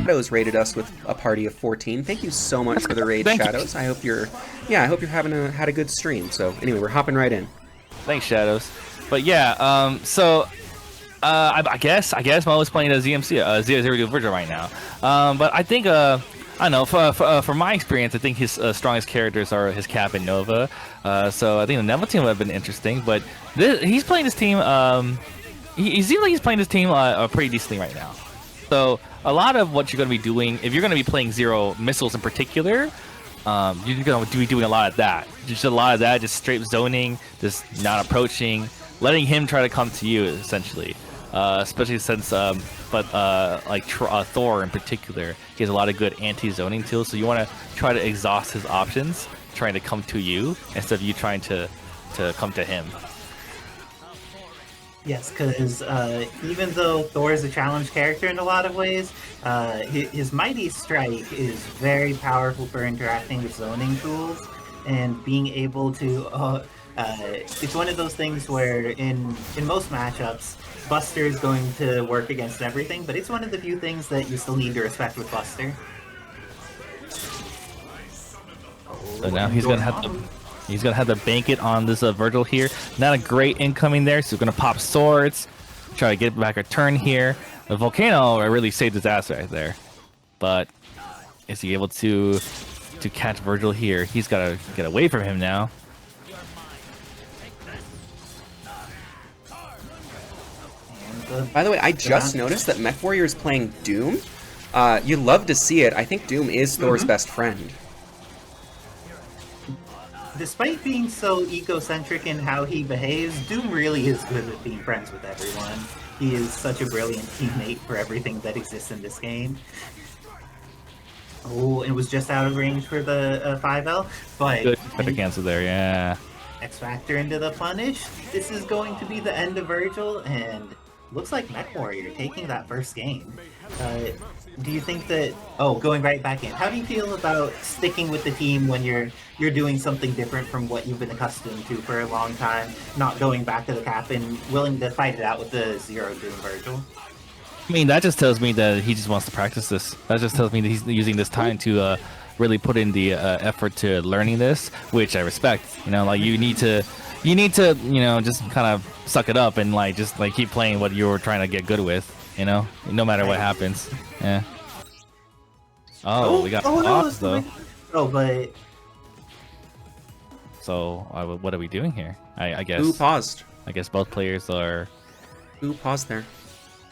Shadows rated us with a party of 14. Thank you so much for the raid, Shadows. I hope you're, I hope you're had a good stream. So anyway, we're hopping right in. Thanks, Shadows. But yeah, I guess Mo is playing the ZMC 002 Vergil right now. But I think I don't know. From my experience, I think his strongest characters are his Cap and Nova. So I think the Neville team would have been interesting. But he's playing this team. He seems like he's playing this team pretty decently right now. So a lot of what you're going to be doing, if you're going to be playing Zero missiles in particular, you're going to be doing a lot of that. Just a lot of that, just straight zoning, just not approaching, letting him try to come to you essentially. Especially since, like Thor in particular, he has a lot of good anti-zoning tools. So you want to try to exhaust his options, trying to come to you instead of you trying to come to him. Yes, because even though Thor is a challenge character in a lot of ways, his Mighty Strike is very powerful for interacting with zoning tools and being able to. It's one of those things where in most matchups, Buster is going to work against everything, but it's one of the few things that you still need to respect with Buster. So now he's gonna have to bank it on this Vergil here. Not a great incoming there, so he's gonna pop swords, try to get back a turn here. The Volcano really saved his ass right there, but is he able to catch Vergil here? He's gotta get away from him now. By the way, I just noticed that MechWarrior is playing Doom. You love to see it. I think Doom is Thor's best friend. Despite being so egocentric in how he behaves, Doom really is good at being friends with everyone. He is such a brilliant teammate for everything that exists in this game. Oh, it was just out of range for the 5L, but... Good cancel there, yeah. X-Factor into the punish. This is going to be the end of Vergil, and looks like MechWarrior taking that first game. Do you think that... Oh, going right back in. How do you feel about sticking with the team when you're doing something different from what you've been accustomed to for a long time, not going back to the cap and willing to fight it out with the Zero Doom Vergil? I mean, that just tells me that he just wants to practice this. That just tells me that he's using this time to really put in the effort to learning this, which I respect. You know, like you need to, you know, just kind of suck it up and just keep playing what you were trying to get good with. You know, no matter what happens. Yeah. Oh, we got off though. Oh, but. So what are we doing here? I guess. Who paused? I guess both players are. Who paused there?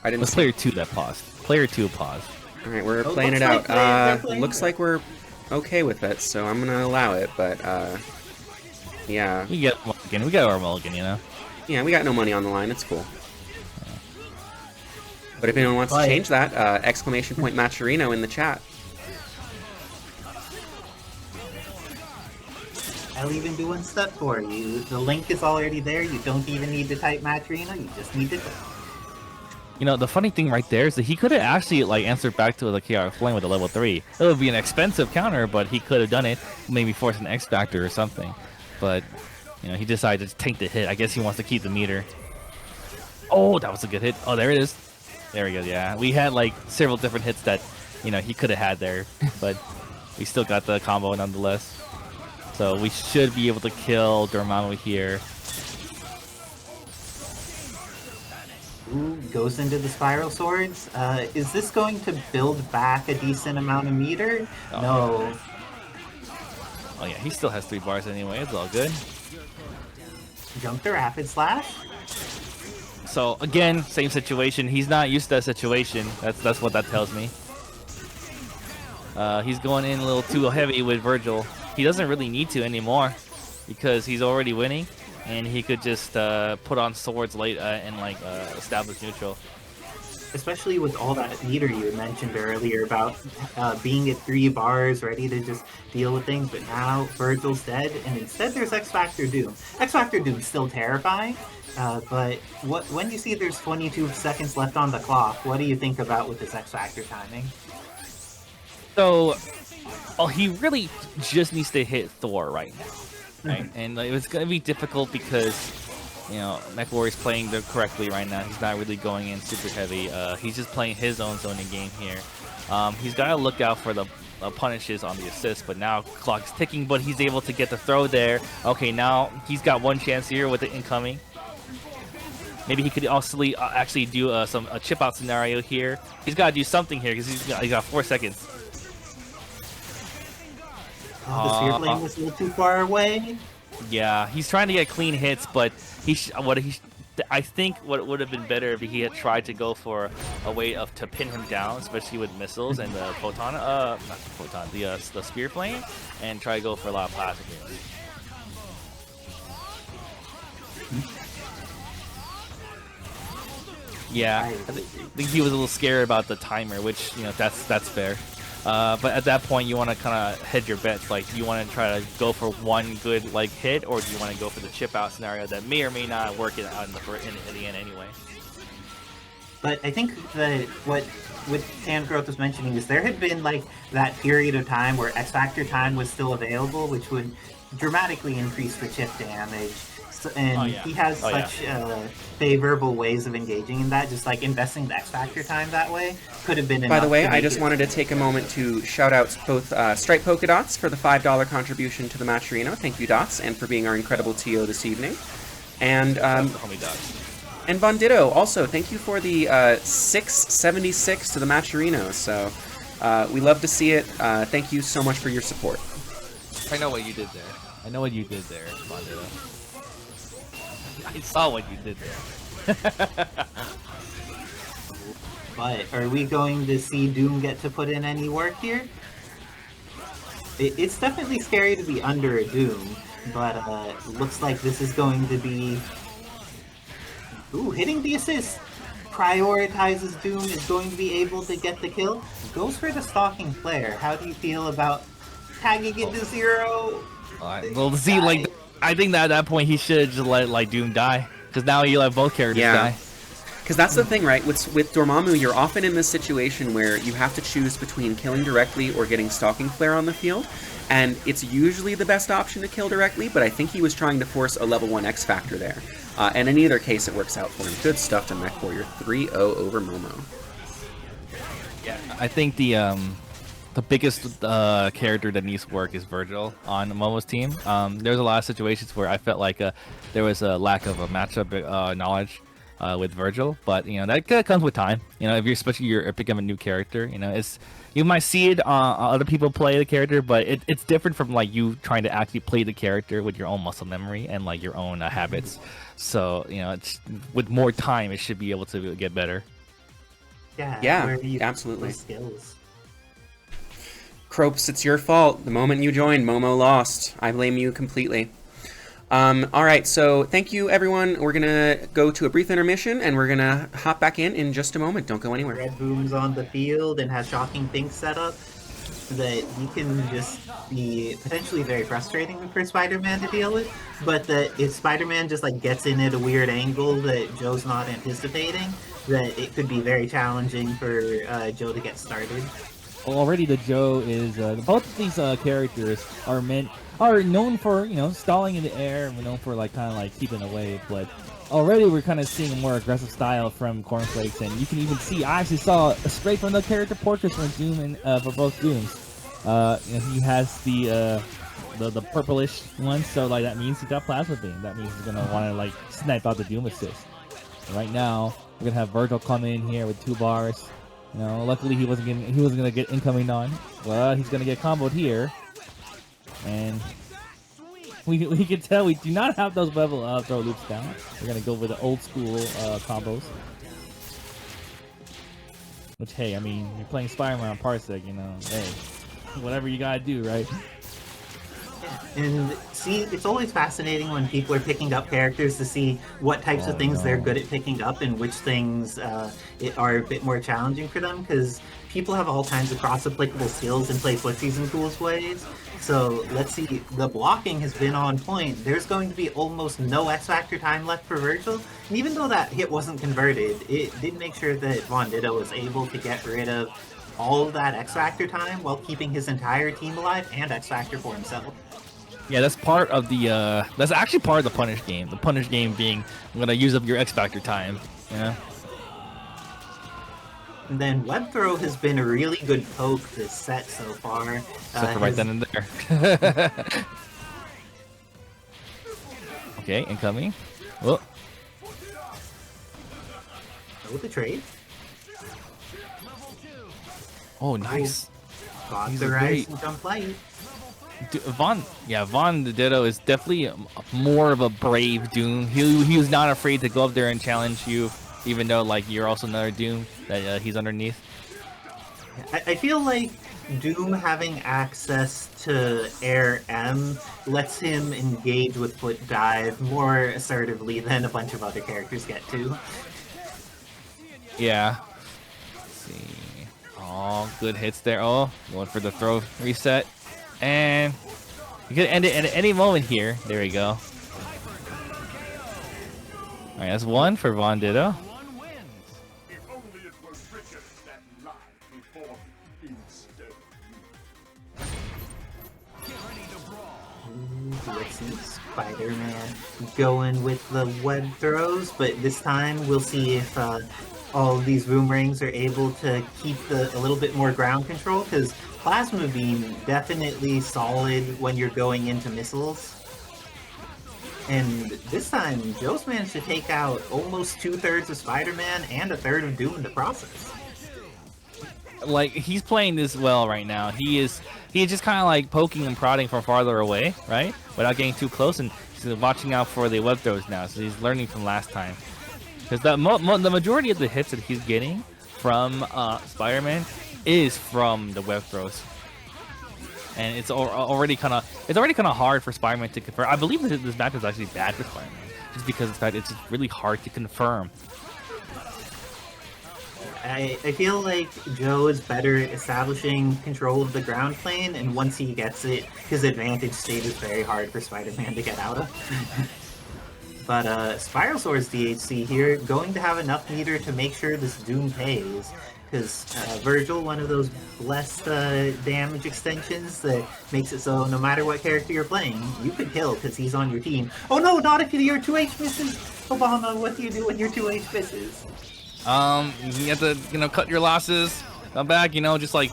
I didn't. It was player 2 that paused. Player 2 paused. All right, we're playing it out. Looks like we're okay with it, so I'm gonna allow it. But yeah. We get mulligan. We got our mulligan, you know. Yeah, we got no money on the line. It's cool. But if anyone wants to change that, exclamation point Macherino in the chat. I'll even do one step for you. The link is already there. You don't even need to type Macherino. You just need to. You know, the funny thing right there is that he could have actually answered back to like, yeah, playing with a level 3. It would be an expensive counter, but he could have done it. Maybe force an X Factor or something. But you know, he decided to tank the hit. I guess he wants to keep the meter. Oh, that was a good hit. Oh, there it is. There we go. Yeah, we had several different hits that, you know, he could have had there, but we still got the combo nonetheless. So we should be able to kill Dormammu here. Ooh, goes into the spiral swords. Is this going to build back a decent amount of meter? Oh, no. Yeah. Oh yeah, he still has 3 bars anyway. It's all good. Jump to rapid slash. So again, same situation. He's not used to that situation. That's what that tells me. He's going in a little too heavy with Vergil. He doesn't really need to anymore because he's already winning, and he could just put on swords late and establish neutral. Especially with all that meter you had mentioned earlier about being at 3 bars, ready to just deal with things, but now Vergil's dead, and instead there's X-Factor Doom. X-Factor Doom's still terrifying, but when you see there's 22 seconds left on the clock, what do you think about with this X-Factor timing? So, he really just needs to hit Thor right now, right? And it's going to be difficult because, you know, MechWarrior's playing correctly right now. He's not really going in super heavy. He's just playing his own zoning game here. He's got to look out for the punishes on the assist, but now clock is ticking, but he's able to get the throw there. Okay, now he's got one chance here with the incoming. Maybe he could also actually do a chip out scenario here. He's got to do something here because he's got 4 seconds. The sphere flame was a little too far away. Yeah, he's trying to get clean hits, but I think what would have been better if he had tried to go for a way to pin him down, especially with missiles and the photon, not the photon, the spear flame, and try to go for a lot of plastic hits. Yeah, I think he was a little scared about the timer, which, you know, that's fair. But at that point, you want to kind of hedge your bets. Like, do you want to try to go for one good hit, or do you want to go for the chip out scenario that may or may not work in the end anyway? But I think that what Tangrowth was mentioning is there had been that period of time where X Factor time was still available, which would dramatically increase the chip damage. And he has such favorable ways of engaging in that. Just investing the X Factor time that way could have been enough. By the way, I just wanted to take a moment to shout out both Stripe Polka Dots for the $5 contribution to the Matcherino. Thank you, Dots, and for being our incredible TO this evening. And and Von Ditto, also, thank you for the $6.76 to the Matcherino. So we love to see it. Thank you so much for your support. I know what you did there. Von Ditto. I saw what you did there. But are we going to see Doom get to put in any work here? It's definitely scary to be under a Doom, but looks like this is going to be... Ooh, hitting the assist! Prioritizes Doom, is going to be able to get the kill. Goes for the stalking flare. How do you feel about tagging it to 0? Well, see, I think that at that point he should just let Doom die, because now you let both characters die. Because that's the thing, right? With Dormammu, you're often in this situation where you have to choose between killing directly or getting Stalking Flare on the field, and it's usually the best option to kill directly, but I think he was trying to force a level 1 X Factor there. And in either case, it works out for him. Good stuff to MechWarrior. 3-0 over Momo. Yeah, I think the biggest character that needs work is Vergil on Momo's team. There's a lot of situations where I felt like there was a lack of a matchup knowledge with Vergil, but you know that comes with time. You know, if you're picking up a new character, you know, you might see it other people play the character, but it's different from you trying to actually play the character with your own muscle memory and your own habits. So you know, with more time, it should be able to get better. Yeah, absolutely. Skills. Cropes, it's your fault. The moment you joined, Momo lost. I blame you completely. Alright, so thank you everyone. We're gonna go to a brief intermission and we're gonna hop back in just a moment. Don't go anywhere. Red Boom's on the field and has shocking things set up that you can just be potentially very frustrating for Spider-Man to deal with, but that if Spider-Man just gets in at a weird angle that Joe's not anticipating, that it could be very challenging for Joe to get started. Well, already the Joe is both of these characters are known for stalling in the air, and we're known for keeping away, but already we're kind of seeing a more aggressive style from Cornflakes, and you can even see I actually saw a spray from the character portraits from Doom and for both Dooms. He has the purplish one, so that means he got plasma beam. That means he's gonna want to snipe out the Doom assist. And right now we're gonna have Vergil come in here with 2 bars. You know, luckily he wasn't gonna get incoming on. Well, he's gonna get comboed here, and we can tell we do not have those level throw loops down. We're gonna go with the old school combos. Which, hey, I mean, you're playing Spider-Man on Parsec, you know. Hey, whatever you gotta do, right? And see, it's always fascinating when people are picking up characters to see what types of things they're good at picking up and which things are a bit more challenging for them, because people have all kinds of cross-applicable skills and play footsies in cool ways. So let's see, the blocking has been on point. There's going to be almost no X-Factor time left for Vergil, and even though that hit wasn't converted, it did make sure that Von Ditto was able to get rid of all of that X-Factor time while keeping his entire team alive and X-Factor for himself. Yeah, that's part of the that's actually part of the punish game. The punish game being I'm gonna use up your X Factor time. Yeah. And then web throw has been a really good poke this set so far. Except for right then and there. Okay, incoming. Oh. With the trade. Oh, nice. Got He's the rise great. and jump light. Von the Ditto is definitely more of a brave Doom. He was not afraid to go up there and challenge you, even though like you're also another Doom that he's underneath. I feel like Doom having access to Air M lets him engage with Foot Dive more assertively than a bunch of other characters get to. Yeah. Let's see. Oh, good hits there. Oh, going for the throw reset. And you could end it at any moment here. There we go. Alright, that's one for Von Ditto. Let's see Spider-Man going with the web throws, but this time we'll see if all of these boomerangs are able to keep a little bit more ground control, because Plasma Beam definitely solid when you're going into missiles. And this time, Joe's managed to take out almost 2/3 of Spider-Man and a third of Doom in the process. Like, he's playing this well right now. He's just kind of like poking and prodding from farther away, right? Without getting too close, and he's watching out for the web throws now, so he's learning from last time. Because the majority of the hits that he's getting from Spider-Man is from the web throws. And it's already kind of hard for Spider-Man to confirm. I believe that this map is actually bad for Spider-Man, just because it's just really hard to confirm. I feel like Joe is better at establishing control of the ground plane, and once he gets it, his advantage state is very hard for Spider-Man to get out of. But Spiral Sword's DHC here, going to have enough meter to make sure this Doom pays. Because Vergil, one of those blessed damage extensions that makes it so no matter what character you're playing, you can kill because he's on your team. Oh no, not if your 2H misses! Obama, what do you do when your 2H misses? You have to, cut your losses, come back, just like,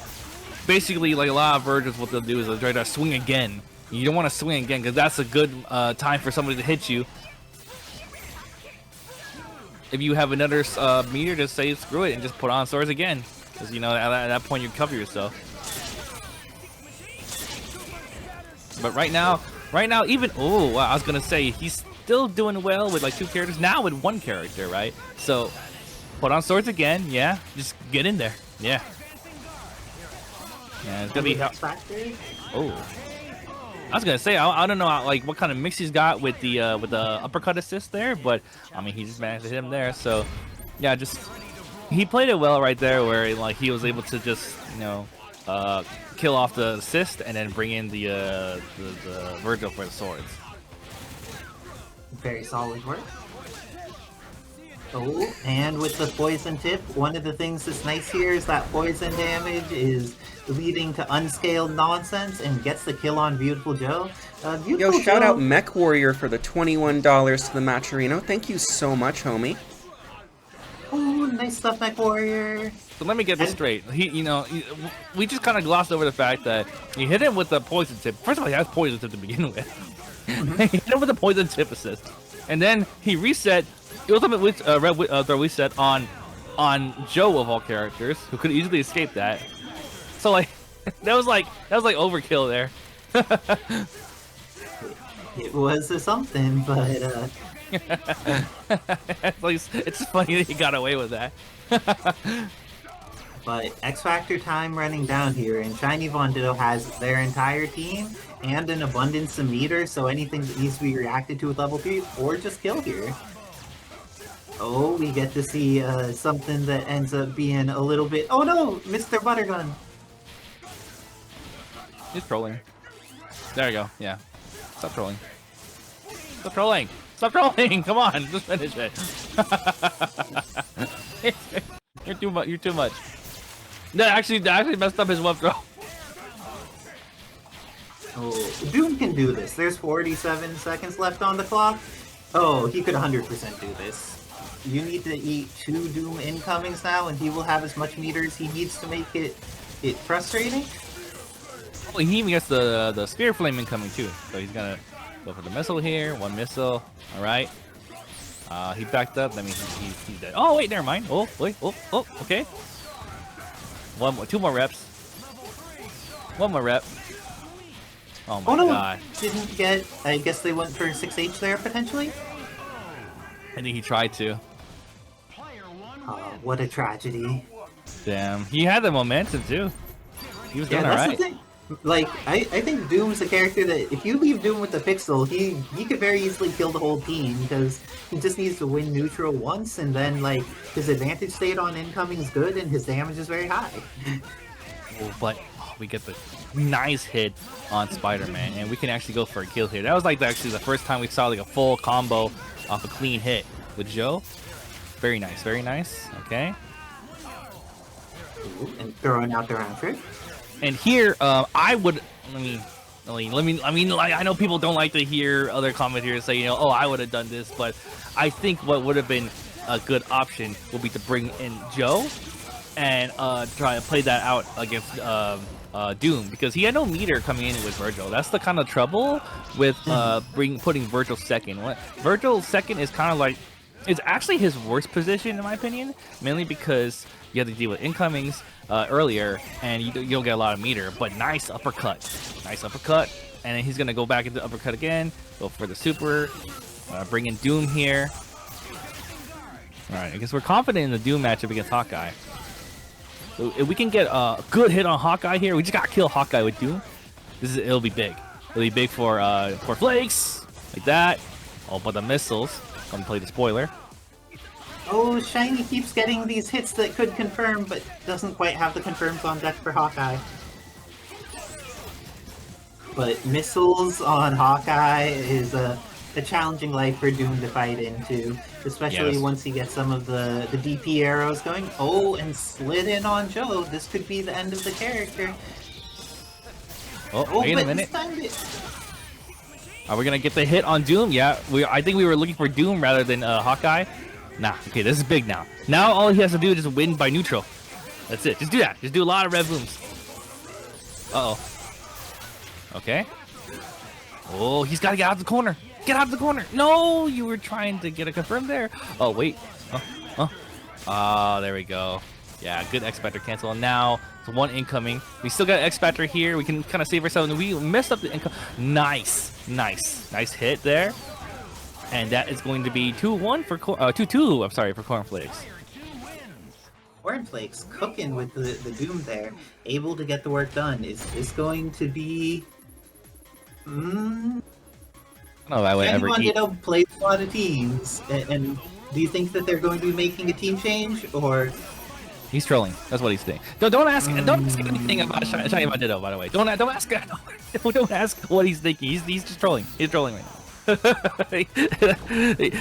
basically, like a lot of Vergils, what they'll do is they'll try to swing again. You don't want to swing again because that's a good time for somebody to hit you. If you have another meter, just say screw it and just put on swords again, because at that point you cover yourself. But right now, even I was gonna say he's still doing well with like 2 characters, now with 1 character, right? So put on swords again, yeah. Just get in there, yeah. Yeah, it's gonna be. Oh. I was gonna say I don't know like what kind of mix he's got with the uppercut assist there, but I mean he just managed to hit him there. So yeah, he played it well right there, where like he was able to just kill off the assist and then bring in the Vergil for the swords. Very solid work. Oh, and with the poison tip, one of the things that's nice here is that poison damage is leading to unscaled nonsense and gets the kill on Viewtiful Joe. Yo, shout out MechWarrior for the $21 to the Matcherino. Thank you so much, homie. Oh, nice stuff, MechWarrior. So let me get this straight. We just kind of glossed over the fact that you hit him with the poison tip. First of all, he has poison tip to begin with. He hit him with the poison tip assist, and then he reset. The ultimate red throw reset on Joe of all characters, who could easily escape that. So like that was like overkill there. It was something, but at least it's funny that he got away with that. But X Factor time running down here, and Shiny Von Ditto has their entire team and an abundance of meter, so anything that needs to be reacted to with level 3 or just kill here. Oh, we get to see something that ends up being a little bit... Oh no! Mr. Buttergun! He's trolling. There you go, yeah. Stop trolling. Stop trolling! Stop trolling! Come on, just finish it. You're too much. You're too much. That actually messed up his web throw. Oh, Doom can do this. There's 47 seconds left on the clock. Oh, he could 100% do this. you need to eat 2 Doom incomings now, and he will have as much meter as he needs to make it frustrating. Oh, he even gets the Spear Flame incoming too. So he's gonna go for the missile here. 1 missile. All right. He backed up. That means he's dead. Oh wait, never mind. Oh wait. Oh. Okay. 2 more reps. 1 more rep. Oh my god. Didn't get. I guess they went for 6H there potentially. I think he tried to. Oh, what a tragedy. Damn. He had the momentum too. He was doing that's alright. the thing. Like, I think Doom's a character that if you leave Doom with the pixel, he could very easily kill the whole team because he just needs to win neutral once, and then like his advantage state on incoming is good and his damage is very high. Oh, but we get the nice hit on Spider-Man, and we can actually go for a kill here. That was like actually the first time we saw like a full combo off a clean hit with Joe. Very nice, very nice. Okay. Ooh, and throwing out their answer. And here, I would. I know people don't like to hear other commentators say, oh, I would have done this, but I think what would have been a good option would be to bring in Joe and try and play that out against Doom, because he had no meter coming in with Vergil. That's the kind of trouble with putting Vergil second. Vergil second is kind of like, it's actually his worst position in my opinion, mainly because you have to deal with incomings earlier, and you don't get a lot of meter. But nice uppercut, and then he's gonna go back into uppercut again, go for the super, bring in Doom here. All right, I guess we're confident in the Doom matchup against Hawkeye. So if we can get a good hit on Hawkeye here, we just gotta kill Hawkeye with Doom. It'll be big. It'll be big for Flakes, like that. Oh, but the missiles. Gonna play the spoiler. Oh, Shiny keeps getting these hits that could confirm, but doesn't quite have the confirms on deck for Hawkeye. But missiles on Hawkeye is a challenging life for Doom to fight into, especially once he gets some of the DP arrows going. Oh, and slid in on Joe. This could be the end of the character. Oh, wait a minute. Are we gonna get the hit on Doom? Yeah, I think we were looking for Doom rather than Hawkeye. Nah, okay, this is big now. Now all he has to do is just win by neutral. That's it. Just do that. Just do a lot of red booms. Uh-oh. Okay. Oh, he's gotta get out of the corner. Get out of the corner. No, you were trying to get a confirm there. Oh, wait. Oh, there we go. Yeah, good X-Factor cancel. And now it's 1 incoming. We still got X-Factor here. We can kind of save ourselves. We messed up the income. Nice hit there. And that is going to be 2-1 for 2-2. I'm sorry, for Cornflakes. Cornflakes cooking with the Doom there, able to get the work done. Is this going to be? I don't know if I would ever eat. Ditto plays a lot of teams, and do you think that they're going to be making a team change, or? He's trolling. That's what he's saying. Don't ask anything about Shiny Ditto, by the way. Don't ask. Don't ask what he's thinking. He's just trolling. He's trolling right now.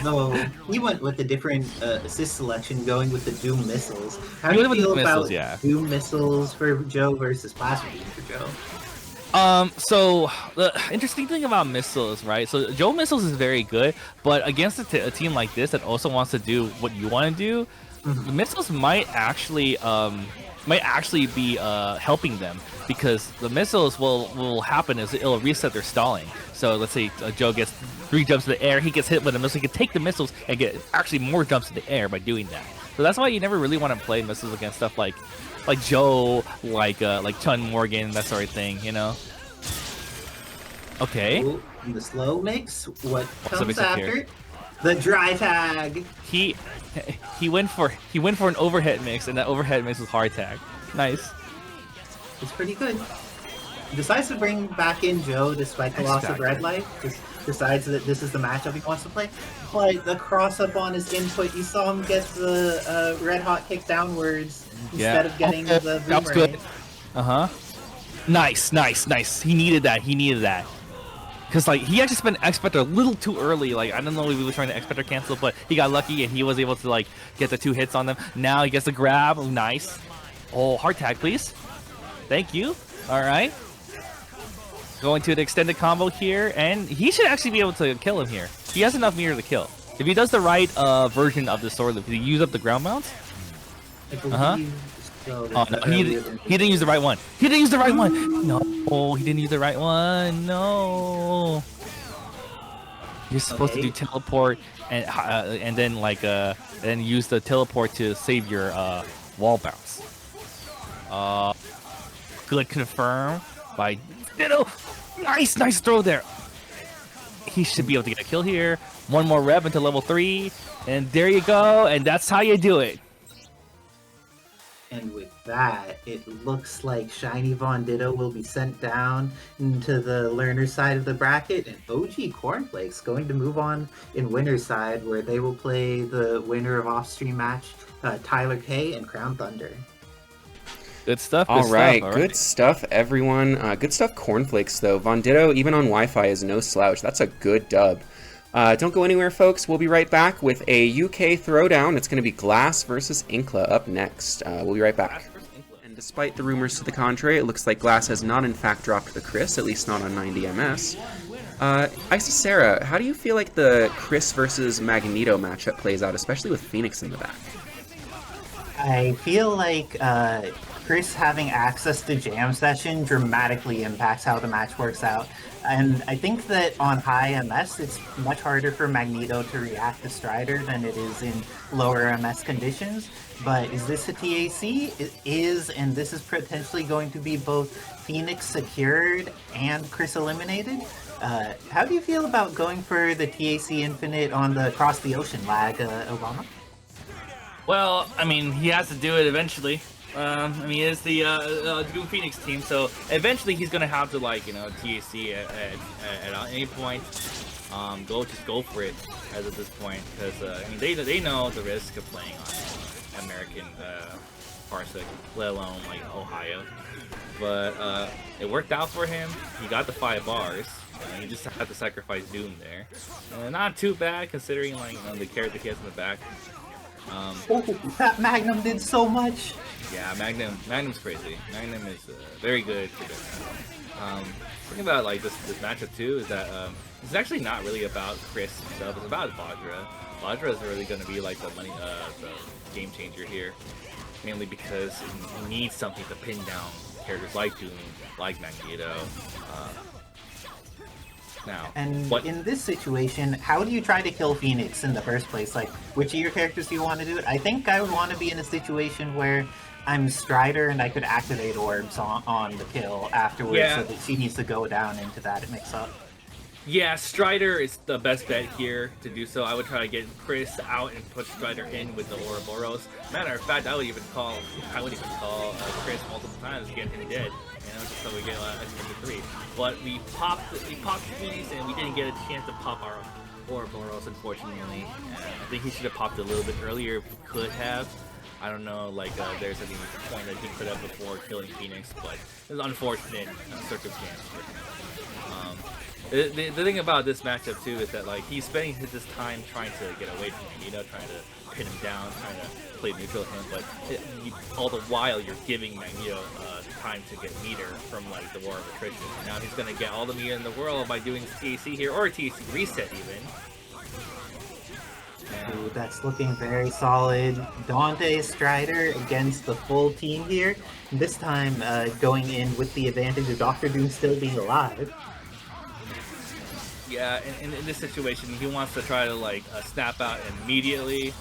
No, he went with a different assist selection, going with the Doom missiles. How do you feel about Doom missiles for Joe versus Plasma Beam for Joe? So the interesting thing about missiles, right? So Joe missiles is very good, but against a team like this that also wants to do what you want to do, the missiles might actually be helping them, because the missiles will happen is it'll reset their stalling. So let's say Joe gets 3 jumps in the air, he gets hit with a missile, he can take the missiles and get actually more jumps in the air by doing that. So that's why you never really want to play missiles against stuff like Joe, like Chun Morgan, that sort of thing, Okay. Ooh, the slow mix. What comes after? The dry tag. He went for an overhead mix, and that overhead mix was hard tag. Nice. It's pretty good. Decides to bring back in Joe despite the loss of red life. Just decides that this is the matchup he wants to play. But the cross up on his input, you saw him get the red hot kick downwards instead of getting the boomerang. That was good. Nice. He needed that. Because he actually spent X-Factor a little too early. I don't know if he was trying to X-Factor cancel, but he got lucky and he was able to get the 2 hits on them. Now he gets the grab. Oh, nice. Oh, hard tag, please. Thank you. All right. Going to the extended combo here, and he should actually be able to kill him here. He has enough meter to kill. if he does the right version of the sword, if he use up the ground bounce. So Oh no, he didn't use the right one. He didn't use the right one. No, he didn't use the right one. No. You're supposed to do teleport and then like then use the teleport to save your wall bounce. Good confirm by Ditto. Nice throw there. He should be able to get a kill here. One more rev into level 3, and there you go. And that's how you do it. And with that, it looks like Shiny Von Ditto will be sent down into the learner side of the bracket, and OG-Cornflakes going to move on in winner's side, where they will play the winner of off-stream match, TylerK and Crown Thunder. Good stuff. All right, good stuff, everyone. Good stuff, Cornflakes, though. Von Ditto, even on Wi-Fi, is no slouch. That's a good dub. Don't go anywhere, folks. We'll be right back with a UK throwdown. It's going to be Glass versus Inclaa up next. We'll be right back. And despite the rumors to the contrary, it looks like Glass has not, in fact, dropped the Chris, at least not on 90 MS. Isisera, how do you feel like the Chris versus Magneto matchup plays out, especially with Phoenix in the back? I feel like Chris having access to Jam Session dramatically impacts how the match works out. And I think that on high MS, it's much harder for Magneto to react to Strider than it is in lower MS conditions. But is this a TAC? It is, and this is potentially going to be both Phoenix secured and Chris eliminated. How do you feel about going for the TAC Infinite on the Cross the Ocean lag, Obama? Well, I mean, he has to do it eventually. I mean, it's the Doom Phoenix team, so eventually he's gonna have to, like, you know, TAC at any point. Just go for it as at this point, because I mean, they know the risk of playing on American Parsec, let alone like Ohio. But it worked out for him. He got the 5 bars. He just had to sacrifice Doom there. Not too bad considering, like, you know, the character he has in the back. That Magnum did so much. Yeah, Magnum's crazy. Magnum is very good. Thinking about like this matchup too is that it's actually not really about Chris himself. It's about Vajra. Vajra is really going to be like the game changer here, mainly because he needs something to pin down characters like Doom, like Magneto. In this situation, how do you try to kill Phoenix in the first place? Like, which of your characters do you want to do it? I think I would want to be in a situation where I'm Strider and I could activate orbs on the kill afterwards, so that she needs to go down into that mix-up. Yeah, Strider is the best bet here to do so. I would try to get Chris out and put Strider in with the Ouroboros. Matter of fact, I would even call Chris multiple times to get him dead. You know, just so we get extra victory. But we popped Phoenix and we didn't get a chance to pop our Ouroboros, unfortunately. I think he should have popped a little bit earlier if he could have. I don't know, like, there's a point that he could have before killing Phoenix, but it's an unfortunate circumstance for him. The thing about this matchup too is that, like, he's spending his time trying to get away from Magneto, trying to pin him down, trying to play neutral him, but all the while you're giving Magneto time to get meter from, like, the War of Attrition. Now he's gonna get all the meter in the world by doing TAC here, or a TAC reset even. Ooh, that's looking very solid. Dante Strider against the full team here. This time going in with the advantage of Dr. Doom still being alive. Yeah, in this situation, he wants to try to, like, snap out immediately.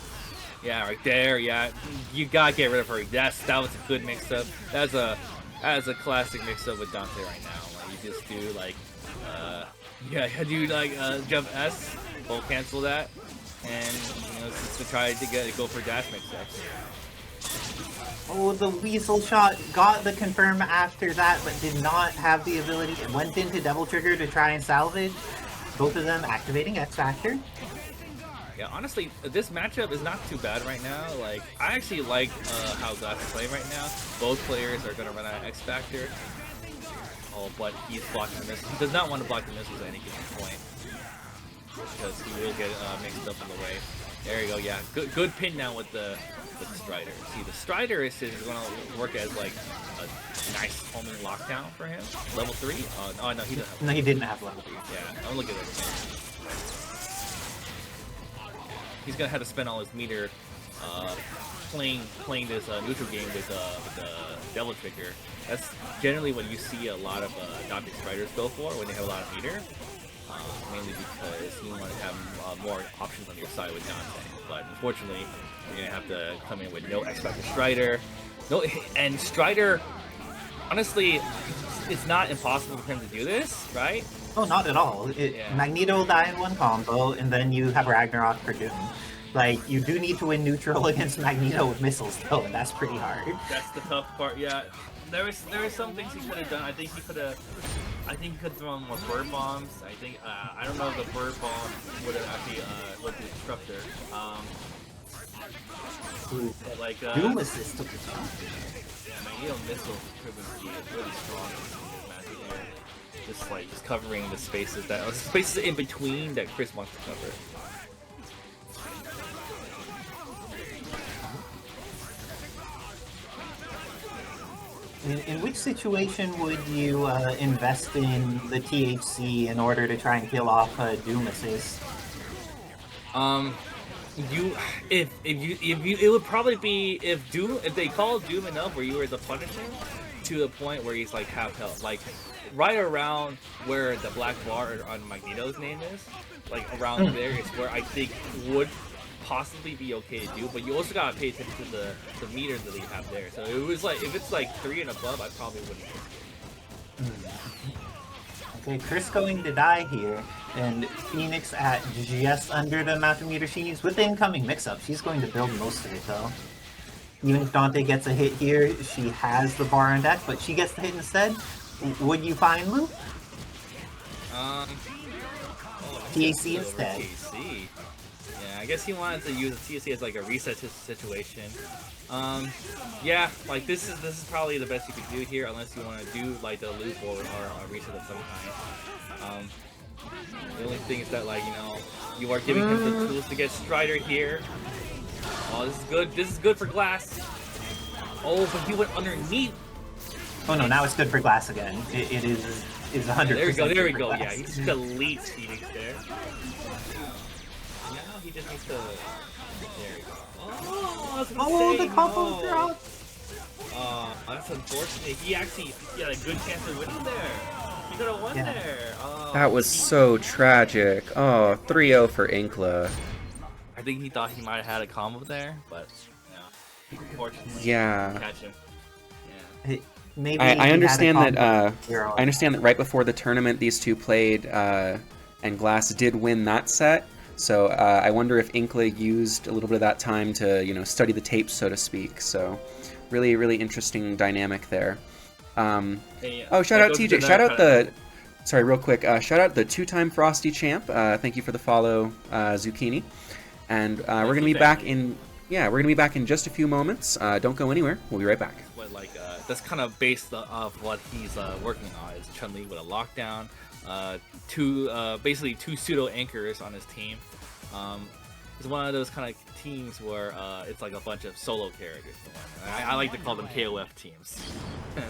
Yeah, right there. Yeah, you gotta get rid of her. That was a good mix-up. That's a classic mix-up with Dante right now. Like, you just do, like, jump S, full cancel that, and, you know, just to try to go for dash mix-ups. Oh, the Weasel shot got the confirm after that, but did not have the ability. It went into double trigger to try and salvage. Both of them activating X Factor. Yeah, honestly, this matchup is not too bad right now. Like, I actually like how Glass is playing right now. Both players are going to run out of X Factor. Oh, but he's blocking the missiles. He does not want to block the missiles at any given point, because he will get mixed up in the way. There you go. Yeah, good pin down with the Strider. See, the Strider is going to work as, like, a nice homing lockdown for him. Level 3? Oh, no, he doesn't have. No, he didn't have level 3. Yeah, I'm looking at it. he's gonna have to spend all his meter playing this neutral game with Devil Trigger. That's generally what you see a lot of Dante Striders go for when they have a lot of meter. Mainly because you want to have more options on your side with Dante. But unfortunately, you're gonna have to come in with no X Factor Strider. No, and Strider, honestly, it's not impossible for him to do this, right? Oh, not at all. Magneto will die in one combo, and then you have Ragnarok for Doom. Like, you do need to win neutral against Magneto with missiles, though, and that's pretty hard. That's the tough part, yeah. There is some things he could have done. I think he could have thrown more bird bombs. I think I don't know if the bird bomb would have actually with the disruptor. Like Doom assist. Yeah, Magneto missile frequency is really strong in this match here. Just covering the spaces in between that Chris wants to cover. In which situation would you invest in the THC in order to try and kill off Doom assist? It would probably be if they call Doom enough where you were to punish him to the point where he's like half health, like right around where the black bar on Magneto's name is, like around there is where I think would possibly be okay to do, but you also gotta pay attention to the meters that you have there. So it was like if it's like 3 and above, I probably wouldn't. Okay, Chris going to die here, and Phoenix at just under the amount of meter she needs with the incoming mix-up. She's going to build most of it though. Even if Dante gets a hit here, she has the bar on deck, but she gets the hit instead. Would you find Luke? TAC instead. TAC. I guess he wanted to use the TSC as like a reset situation. Yeah, like this is probably the best you could do here, unless you want to do like the loop or a reset of some kind. The only thing is that, like, you know, you are giving him the tools to get Strider here. Oh, this is good. This is good for Glass. Oh, but he went underneath. Oh no, now it's good for Glass again. It is 100%. There we go. There we go. Glass. Yeah, he just deletes Phoenix there. He just needs to. There we go. Oh, the combo drop! Oh, that's unfortunate. He had a good chance of winning there. He could have won there. Oh, That was so tragic. Oh, 3-0 for Inclaa. I think he thought he might have had a combo there, but no. Unfortunately, Yeah. catch him. Maybe I understand that. I I understand that right before the tournament, these two played, and Glass did win that set. So I wonder if Inclaa used a little bit of that time to, you know, study the tapes, so to speak. So really, really interesting dynamic there. Oh, shout out TJ. Shout out the. Sorry, real quick. Shout out the 2-time Frosty champ. Thank you for the follow, Zucchini. And we're gonna be back in. Yeah, we're gonna be back in just a few moments. Don't go anywhere. We'll be right back. What, like, that's kind of based off what he's working on. Is Chun-li with a lockdown, basically two pseudo anchors on his team. It's one of those kind of teams where it's like a bunch of solo characters. I like to call them KOF teams.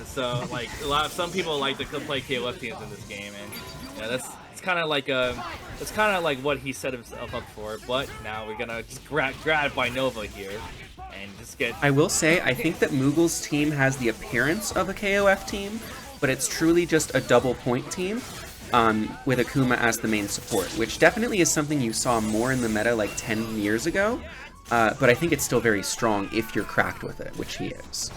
So like some people like to play KOF teams in this game, and yeah, it's kind of like what he set himself up for. But now we're gonna just grab by Nova here and just get. I will say, I think that Moogle's team has the appearance of a KOF team, but it's truly just a double point team. With Akuma as the main support, which definitely is something you saw more in the meta like 10 years ago, but I think it's still very strong if you're cracked with it, which he is.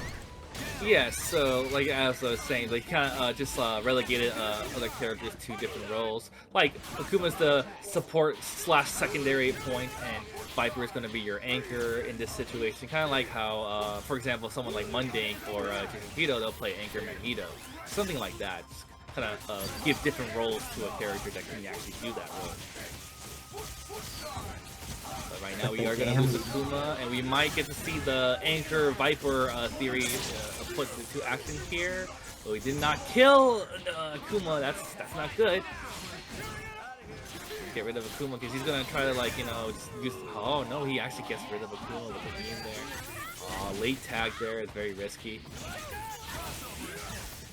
Yeah, so like as I was saying, they kind of just relegated other characters to different roles. Like Akuma's the support / secondary point, and Viper is going to be your anchor in this situation. Kind of like how, for example, someone like Mundane or Ditto, they'll play anchor Magneto, something like that. Just kind of give different roles to a character that can actually do that role. But right now we are going to lose Akuma, and we might get to see the anchor Viper theory put into action here. But we did not kill Akuma. That's not good. Get rid of Akuma because he's going to try to, like, you know, just use. Oh no, he actually gets rid of Akuma with the beam there. Late tag there is very risky.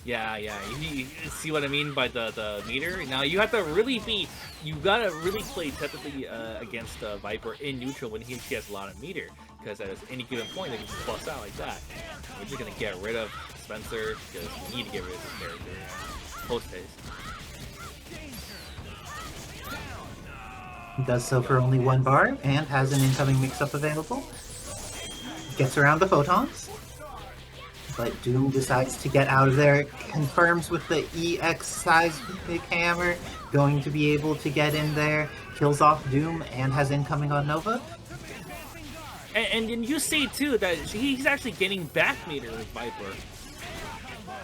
Yeah, you see what I mean by the meter? Now you have to you gotta really play technically against Viper in neutral when she has a lot of meter, because at any given point they can just bust out like that. We're just gonna get rid of Spencer, because we need to get rid of this character. Post haste. He does so for only 1 bar, and has an incoming mix-up available. Gets around the photons. But Doom decides to get out of there, confirms with the EX seismic hammer, going to be able to get in there, kills off Doom, and has incoming on Nova. And you see too that he's actually getting back meter with Viper.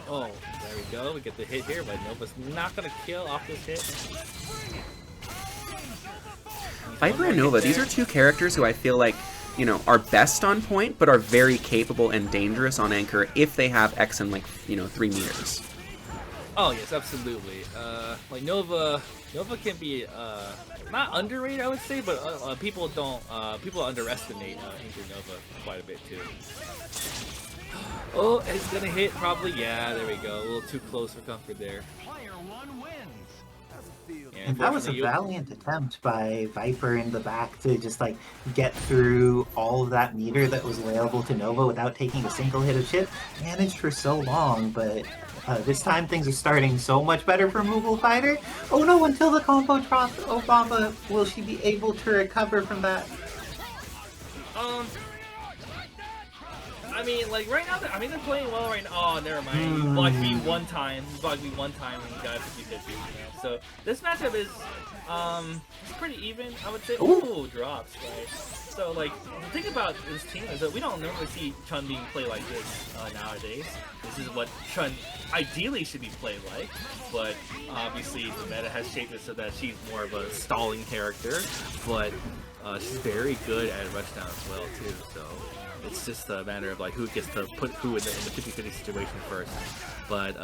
Oh, there we go. We get the hit here, but Nova's not gonna kill off this hit. Viper and Nova, these are 2 characters who I feel like, you know, are best on point, but are very capable and dangerous on anchor if they have X and, like, you know, 3 meters. Oh yes, absolutely. Like Nova can be not underrated, I would say, but people underestimate Anchor Nova quite a bit too. Oh, it's gonna hit probably. Yeah, there we go. A little too close for comfort there. Yeah, And that was a valiant attempt by Viper in the back to just like get through all of that meter that was available to Nova without taking a single hit of shit. Managed for so long, but this time things are starting so much better for MoogleFighter. Oh no, until the combo drop, Obama, will she be able to recover from that? I mean, like, right now, they're playing well right now. Oh, never mind. He blocked me one time. He blocked me one time when he got 50-50, you know? So, this matchup is, pretty even, I would say. Ooh, drops, right? So, like, the thing about this team is that we don't normally see Chun being played like this, nowadays. This is what Chun ideally should be played like, but obviously the meta has shaped it so that she's more of a stalling character, but she's very good at rushdown as well, too, so... It's just a matter of like who gets to put who in the 50-50 situation first. But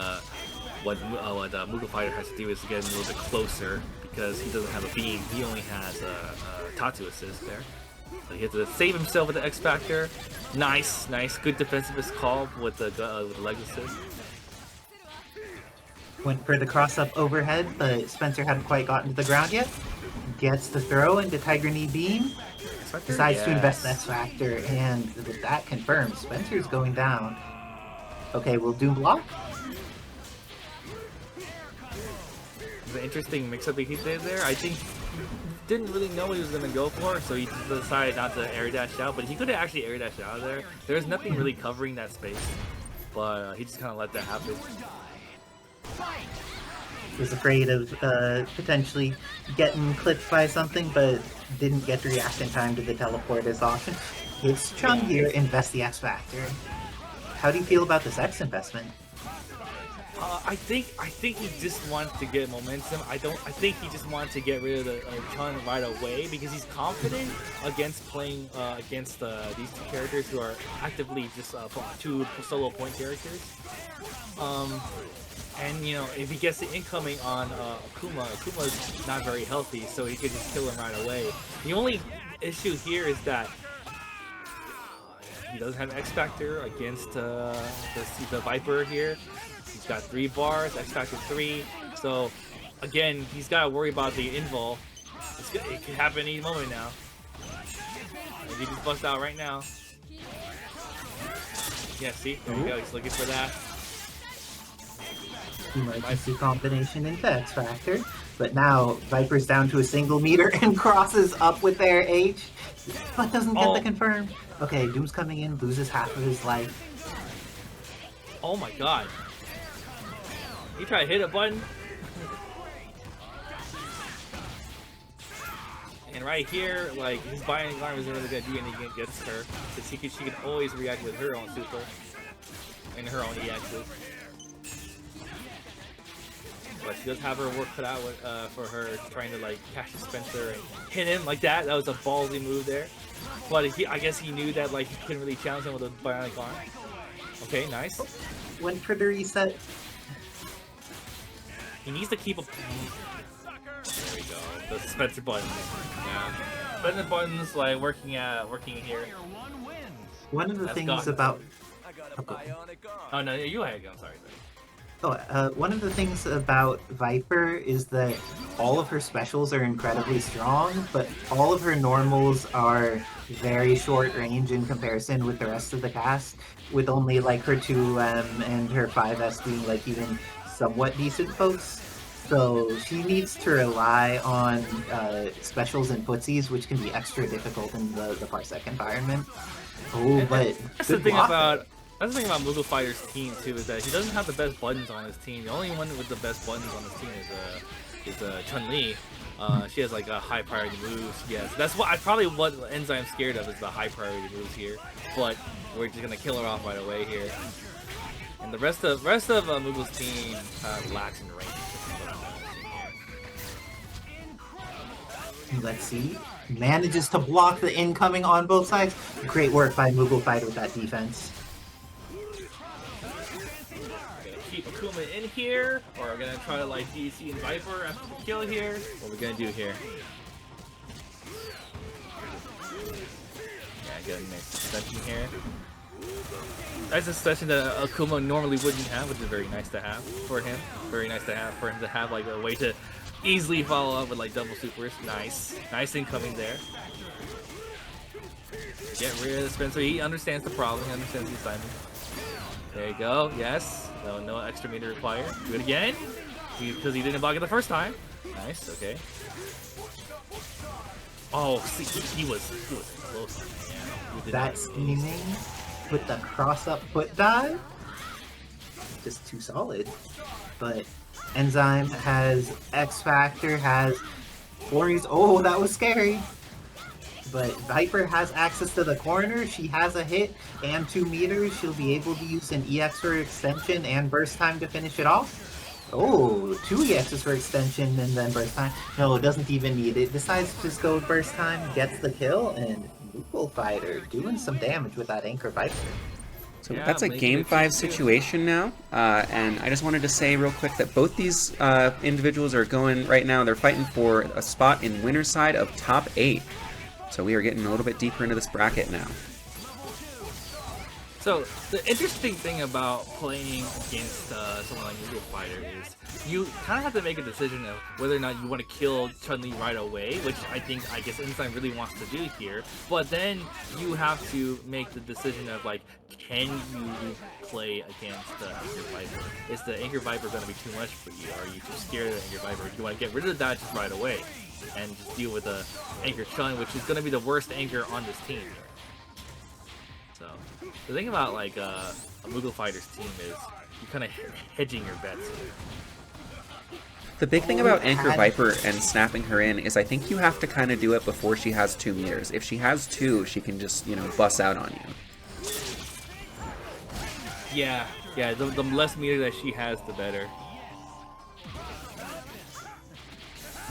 what MoogleFighter has to do is to get him a little bit closer because he doesn't have a beam. He only has a Tatsu assist there. So he has to save himself with the X Factor. Nice, good defensivist call with the leg assist. Went for the cross-up overhead, but Spencer hadn't quite gotten to the ground yet. Gets the throw into Tiger Knee Beam. Decides to invest X Factor, and with that confirmed, Spencer's going down. Okay, will Doom block? The interesting mix-up he did there, I think he didn't really know what he was going to go for, so he decided not to air dash out, but he could have actually air dashed out of there. There was nothing really covering that space, but he just kind of let that happen. Was afraid of potentially getting clipped by something, but didn't get to react in time to the teleport as often. It's Chun here, invest the X Factor. How do you feel about this X investment? I think he just wants to get momentum. I think he just wants to get rid of the Chun right away because he's confident against playing against these 2 characters who are actively just 2 solo point characters. And, you know, if he gets the incoming on Akuma's not very healthy, so he could just kill him right away. The only issue here is that he doesn't have X Factor against the Viper here. He's got 3 bars, X Factor 3. So, again, he's got to worry about the invul. It could happen any moment now. Maybe he just bust out right now. Yeah, see? There we go. He's looking for that. Emergency combination into X Factor, but now Viper's down to a single meter and crosses up with their H, but doesn't get the confirm. Okay, Doom's coming in, loses half of his life. Oh my god. He tried to hit a button. And right here, like, his binding arm isn't really gonna do anything against her, because she can always react with her own super and her own EXs. But she does have her work cut out with, for her trying to like catch Spencer and hit him like that. That was a ballsy move there. But I guess he knew that like he couldn't really challenge him with a bionic arm. Okay, nice. Went for the reset. He needs to keep a. There we go. The Spencer buttons. Yeah. Spencer buttons like working here. One of the things about. Oh no, you had. I'm sorry. One of the things about Viper is that all of her specials are incredibly strong, but all of her normals are very short range in comparison with the rest of the cast, with only like her 2M and her 5S being like even somewhat decent folks. So she needs to rely on specials and footsies, which can be extra difficult in the Parsec environment. Oh, but that's the thing about MoogleFighter's team too, is that he doesn't have the best buttons on his team. The only one with the best buttons on his team is Chun-li. She has like a high priority moves. Yes, that's what Enzyme's scared of, is the high priority moves here. But we're just gonna kill her off right away here. And the rest of Moogle's team lacks in range. Let's see. Manages to block the incoming on both sides. Great work by MoogleFighter with that defense. Keep Akuma in here, or we're gonna try to like DC and Viper after the kill here. What are we gonna do here? Yeah, get a nice suspension here. That's a suspension that Akuma normally wouldn't have, which is very nice to have for him. Very nice to have for him to have like a way to easily follow up with like double supers. Nice incoming there. Get rid of the Spencer. He understands the problem. He understands the assignment. There you go. Yes. No extra meter required. Do it again. Because he didn't block it the first time. Nice. Okay. Oh, see, he was close. Yeah, that's easy. With the cross-up foot dive. Just too solid. But Enzyme has X-Factor, has Worries. Oh, that was scary. But Viper has access to the corner. She has a hit and 2 meters. She'll be able to use an EX for extension and burst time to finish it off. Oh, 2 EXs for extension and then burst time. No, doesn't even need it. Decides to just go with burst time, gets the kill, and MoogleFighter doing some damage with that Anchor Viper. So yeah, that's a Game 5 situation now, and I just wanted to say real quick that both these individuals are going right now. They're fighting for a spot in winner's side of top 8. So we are getting a little bit deeper into this bracket now. So the interesting thing about playing against someone like MoogleFighter is you kind of have to make a decision of whether or not you want to kill Chun-li right away, which I guess Enzyme really wants to do here. But then you have to make the decision of like, can you play against the Anchor Viper? Is the Anchor Viper going to be too much for you? Are you too scared of the Anchor Viper? Do you want to get rid of that just right away and just deal with the Anchor Chun, which is going to be the worst anchor on this team? So the thing about like a MoogleFighter's team is you kind of hedging your bets here. The big thing about Anchor Viper and snapping her in is I think you have to kind of do it before she has 2 meters. If she has 2, she can just, you know, bust out on you. Yeah, the less meter that she has, the better.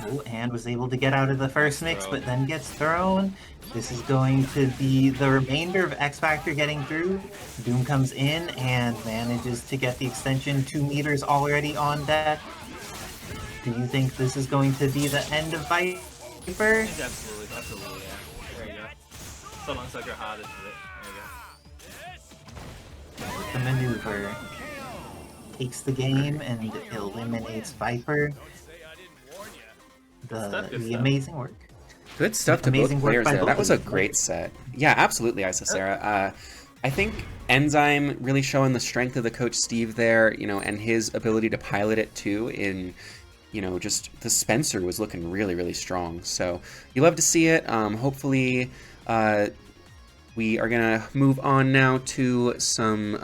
Oh, and was able to get out of the first mix, but then gets thrown. This is going to be the remainder of X-Factor getting through. Doom comes in and manages to get the extension, 2 meters already on deck. Do you think this is going to be the end of Viper? Absolutely, yeah. There you go. Someone suck her hot into it. There you go. With the maneuver. Takes the game and eliminates Viper. The amazing work. Good stuff to both players there. That was a great set. Yeah, absolutely, Isasera. I think Enzyme really showing the strength of the Coach Steve there, you know, and his ability to pilot it too in, you know, just the Spencer was looking really, really strong. So you love to see it. Hopefully we are going to move on now to some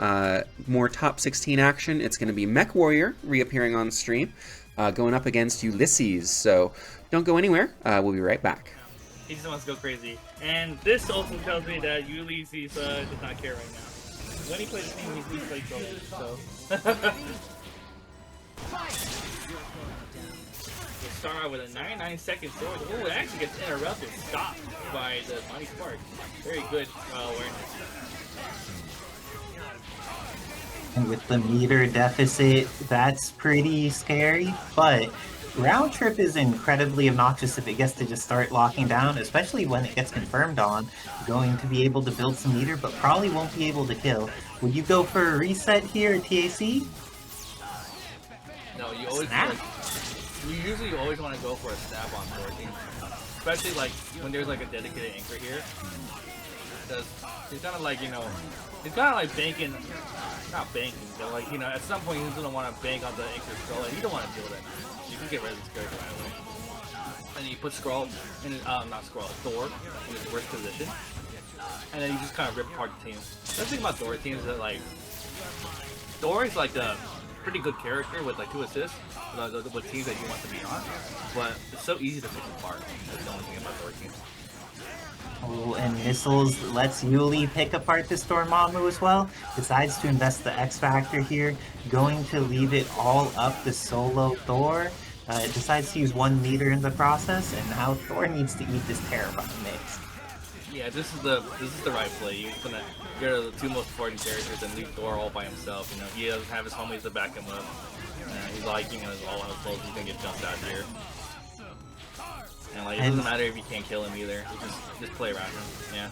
more top 16 action. It's going to be MechWarrior reappearing on the stream, going up against Yullizhez. So don't go anywhere. We'll be right back. He just wants to go crazy. And this also tells me that Yullizhez does not care right now. When he plays the team, he's playing trouble, so. We'll start out with a 99-second sword. Oh, it actually gets interrupted, stopped by the Mighty Spark. Very good awareness. And with the meter deficit, that's pretty scary, but Round Trip is incredibly obnoxious if it gets to just start locking down, especially when it gets confirmed on. Going to be able to build some meter, but probably won't be able to kill. Would you go for a reset here at TAC? No, you always Snap. you usually always want to go for a snap on Thor team, especially like when there's like a dedicated anchor here. Because he's kind of like, you know, he's kind of like banking, not banking, but like, you know, at some point he's gonna want to bank on the anchor Skrull, and you don't want to deal with it. You can get rid of this character right away. And you put Skrull in his, not Skrull, Thor in his worst position, and then you just kind of rip apart the team. The thing about Thor teams is that like Thor is like a pretty good character with like 2 assists with teams that you want to be on, but it's so easy to pick apart. That's the only thing about Thor teams. Oh, and Missiles lets Yuli pick apart this Dormammu as well. Decides to invest the X Factor here, going to leave it all up to solo Thor. Decides to use 1 meter in the process, and now Thor needs to eat this terrifying mix. Yeah, this is the right play. You're gonna get rid of the 2 most important characters and leave Thor all by himself. You know, he doesn't have his homies to back him up. He's like, you know, all out close. He's gonna get jumped out here. And like, it doesn't matter if you can't kill him either. Just play around him. Yeah.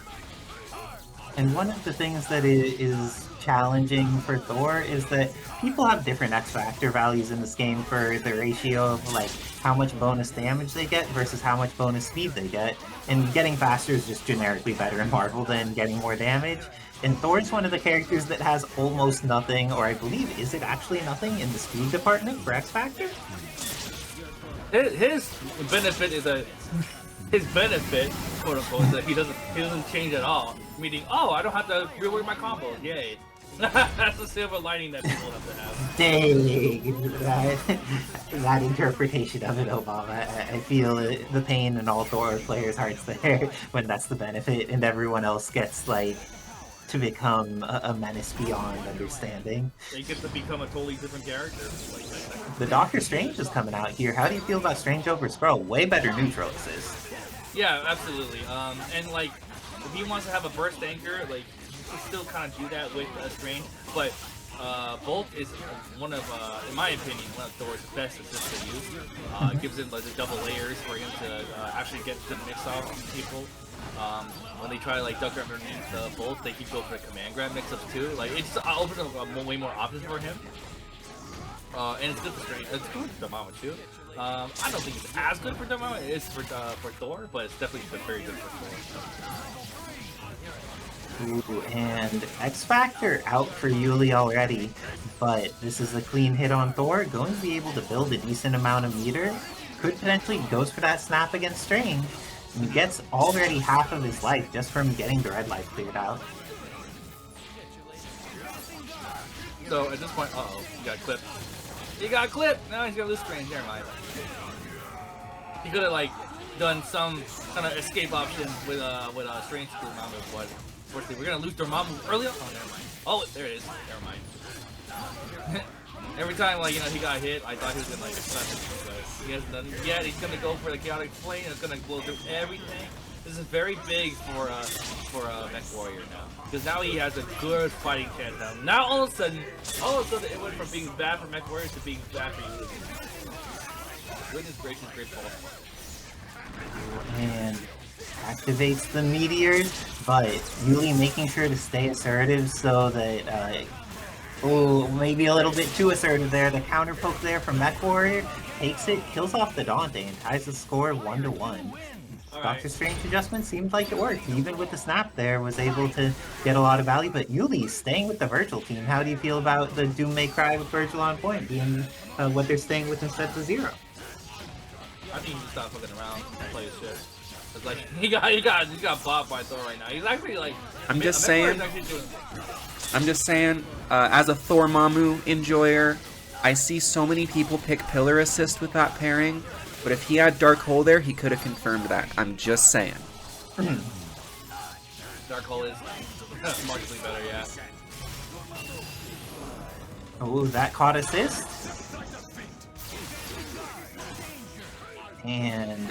And one of the things that is challenging for Thor is that people have different X Factor values in this game for the ratio of like how much bonus damage they get versus how much bonus speed they get. And getting faster is just generically better in Marvel than getting more damage. And Thor's one of the characters that has almost nothing, or I believe, is it actually nothing in the speed department for X Factor? His benefit is that his benefit, quote unquote, is that he doesn't change at all. Meaning, oh, I don't have to rework my combos. Yay! That's the silver lining that people have to have. Dang, that interpretation of it, Obama. I feel the pain in all Thor players' hearts there when that's the benefit, and everyone else gets like to become a menace beyond understanding. They get to become a totally different character. Like that. The Doctor Strange is coming out here. How do you feel about Strange over Skrull? Way better neutral assist. Yeah, absolutely. And like, if he wants to have a burst anchor, like, you can still kind of do that with Strange. But Bolt is one of, in my opinion, one of Thor's best assists to use. It gives him like the double layers for him to actually get the mix off on people. When they try to like duck underneath the Bolt, they keep going for the command grab mix-ups too. Like, it's opens up way more options for him. And it's good for Strange. It's good for Dormammu too. I don't think it's as good for Dormammu as it is for Thor, but it's definitely very good for Thor. Ooh, and X Factor out for Yuli already, but this is a clean hit on Thor. Going to be able to build a decent amount of meter. Could potentially goes for that snap against Strange. And gets already half of his life just from getting the red life cleared out. So at this point, uh-oh, he got clipped. He got clipped! Now he's gonna lose Strange, never mind. He could have like done some kind of escape option with Strange to Dormammu, but unfortunately we're gonna lose Dormammu early on. Oh, never mind. Oh, there it is. Never mind. Every time, like, you know, he got hit, I thought he was gonna like stun him, but he hasn't done it yet. He's gonna go for the chaotic flame. It's gonna blow through everything. This is very big for MechWarrior now, because now he has a good fighting chance now. Now all of a sudden, it went from being bad for MechWarrior to being bad for you. Goodness gracious, great ball. And activates the meteors, but Yuli making sure to stay assertive so that oh, maybe a little bit too assertive there. The counter poke there from MechWarrior takes it, kills off the Dante, and ties the score 1-1. Doctor Strange adjustment seemed like it worked. Even with the snap there, was able to get a lot of value. But Yuli staying with the Vergil team. How do you feel about the Doom May Cry with Vergil on point being what they're staying with instead of 0? I think he should stop fucking around and play his shit. It's like he got bopped by Thor right now. He's actually like. I'm just saying, as a Dormammu enjoyer, I see so many people pick Pillar Assist with that pairing, but if he had Dark Hole there, he could have confirmed that. I'm just saying. Dark Hole is markedly better, yeah. Oh, that caught assist. And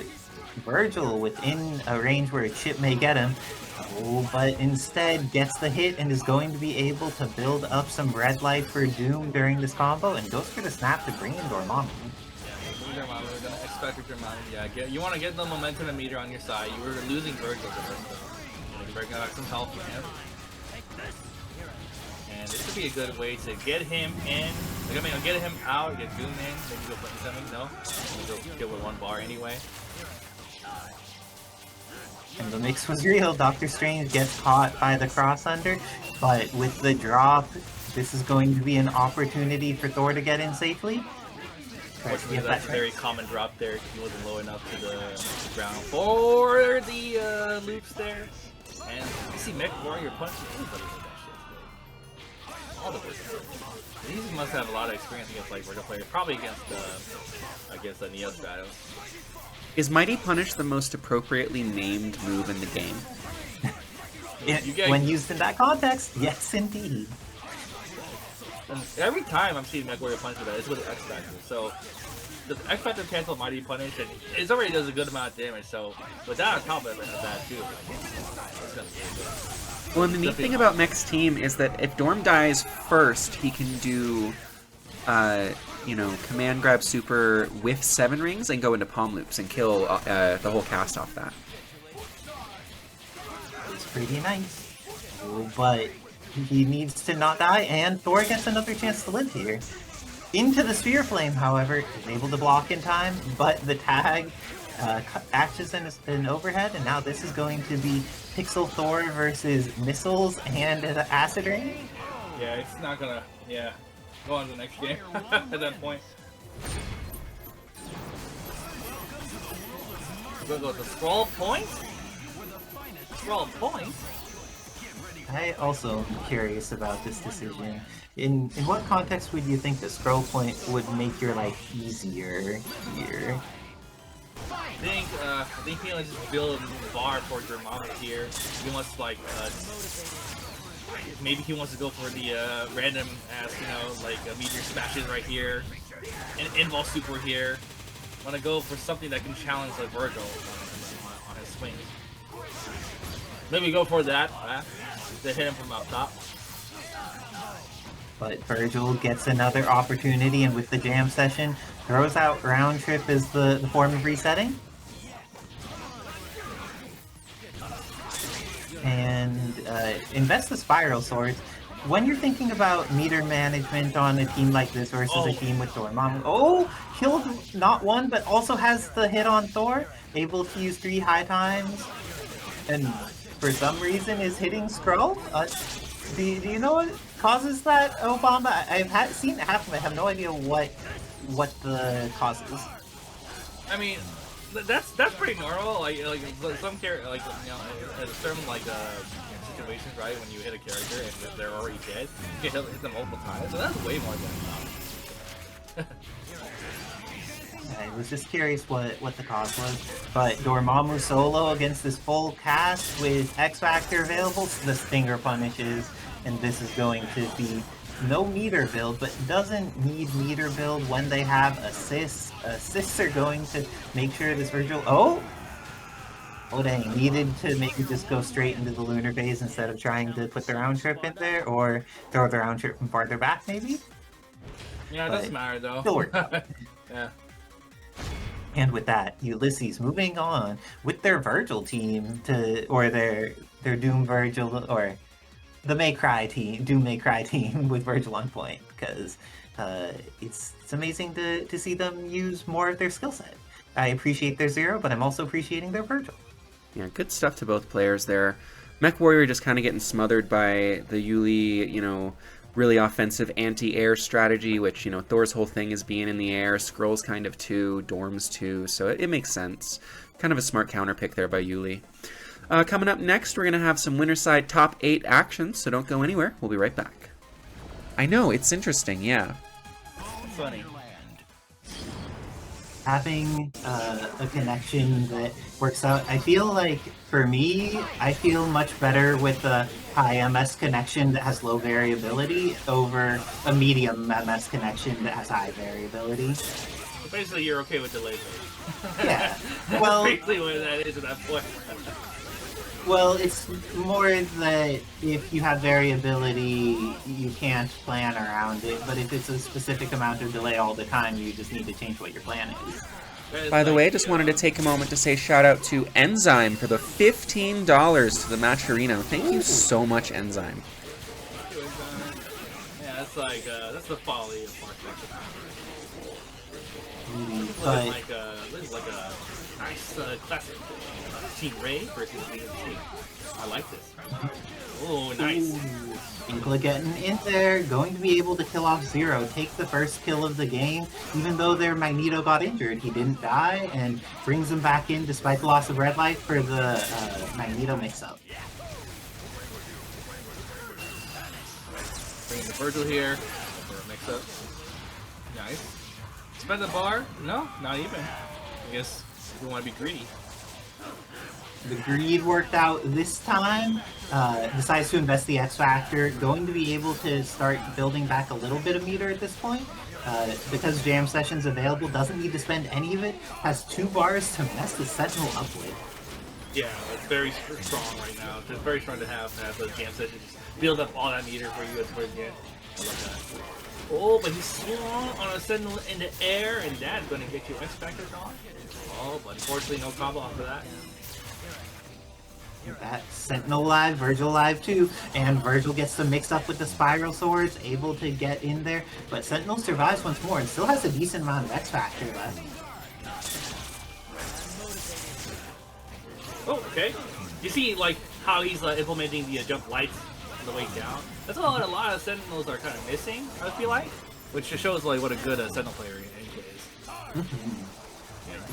Vergil within a range where a chip may get him. Oh, but instead gets the hit and is going to be able to build up some red life for Doom during this combo and goes for the snap to bring in Dormammu. Dormammu, we're gonna expect Dormammu. Yeah, you want to get the momentum and meter on your side. You were losing Vergil the first time. You bring back some health for him. And this could be a good way to get him in Like, I mean, I'll get him out, get Doom in, maybe go put something. No, I'm gonna go kill with 1 bar anyway. And the mix was real. Dr. Strange gets caught by the cross under, but with the drop, this is going to be an opportunity for Thor to get in safely. Fortunately, that's a very common drop there. He wasn't low enough to the ground for the loops there. And you see MechWarrior punch anybody with that shit. All the work. He must have a lot of experience against like Vergil players, probably against the Neo Stratos. Is Mighty Punish the most appropriately named move in the game? When used in that context, yes indeed. And every time I'm seeing MechWarrior punch with that, it's with the X Factor. So the X Factor cancel Mighty Punish, and it already does a good amount of damage. So with that on top of that too, it's gonna be good. Well, and the neat thing about Mech's team is that if Dorm dies first, he can do, you know, command grab super with 7 rings and go into palm loops and kill the whole cast off that. It's pretty nice. Oh, but he needs to not die, and Thor gets another chance to live here. Into the Sphere Flame, however, is able to block in time, but the tag acts as an overhead, and now this is going to be Pixel Thor versus missiles and acid rain. Yeah, it's not gonna. Yeah, go on to the next game at that point. We're gonna go to Skrull point. Skrull point. I also am curious about this decision. In what context would you think the scroll point would make your life easier here? I think he wants to build a bar for Dormammu here. He wants like maybe he wants to go for the random ass, you know, like meteor smashes right here, and invul super here. Want to go for something that can challenge like Vergil on his swing. Maybe go for that. To hit him from up top. But Vergil gets another opportunity, and with the jam session, throws out round trip as the form of resetting. And invest the spiral swords. When you're thinking about meter management on a team like this versus a team with Dormammu, killed not one, but also has the hit on Thor, able to use 3 high times, and for some reason is hitting Skrull. Do you know what causes that, Obama? I've seen it happen. I have no idea what the cause is. I mean, that's pretty normal. Like some character, like you know, at certain situations, right? When you hit a character and they're already dead, you can hit them multiple times. So that's way more than I was just curious what the cause was, but Dormammu solo against this full cast with X Factor available, the Stinger punishes, and this is going to be no meter build, but doesn't need meter build when they have assists. Assists are going to make sure this Vergil... Oh dang, needed to maybe just go straight into the lunar phase instead of trying to put the round trip in there, or throw the round trip from farther back maybe? Yeah, it doesn't matter though. Still worked out. Yeah. And with that, Yullizhez moving on with their Vergil team or their Doom Vergil, or the May Cry team, Doom May Cry team with Vergil on point, because it's amazing to see them use more of their skill set. I appreciate their Zero, but I'm also appreciating their Vergil. Yeah, good stuff to both players there. MechWarrior just kind of getting smothered by the Yuli, you know, really offensive anti-air strategy, which, you know, Thor's whole thing is being in the air, Skrull's kind of too, Dorm's too, so it makes sense. Kind of a smart counter pick there by Yuli. Coming up next, we're going to have some Winterside Top 8 actions, so don't go anywhere. We'll be right back. I know, it's interesting, yeah. It's funny. Having a connection that works out, I feel like, for me, I feel much better with a high MS connection that has low variability over a medium MS connection that has high variability. So basically, you're okay with delays. Yeah, well, basically what that is at that point. well, it's more that if you have variability, you can't plan around it, but if it's a specific amount of delay all the time, you just need to change what your plan is. By the way, just wanted to take a moment to say shout out to Enzyme for the $15 to the Matcherino. Thank you so much, Enzyme. Yeah, That's like that's the folly of Farfetch. But This is like a nice classic Team Ray versus DMC. I like this. Oh, nice. Inclaa getting in there, going to be able to kill off Zero, take the first kill of the game, even though their Magneto got injured. He didn't die, and brings him back in despite the loss of red light for the Magneto mix-up. Bringing the Vergil here for a mix-up. Nice. Spend the bar? No, not even. I guess we want to be greedy. The greed worked out this time. Decides to invest the X Factor. Going to be able to start building back a little bit of meter at this point. Because Jam Session's available, doesn't need to spend any of it. Has 2 bars to mess the Sentinel up with. Yeah, it's very strong right now. It's very strong to have those Jam Sessions. Just build up all that meter for you towards the end. I love that. Oh, but he's swung on a Sentinel in the air, and that's going to get you X Factors on. Oh, but unfortunately no combo after that. That Sentinel live, Vergil live too, and Vergil gets to mix up with the Spiral Swords, able to get in there, but Sentinel survives once more and still has a decent amount of X Factor left. Oh, okay. You see, like, how he's implementing the jump lights on the way down? That's what a lot of Sentinels are kind of missing, I feel like, which just shows like what a good Sentinel player he is.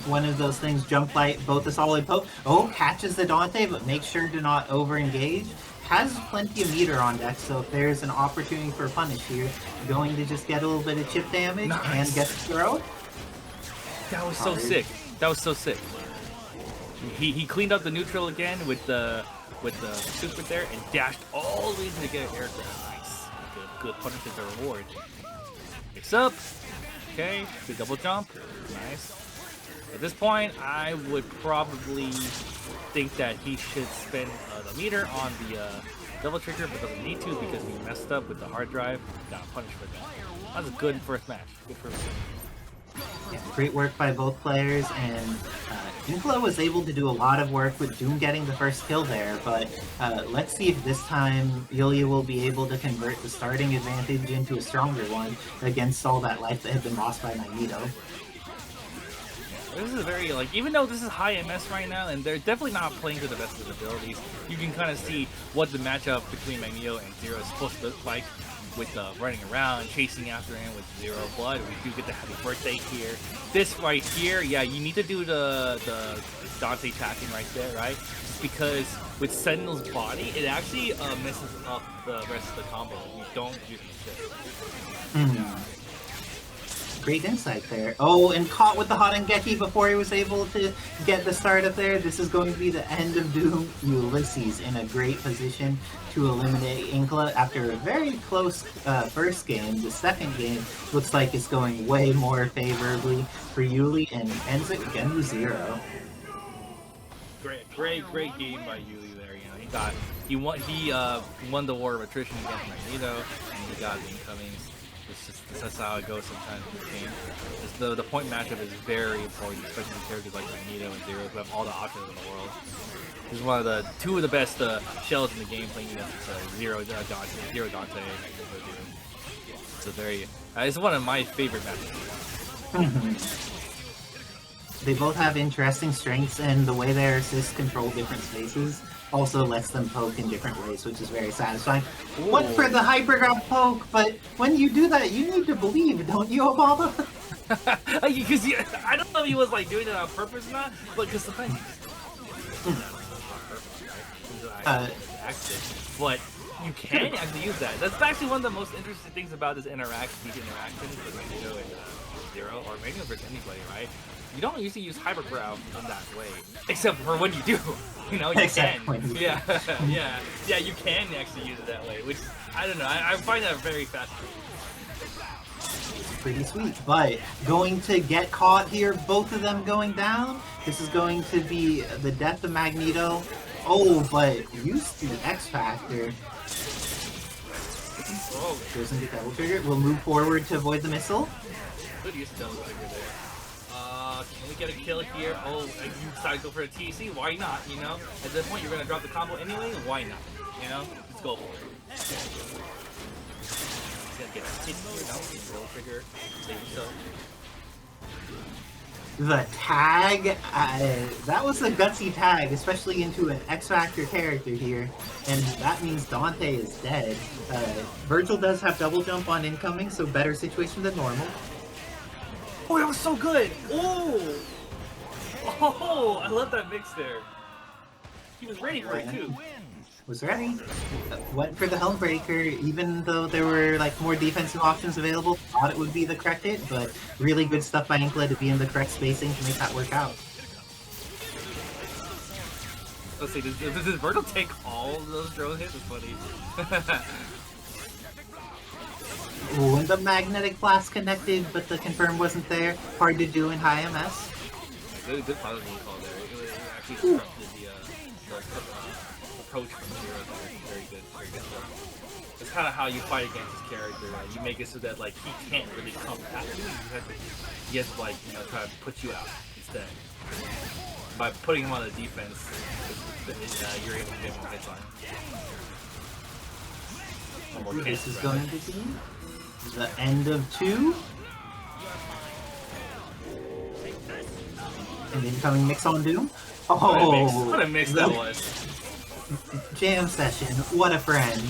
One of those things, jump light, both the solid poke. Oh, catches the Dante, but makes sure to not over-engage. Has plenty of meter on deck, so if there's an opportunity for a punish here, going to just get a little bit of chip damage and get the throw. That was so sick. That was so sick. He cleaned up the neutral again with the super there and dashed all the way to get an aircraft. Nice. Good punishment to reward. Mix up. Okay, good double jump. Nice. At this point, I would probably think that he should spend the meter on the double trigger, but doesn't need to because we messed up with the hard drive. Got punished for that. That was a good first match. Good first match. Yeah, great work by both players, and Inclaa was able to do a lot of work with Doom getting the first kill there, but let's see if this time Yulia will be able to convert the starting advantage into a stronger one against all that life that had been lost by Magneto. This is very, like, even though this is high MS right now, and they're definitely not playing to the best of their abilities, you can kind of see what the matchup between Magneto and Zero is supposed to look like with running around, chasing after him with Zero Blood. We do get the happy birthday here. This right here, yeah, you need to do the Dante tracking right there, right? Just because with Sentinel's body, it actually messes up the rest of the combo. You don't use it. Great insight there. Oh, and caught with the hot Engeki before he was able to get the start up there. This is going to be the end of Doom. Yullizhez in a great position to eliminate Inclaa after a very close first game. The second game looks like it's going way more favorably for Yuli and ends it again with 0. Great game by Yuli there. You know, he won the war of attrition against Magneto, and he got the incomings. That's how it goes sometimes in the game. The point matchup is very important, especially with characters like Magneto and Zero who have all the options in the world. This is one of the two of the best shells in the game playing against Zero Dante. It's one of my favorite matches. They both have interesting strengths, and the way their assists control different spaces also lets them poke in different ways, which is very satisfying. Went for the hypergraph poke, but when you do that, you need to believe, don't you, Obama? Because I don't know if he was like doing it on purpose or not, but because the thing but you can actually use that. That's actually one of the most interesting things about these interactions with Magneto and Zero, or Magneto versus anybody, right? You don't usually use hypergraph in that way, except for when you do. You know, you can. Yeah, you can actually use it that way, which, I don't know, I find that very fascinating. Pretty sweet, but going to get caught here, both of them going down. This is going to be the death of Magneto. Oh, but used the X Factor. Oh, Doesn't get double trigger. We'll move forward to avoid the missile. good use of double trigger there. Can we get a kill here? Oh, you decide to go for a TC? Why not? You know, at this point you're gonna drop the combo anyway. Why not? You know, let's go for it. He's gonna get hit here. That was a real trigger. Save himself. The tag, that was a gutsy tag, especially into an X-Factor character here, and that means Dante is dead. Vergil does have double jump on incoming, so better situation than normal. Oh, that was so good! Oh! Oh, I love that mix there. He was ready for it too. Was ready. Went for the Helmbreaker, even though there were like more defensive options available. Thought it would be the correct hit, but really good stuff by Inclaa to be in the correct spacing to make that work out. Let's see, does Vergil take all of those drone hits? It's funny. Ooh, and the magnetic blast connected, but the confirm wasn't there. Hard to do in high MS. Good positive call there. It actually disrupted the approach from Zero there. Very good stuff. It's kind of how you fight against his character. Right? You make it so that like he can't really come at you. He has to like try to put you out instead. By putting him on the defense, you're able to get more hits on him. This is going to be the end of 2. And incoming mix on Doom. Oh, what a mix that was. Jam session, what a friend.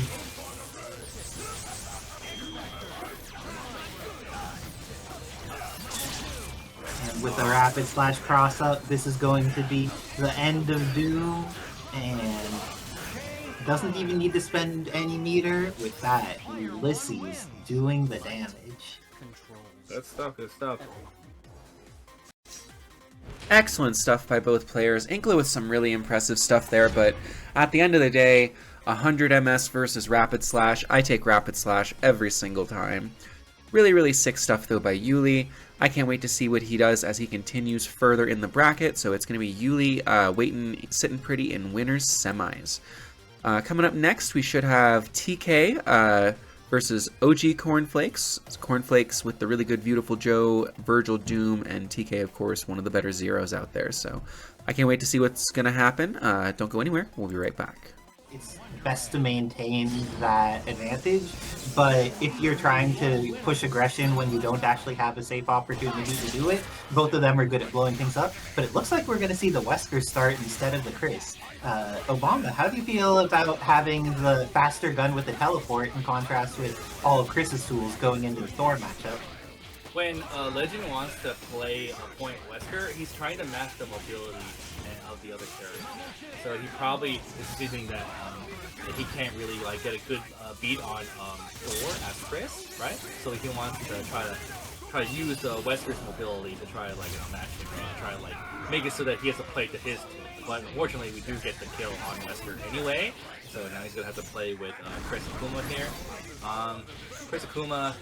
And with the rapid slash cross up, this is going to be the end of Doom, and doesn't even need to spend any meter with that. Yullizhez doing the damage. Good stuff, good stuff. Excellent stuff by both players. Inclaa with some really impressive stuff there, but at the end of the day, 100 MS versus Rapid Slash. I take Rapid Slash every single time. Really, really sick stuff though by Yuli. I can't wait to see what he does as he continues further in the bracket. So it's going to be Yuli sitting pretty in winners semis. Coming up next, we should have TK versus OG Cornflakes. It's Cornflakes with the really good Viewtiful Joe, Vergil, Doom, and TK, of course, one of the better Zeros out there. So I can't wait to see what's going to happen. Don't go anywhere. We'll be right back. It's best to maintain that advantage, but if you're trying to push aggression when you don't actually have a safe opportunity to do it, both of them are good at blowing things up. But it looks like we're going to see the Wesker start instead of the Chris. Obama, how do you feel about having the faster gun with the teleport in contrast with all of Chris's tools going into the Thor matchup? When Legend wants to play a point Wesker, he's trying to match the mobility of the other characters. So he probably is thinking that he can't really like get a good beat on Thor as Chris, right? So he wants to try to use Wesker's mobility to try to like match him and try to like make it so that he has to play to his team. But unfortunately, we do get the kill on Wesker anyway. So now he's gonna have to play with Chris Akuma here. Chris Akuma,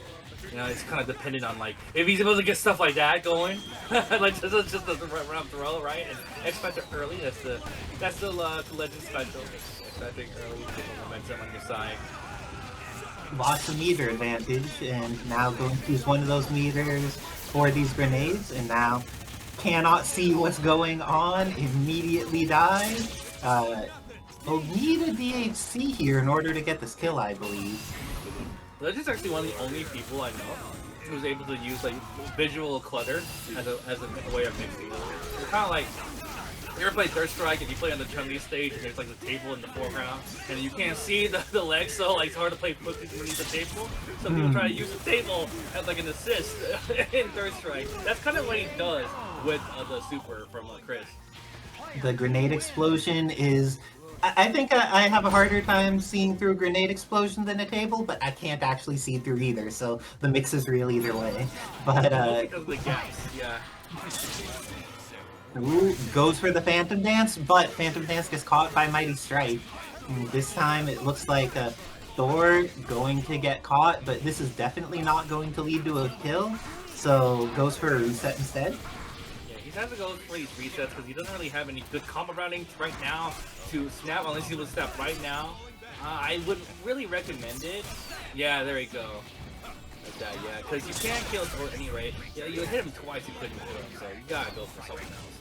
it's kind of dependent on like if he's able to get stuff like that going, like just the round throw, right? And X-Factor early. That's the Legend special. X-Factor early, get the momentum on your side. Lots of meter advantage, and now going to use one of those meters for these grenades, and now cannot see what's going on, immediately dies. We'll need a DHC here in order to get this kill, I believe. Legend's actually one of the only people I know who's able to use like visual clutter as a way of mixing. It's kind of like you ever play Third Strike and you play on the Chun-li stage and there's like the table in the foreground and you can't see the legs, so like it's hard to play beneath the table. So people try to use the table as like an assist in Third Strike. That's kind of what he does with the super from Chris. The grenade explosion is... I think I have a harder time seeing through a grenade explosion than a table, but I can't actually see through either, so the mix is real either way. But because of the gaps, yeah. Ooh, goes for the Phantom Dance, but Phantom Dance gets caught by Mighty Strike. This time it looks like Thor going to get caught, but this is definitely not going to lead to a kill, so goes for a reset instead. He has to go for these resets because he doesn't really have any good combo routings right now to snap unless he will snap right now. I would really recommend it. Yeah, there we go. Like that, yeah, because you can't kill Thor at any rate. Yeah, you hit him twice, you couldn't kill him, so you gotta go for something else.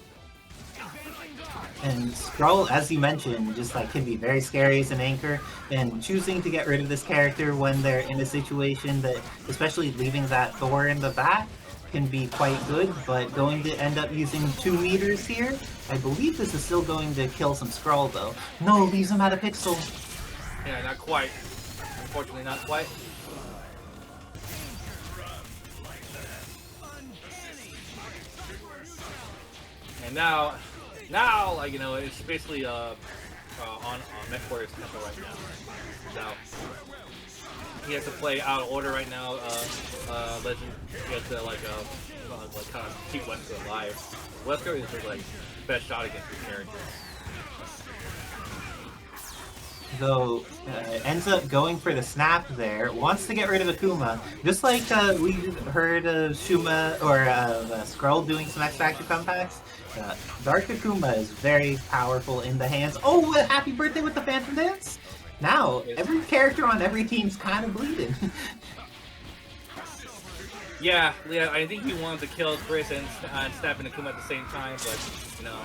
And Skrull, as you mentioned, just like can be very scary as an anchor, and choosing to get rid of this character when they're in a situation that, especially leaving that Thor in the back, can be quite good, but going to end up using 2 meters here. I believe this is still going to kill some Skrull though. No, leaves him at a pixel. Yeah, not quite. Unfortunately, not quite. And now, like, you know, it's basically on MechWarrior's tempo right now. Now, he has to play out of order right now. Legend, he has to like kind of keep Wesker alive. Wesker is his like best shot against this character. Though ends up going for the snap there, wants to get rid of Akuma, just like we heard of Shuma or Skrull doing some X Factor comebacks. Dark Akuma is very powerful in the hands. Oh, happy birthday with the Phantom Dance! Now every character on every team's kind of bleeding. Yeah, I think he wanted to kill Chris and snap in Akuma at the same time, but you know.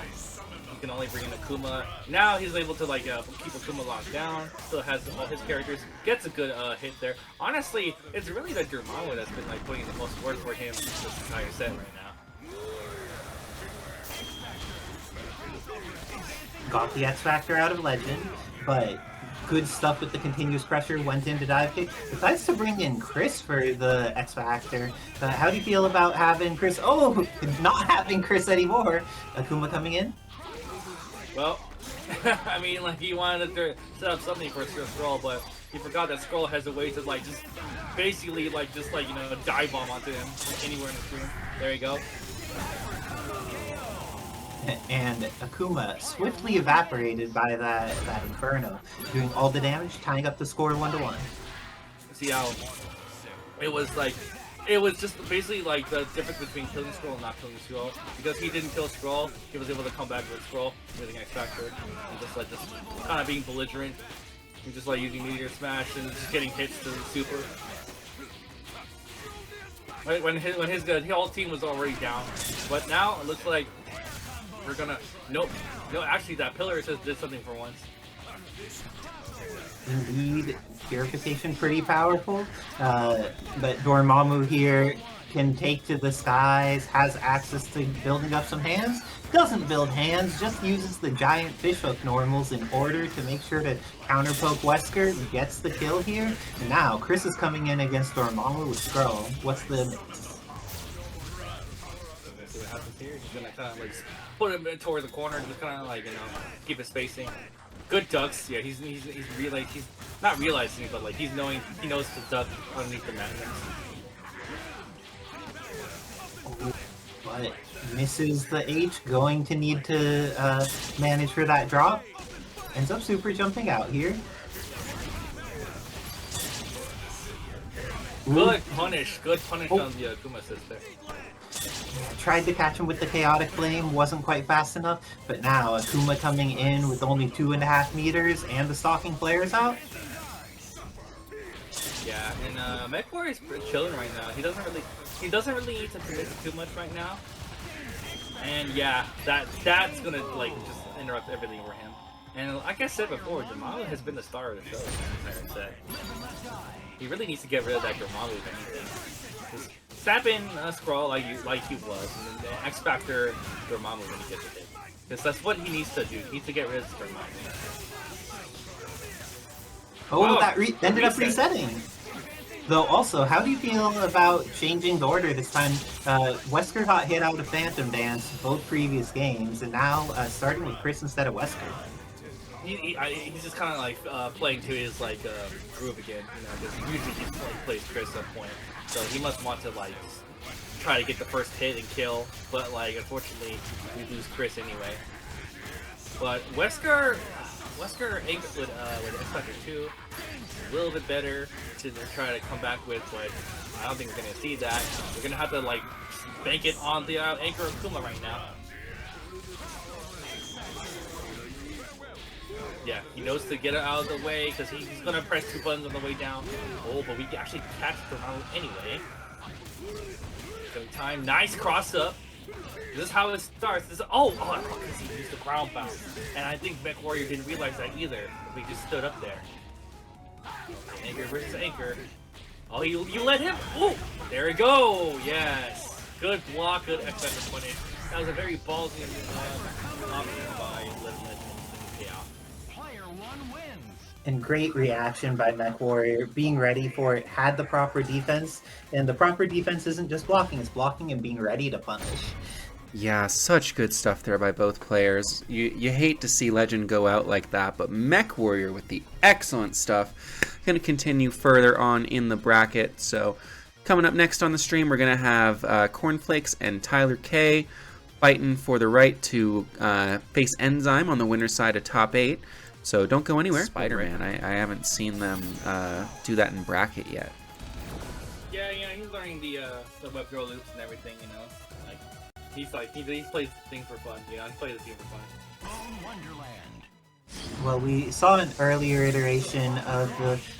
He can only bring in Akuma. Now he's able to like keep Akuma locked down. Still has all his characters. Gets a good hit there. Honestly, it's really the Dormammu that's been like putting in the most work for him this entire set right now. Got the X Factor out of Legend, but good stuff with the continuous pressure, went into dive kick. Decides to bring in Chris for the X Factor. How do you feel about having Chris? Oh, not having Chris anymore. Akuma coming in. Well, I mean, like, he wanted to set up something for SuperSkrull, but he forgot that Skrull has a way to, like, just basically, like, you know, dive bomb onto him anywhere in the screen. There you go. And Akuma swiftly evaporated by that Inferno, doing all the damage, tying up the score 1-1. See how it was like, it was just basically like the difference between killing Skrull and not killing Skrull. Because he didn't kill Skrull, he was able to come back with Skrull using X Factor and just kind of being belligerent and just like using Meteor Smash and just getting hits to the super. Right, when his whole team was already down, but now it looks like we're gonna no, actually that pillar just did something for once. Indeed, Purification pretty powerful, but Dormammu here can take to the skies, has access to building up some hands, doesn't build hands, just uses the giant fishhook normals in order to make sure to counterpoke Wesker, gets the kill here, and now Chris is coming in against Dormammu with Skrull. What's the mix? See what happens here. He's gonna kind of like put him towards the corner, just kind of like, you know, keep his spacing. Good ducks. Yeah, he's not realizing it, but like he knows to duck underneath the magnets. But misses the H, going to need to manage for that drop. Ends up super jumping out here. Good punish on the Akuma sister. Tried to catch him with the Chaotic Flame, wasn't quite fast enough, but now Akuma coming in with only 2.5 meters and the stalking players out. Yeah, and MechWarrior's chilling right now. He doesn't really need to commit too much right now. And yeah, that's gonna like just interrupt everything for him. And like I said before, Dormammu has been the star of the show this entire set. He really needs to get rid of that Dormammu if anything. Just snap in Skrull like he was, and then the X Factor Dormammu when he gets a hit. Because that's what he needs to do. He needs to get rid of Dormammu. Oh, wow, that ended up resetting. Though also, how do you feel about changing the order this time? Wesker got hit out of Phantom Dance both previous games, and now starting with Chris instead of Wesker. He's just kind of like playing to his like groove again, you know, because usually he plays Chris at some point, so he must want to like try to get the first hit and kill, but like unfortunately we lose Chris anyway. But Wesker with X Factor 2, a little bit better to try to come back with, but I don't think we're gonna see that. We're gonna have to like bank it on the anchor of Akuma right now. Yeah, he knows to get it out of the way because he's gonna press 2 buttons on the way down. Oh, but we actually catch Dormammu anyway. Good time, nice cross up. This is how it starts. Oh, he used the ground bounce. And I think MechWarrior didn't realize that either. He just stood up there. Anchor versus Anchor. Oh, you let him? Oh, there we go. Yes. Good block, good X Factor punish. That was a very ballsy option by Legend. Yeah. Player 1 wins. And great reaction by MechWarrior, being ready for it, had the proper defense, and the proper defense isn't just blocking, it's blocking and being ready to punish. Yeah, such good stuff there by both players. You hate to see Legend go out like that, but MechWarrior with the excellent stuff. Going to continue further on in the bracket. So coming up next on the stream, we're going to have Cornflakes and TylerK fighting for the right to face Enzyme on the winner's side of top 8. So don't go anywhere. Spider-Man, I haven't seen them do that in bracket yet. Yeah, he's learning the web girl loops and everything, he plays things for fun, he plays the team for fun. Bone Wonderland. Well, we saw an earlier iteration of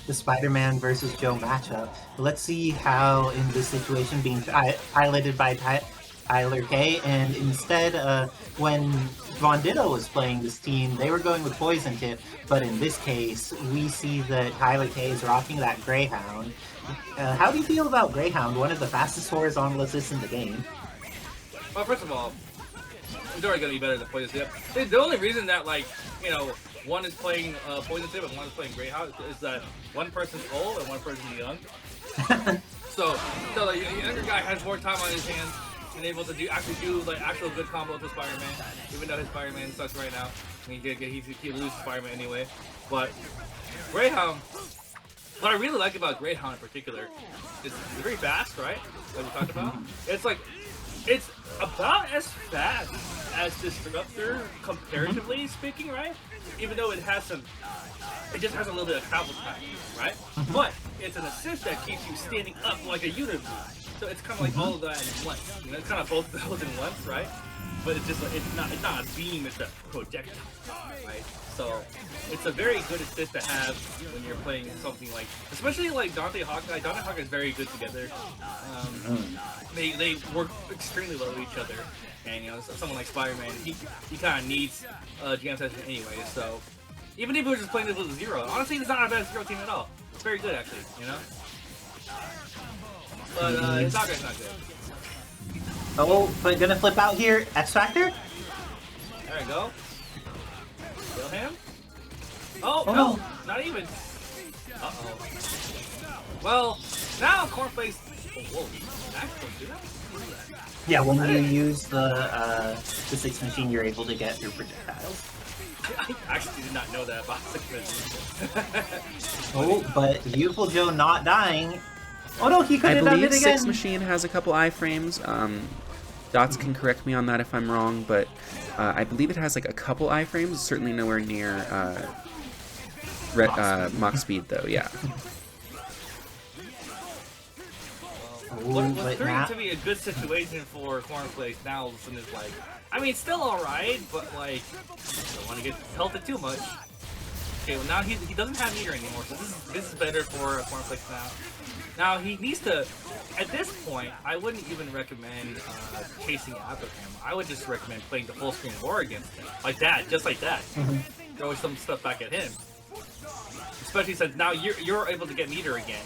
the Spider-Man versus Joe matchup. Let's see how in this situation being piloted by TylerK, and instead when Ditto was playing this team, they were going with Poison Tip, but in this case, we see that TylerK is rocking that Greyhound. How do you feel about Greyhound, one of the fastest horizontal assists in the game? Well, first of all, it's already going to be better than Poison Tip. The only reason that, one is playing Poison Tip and one is playing Greyhound is that one person's old and one person's young. so the younger guy has more time on his hands and able to actually do actual good combos with Spider-Man, even though his Spider-Man sucks right now. I mean, he loses Spider-Man anyway. But Greyhound, what I really like about Greyhound in particular is it's very fast, right? Like we talked about. It's about as fast as Disruptor, comparatively speaking, right? Even though it just has a little bit of travel time, right? But it's an assist that keeps you standing up like a unit. So it's kind of like all of that in once. It's kind of both of those in once, right? But it's just it's not a beam, it's a projectile, right? So it's a very good assist to have when you're playing something especially Dante Hawkeye. Dante Hawkeye is very good together. They work extremely well with each other, and someone like Spider-Man, he kind of needs jam session anyway. So even if we were just playing this with Zero, honestly, it's not a bad Zero team at all. It's very good actually, But his Hawkeye's not good. Oh, but gonna flip out here, X Factor? There we go. Kill him. Oh, no, not even. Uh-oh. Well, now Cornflakes. Whoa, Yeah, when you use the 6 machine, you're able to get through projectiles. I actually did not know that about 6 machine. Oh, but Viewtiful Joe not dying. Oh no, he could I have done believe it again. 6 Machine has a couple iframes. Dots can correct me on that if I'm wrong, but I believe it has a couple iframes. Certainly nowhere near Mach speed though. Yeah. What's turning to be a good situation for Cornflakes now is still alright, but don't want to get pelted too much. Okay, well now he doesn't have meter anymore, so this is better for Cornflakes now. Now he needs to, at this point, I wouldn't even recommend chasing after him. I would just recommend playing the full screen war against him. Like that, just like that. Throw some stuff back at him. Especially since now you're able to get meter again.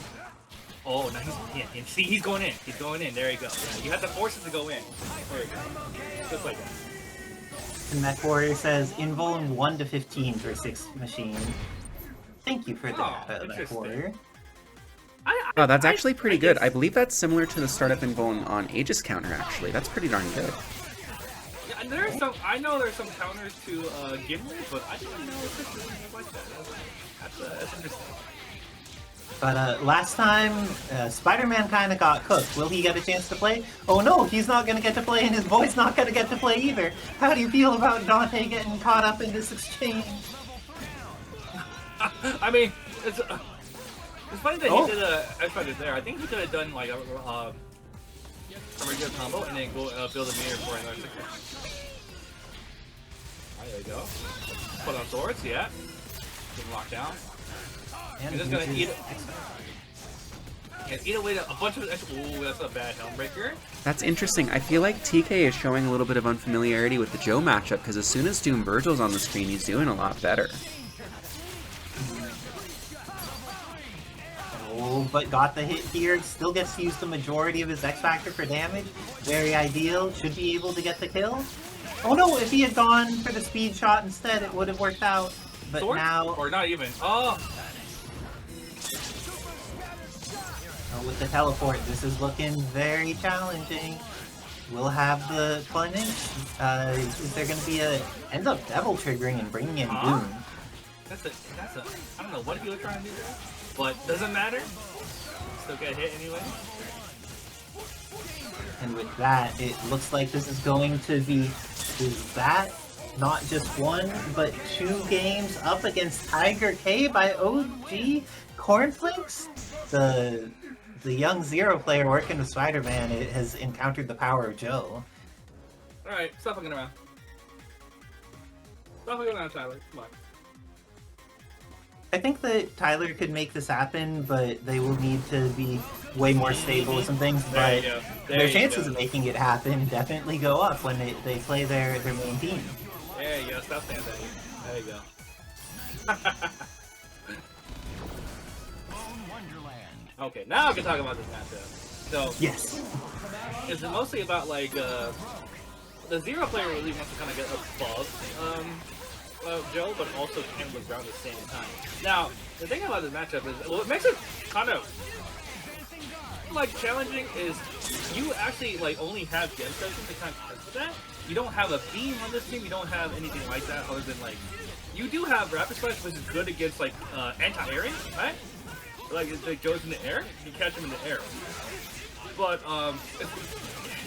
Oh, now he's going in. He's going in. There you go. Yeah, you have to force it to go in. There you go. Just like that. MechWarrior says invuln 1 to 15 for 6 machine. Thank you for that, MechWarrior. Oh, that's actually pretty good. I believe that's similar to the startup invuln on Aegis counter, actually. That's pretty darn good. Yeah, I know there's some counters to Gimli, but I didn't know this was like that. That's interesting. But last time, Spider-Man kind of got cooked. Will he get a chance to play? Oh no, he's not going to get to play, and his boy's not going to get to play either. How do you feel about Dante getting caught up in this exchange? I mean, it's funny that he did a X-Factor there. I think he could have done a regular combo and then go build a mirror for another 6. There you go. Put on swords, yeah. Get him locked down. And He's just gonna eat it. and eat away a bunch of extra. Ooh, that's a bad Helmbreaker. That's interesting. I feel like TK is showing a little bit of unfamiliarity with the Joe matchup because as soon as Doom Vergil's on the screen, he's doing a lot better. Oh, but got the hit here. Still gets to use the majority of his X Factor for damage. Very ideal. Should be able to get the kill. Oh no, if he had gone for the speed shot instead, it would have worked out. But Sword? now... Or not even. Oh! With the teleport, this is looking very challenging. We'll have the punish. Is there going to be a... Ends up devil triggering and bringing in Doom. That's a... I don't know what he was trying to do there. But doesn't matter. Still get hit anyway. And with that, it looks like this is going to be... Is that not just one, but 2 games up against TylerK by OG Cornflakes? The young Zero player working with Spider-Man has encountered the power of Joe. Alright, stop fucking around. Stop fucking around, Tyler. Come on. I think that Tyler could make this happen, but they will need to be way more stable with some things. But their chances of making it happen definitely go up when they play their main team. There you go. Stop standing there. There you go. Okay, now I can talk about this matchup. So yes, it's mostly about like the Zero player really wants to kind of get above Joe, but also can the ground at the same time. Now, the thing about this matchup is what makes it kind of like challenging is you actually like only have gem sessions to kind of test with that. You don't have a beam on this team. You don't have anything like that other than like you do have rapid splash, which is good against like anti-airing, right? Like it goes in the air, you catch him in the air. But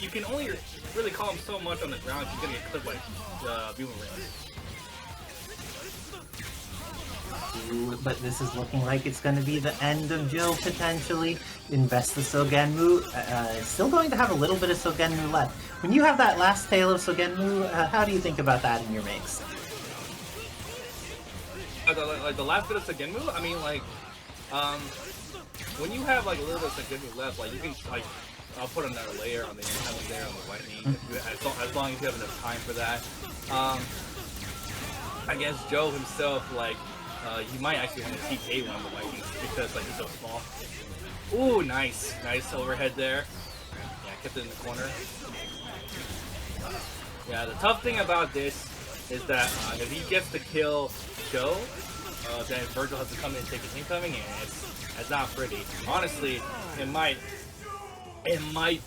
you can only really call him so much on the ground. He's gonna get clipped like boomerang. But this is looking like it's going to be the end of Joe potentially. Invest the Sogenmu. Still going to have a little bit of Sogenmu left. When you have that last tail of Sogenmu, how do you think about that in your makes? Like the last bit of Sogenmu, I mean like, when you have like a little bit of Sogenmu left, like you can like, I'll put another layer on the inside layer on the lightning, as long as you have enough time for that. I guess Joe himself, like, you might actually want to TK one of the lightnings because like he's so small. Ooh, nice overhead there. Yeah, kept it in the corner. Yeah, the tough thing about this is that if he gets to kill Joe, then Vergil has to come in and take his incoming, and it's not pretty. Honestly, it might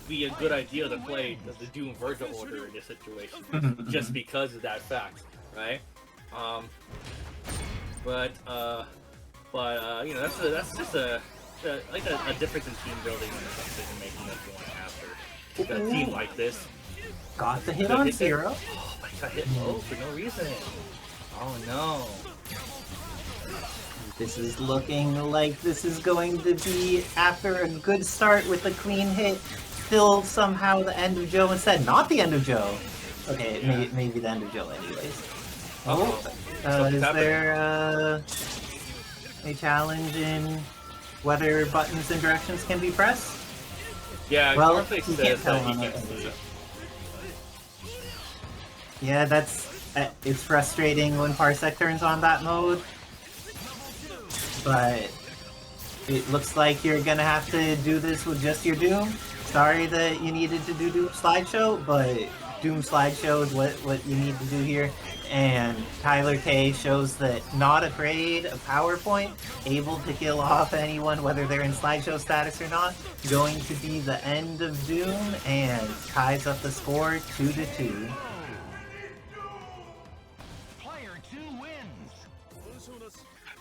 be a good idea to play the Doom Vergil order in this situation, just because of that fact, right? But you know, that's just a difference in team building and decision making that's going after a team like this. Got the hit on Zero. Oh, I got hit low for no reason. Oh no. This is looking like this is going to be, after a good start with a clean hit, still somehow the end of Joe instead. Not the end of Joe. Okay, yeah. maybe the end of Joe anyways. Is there a challenge in whether buttons and directions can be pressed? Yeah, well, you can't tell on that. Yeah, it's frustrating when Parsec turns on that mode. But it looks like you're gonna have to do this with just your Doom. Sorry that you needed to do Doom Slideshow, but Doom Slideshow is what you need to do here. And TylerK shows that not afraid of PowerPoint, able to kill off anyone whether they're in slideshow status or not. Going to be the end of Doom and ties up the score 2-2.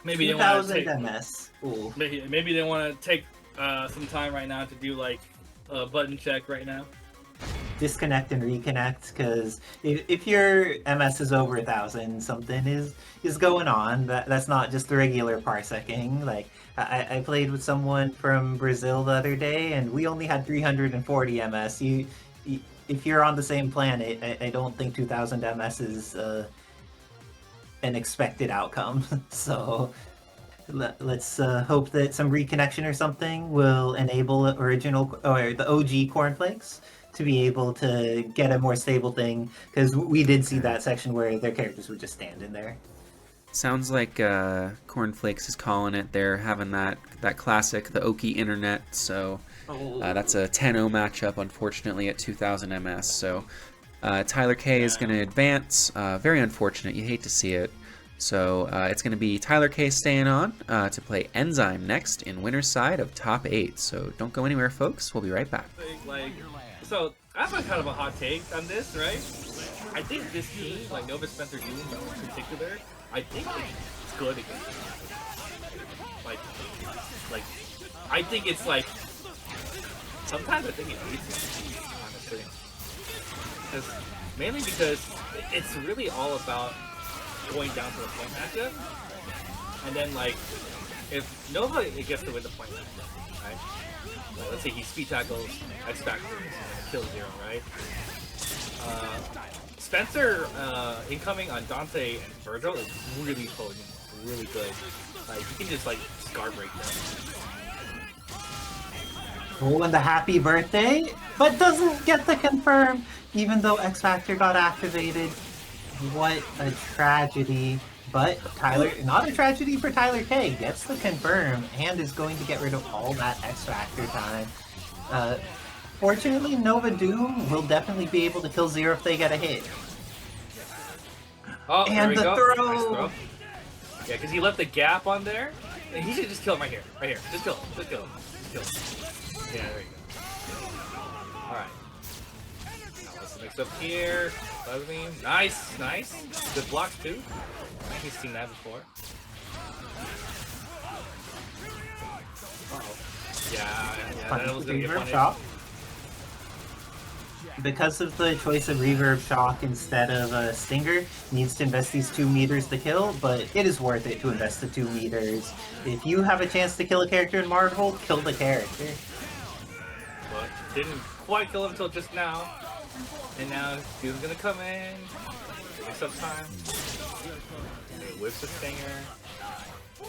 Maybe they want to take MS. Ooh. Maybe they want to take some time right now to do like a button check right now. Disconnect and reconnect, because if your MS is over 1,000, something is going on. That's not just the regular parsecing. Like I played with someone from Brazil the other day, and we only had 340 MS. If you're on the same planet, I don't think 2,000 MS is an expected outcome. So Let's hope that some reconnection or something will enable original or the OG cornflakes to be able to get a more stable thing, because we did see that section where their characters would just stand in there. Sounds like Cornflakes is calling it. They're having that classic, the Oki internet. So that's a 10-0 matchup, unfortunately, at 2000 MS. So TylerK is going to advance. Very unfortunate. You hate to see it. So it's going to be TylerK staying on to play Enzyme next in winner's side of top 8. So don't go anywhere, folks. We'll be right back. So I have a kind of a hot take on this, right? I think this team, like Nova Spencer Doom in particular, I think it's good against them. Like, I think it's like, sometimes I think it hates it, honestly. Mainly because it's really all about going down to the point matchup, and then like, if Nova gets to win the point matchup, right? Like, let's say he speed tackles X Factor, kills Zero, right? Spencer incoming on Dante and Vergil is really potent, really good. Like, you can just like scar break them. Oh, and the happy birthday, but doesn't get the confirm, even though X Factor got activated. What a tragedy. But Tyler, not a tragedy for TylerK, gets the confirm and is going to get rid of all that X Factor time. Fortunately, Nova Doom will definitely be able to kill Zero if they get a hit. Oh, and there we go. throw! Nice throw. Yeah, because he left the gap on there, and he should just kill him right here. Right here. Just kill him. Just kill him. Just kill him. Yeah, there you go. Alright. Now let's mix up here. Nice, nice. Good blocks too. He's seen that before. Uh-oh. Yeah, that was gonna get punished. Shock. Because of the choice of Reverb Shock instead of Stinger, needs to invest these 2 meters to kill, but it is worth it to invest the 2 meters. If you have a chance to kill a character in Marvel, kill the character. But didn't quite kill him until just now. And now Doom's gonna come in. Waste up time. Whips the Stinger.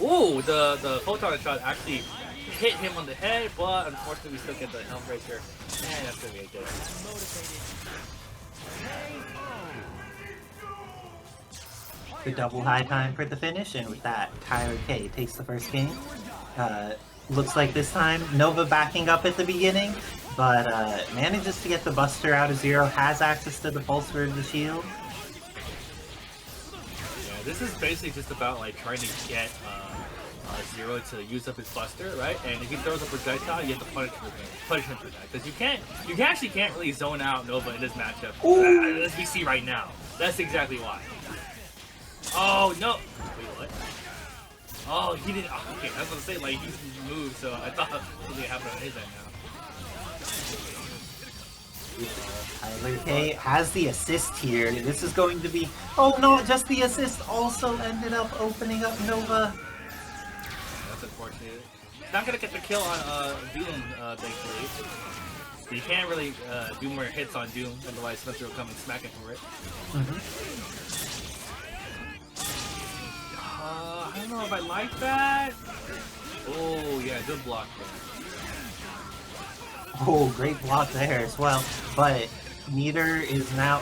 Ooh, the photon shot actually hit him on the head, but unfortunately we still get the Helmbreaker. And that's gonna be a good. The double high time for the finish, and with that, TylerK takes the first game. Looks like this time Nova backing up at the beginning, but manages to get the Buster out of Zero, has access to the Pulse for the shield. Yeah, this is basically just about like trying to get Zero to use up his Buster, right? And if he throws a projectile, you have to punish him for that, because you actually can't really zone out Nova in this matchup, as we see right now. That's exactly why. Oh no! Wait, what? Oh, he didn't. Oh, okay, I was gonna say like he moved, so I thought something happened on his end now. TylerK has the assist here. This is going to be. Oh no! Just the assist also ended up opening up Nova. That's unfortunate. He's not gonna get the kill on Doom, thankfully. You can't really do more hits on Doom, otherwise Spencer will come and smack him for it. I don't know if I like that. Oh yeah, good block there. Oh, great block there as well. But Meter is now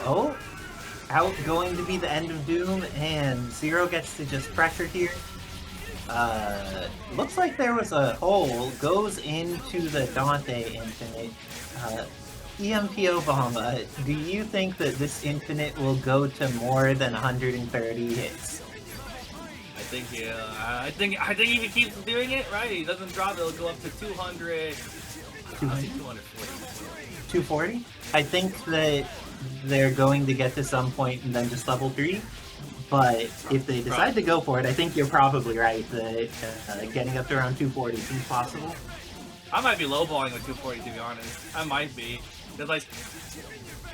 out, going to be the end of Doom, and Zero gets to just pressure here. Looks like there was a hole, goes into the Dante Infinite. EMPO Bomb, do you think that this Infinite will go to more than 130 hits? I think if he keeps doing it, right, he doesn't drop, it'll go up to 200. 240. 240? I think that they're going to get to some point and then just level 3. But if they decide to go for it, I think you're probably right that getting up to around 240 seems possible. I might be lowballing with 240, to be honest. I might be. Because, like,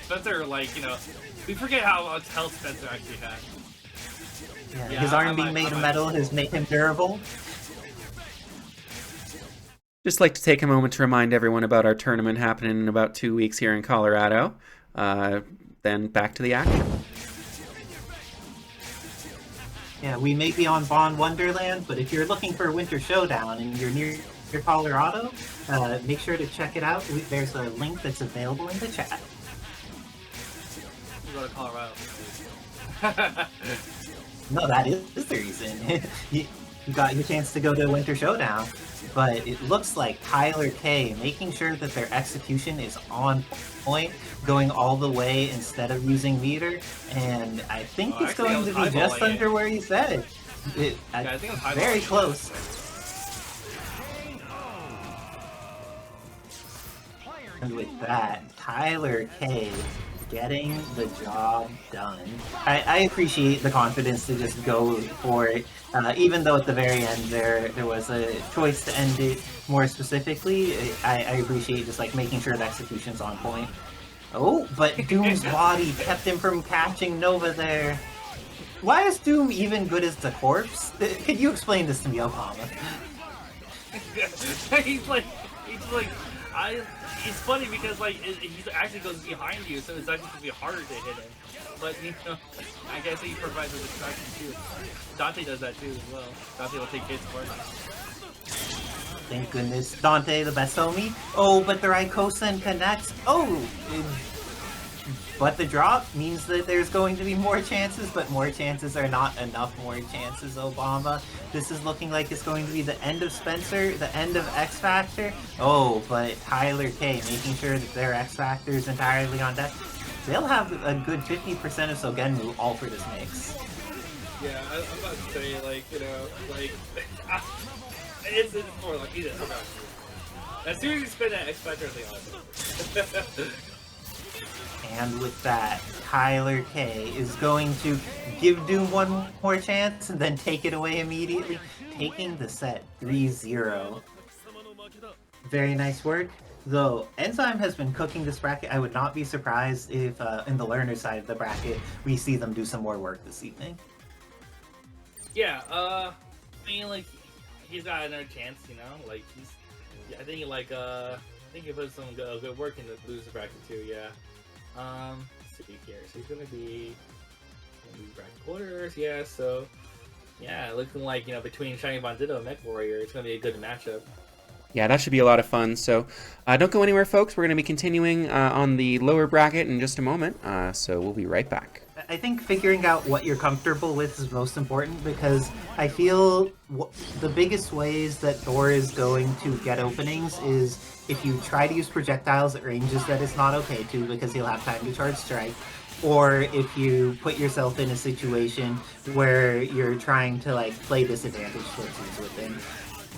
Spencer, like, you know, we forget how much health Spencer actually had. Yeah, his arm being made of metal has made him durable. Just like to take a moment to remind everyone about our tournament happening in about 2 weeks here in Colorado. Then back to the action. Yeah, we may be on Bond Wonderland, but if you're looking for Winter Showdown and you're near Colorado, make sure to check it out. There's a link that's available in the chat. You go to Colorado. No, that is the reason. you got your chance to go to Winter Showdown, but it looks like TylerK making sure that their execution is on point, going all the way instead of using meter, and I think it's actually, going to be just under where you said. I think it was very eyeballing. close. And with that, TylerK getting the job done. I appreciate the confidence to just go for it, even though at the very end there was a choice to end it more specifically. I appreciate just like making sure the execution's on point. Oh, but Doom's body kept him from catching Nova there. Why is Doom even good as the corpse? Could you explain this to me, Akuma? he's like, it's funny because like he actually goes behind you, so it's actually gonna be harder to hit him. But you know, I guess he provides a distraction too. Dante does that too as well. Dante will take hits for him. Thank goodness, Dante, the best homie. Oh, but the Raikosen connects. Oh, but the drop means that there's going to be more chances, but more chances are not enough more chances, Obama. This is looking like it's going to be the end of Spencer, the end of X Factor. Oh, but TylerK making sure that their X Factor is entirely on deck. They'll have a good 50% of Sogenmu all for this mix. Yeah, I'm about to say, like, you know, like, it's more like he does. As soon as you spin that X Factor, they on. And with that, TylerK is going to give Doom one more chance and then take it away immediately, taking the set 3-0. Very nice work. Though Enzyme has been cooking this bracket, I would not be surprised if in the learner side of the bracket we see them do some more work this evening. Yeah, I mean, like, he's got another chance, you know, like, I think, like, I think he put some good work in the loser bracket too, yeah. Let's see here, so he's gonna be bracket quarters, yeah, so, yeah, looking like, you know, between Shiny Ditto and MechWarrior, it's gonna be a good matchup. Yeah, that should be a lot of fun. So don't go anywhere, folks. We're going to be continuing on the lower bracket in just a moment. So we'll be right back. I think figuring out what you're comfortable with is most important, because I feel the biggest ways that Thor is going to get openings is if you try to use projectiles at ranges that it's not okay to, because he'll have time to charge strike, or if you put yourself in a situation where you're trying to like play disadvantage choices with him.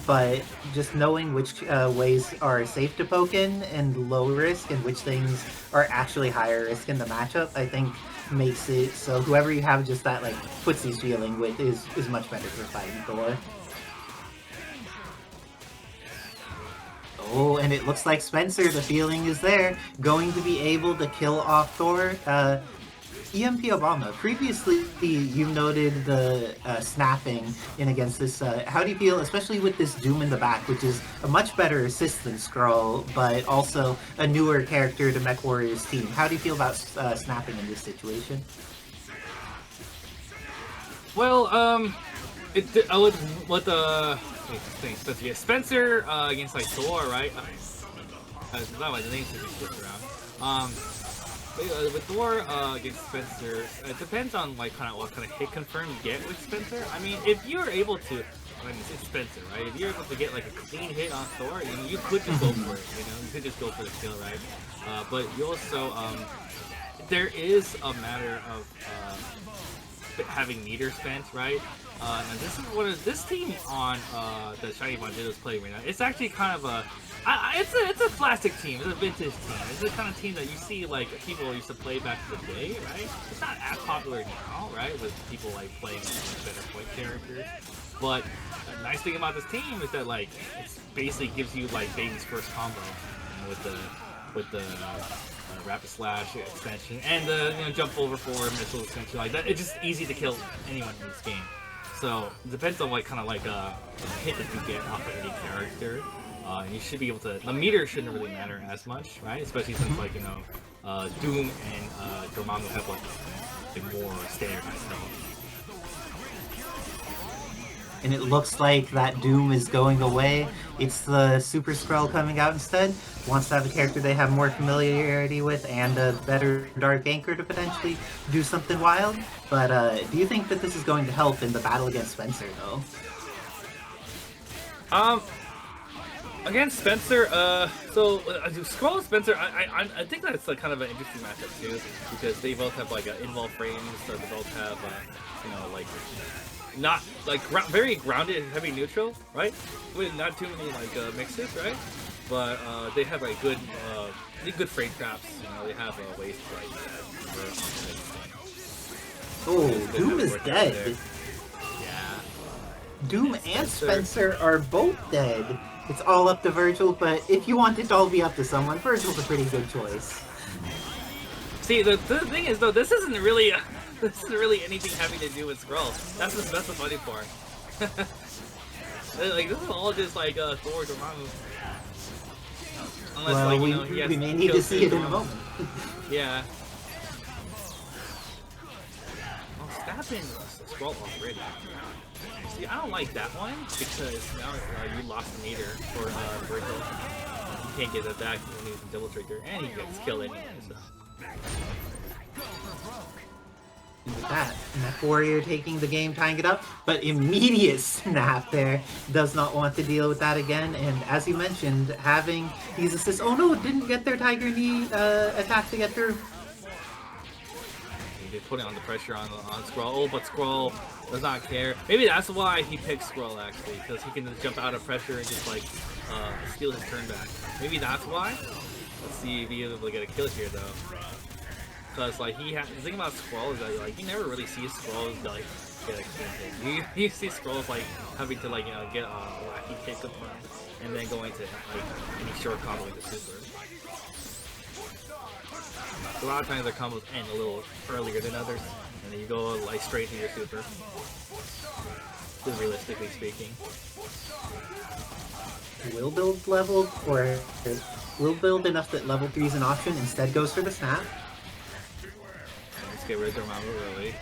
But just knowing which ways are safe to poke in and low risk, and which things are actually higher risk in the matchup, I think makes it so whoever you have just that like footsies feeling with is much better for fighting Thor. Oh, and it looks like Spencer, the feeling is there, going to be able to kill off Thor. EMP Obama, previously you noted the snapping in against this. How do you feel, especially with this Doom in the back, which is a much better assist than Skrull, but also a newer character to MechWarrior's team? How do you feel about snapping in this situation? Well, with the Spencer against like Thor, right? It's not like the names are just around. With Thor against Spencer, it depends on like kind of what kind of hit confirm you get with Spencer. I mean, if you're able to, I mean, it's Spencer, right? If you're able to get like a clean hit on Thor, you know, you could just go for it. You know, you could just go for the kill, right? But you also, there is a matter of having meter spent, right? And this is what this team on the Shiny Ditto is playing right now. It's actually kind of a it's a classic team. It's a vintage team. It's the kind of team that you see like people used to play back in the day, right? It's not as popular now, right? With people like playing better point characters. But the nice thing about this team is that like it basically gives you like Baby's first combo, you know, with the rapid slash extension and the jump over forward missile extension like that. It's just easy to kill anyone in this game. So it depends on like kind of like a hit that you get off of any character. You should be able to. The meter shouldn't really matter as much, right? Especially since like Doom and Dormammu have like more standardized health. and it looks like that Doom is going away. It's the Super-Skrull coming out instead. Wants to have a character they have more familiarity with and a better Dark Anchor to potentially do something wild. But do you think that this is going to help in the battle against Spencer, though? Against Spencer, Skrull and Spencer, I think that's like kind of an interesting matchup too, because they both have like involved frames, so they both have, like not like very grounded and heavy neutral, right? With not too many like mixes, right? But they have like good frame traps. They have ways to like. Oh, Doom is dead. Yeah. Doom and Spencer are both dead. It's all up to Vergil, but if you want it to all be up to someone, Vergil's a pretty good choice. See, the thing is though, this isn't really anything having to do with Skrull. That's the funny part. Like this is all just like Thor Dormammu. Unless Well, like we may need to see it in a moment. Yeah. Oh, stabbing Skrull already. See, I don't like that one because now you lost the meter for Vergil. You can't get that back when he's a double trigger, and he gets killed anyway. So. With that, MechWarrior taking the game, tying it up, but immediate snap there. Does not want to deal with that again, and as you mentioned, having these assists. Oh no, didn't get their Tiger Knee attack to get through. They're putting on the pressure on Skrull. Oh, but Skrull does not care. Maybe that's why he picked Skrull actually, because he can just jump out of pressure and just like steal his turn back. Maybe that's why. Let's see if he's able to get a kill here though. Because like the thing about Skrull is that like you never really see Skrulls like get a clean hit. You see Skrulls like having to like get a wacky kick up front and then going to like any short combo with the super. A lot of times their combos end a little earlier than others, and then you go like straight to your super. Just realistically speaking. Will build level, or will build enough that level 3 is an option, instead goes for the snap. Let's get rid of Dormammu early.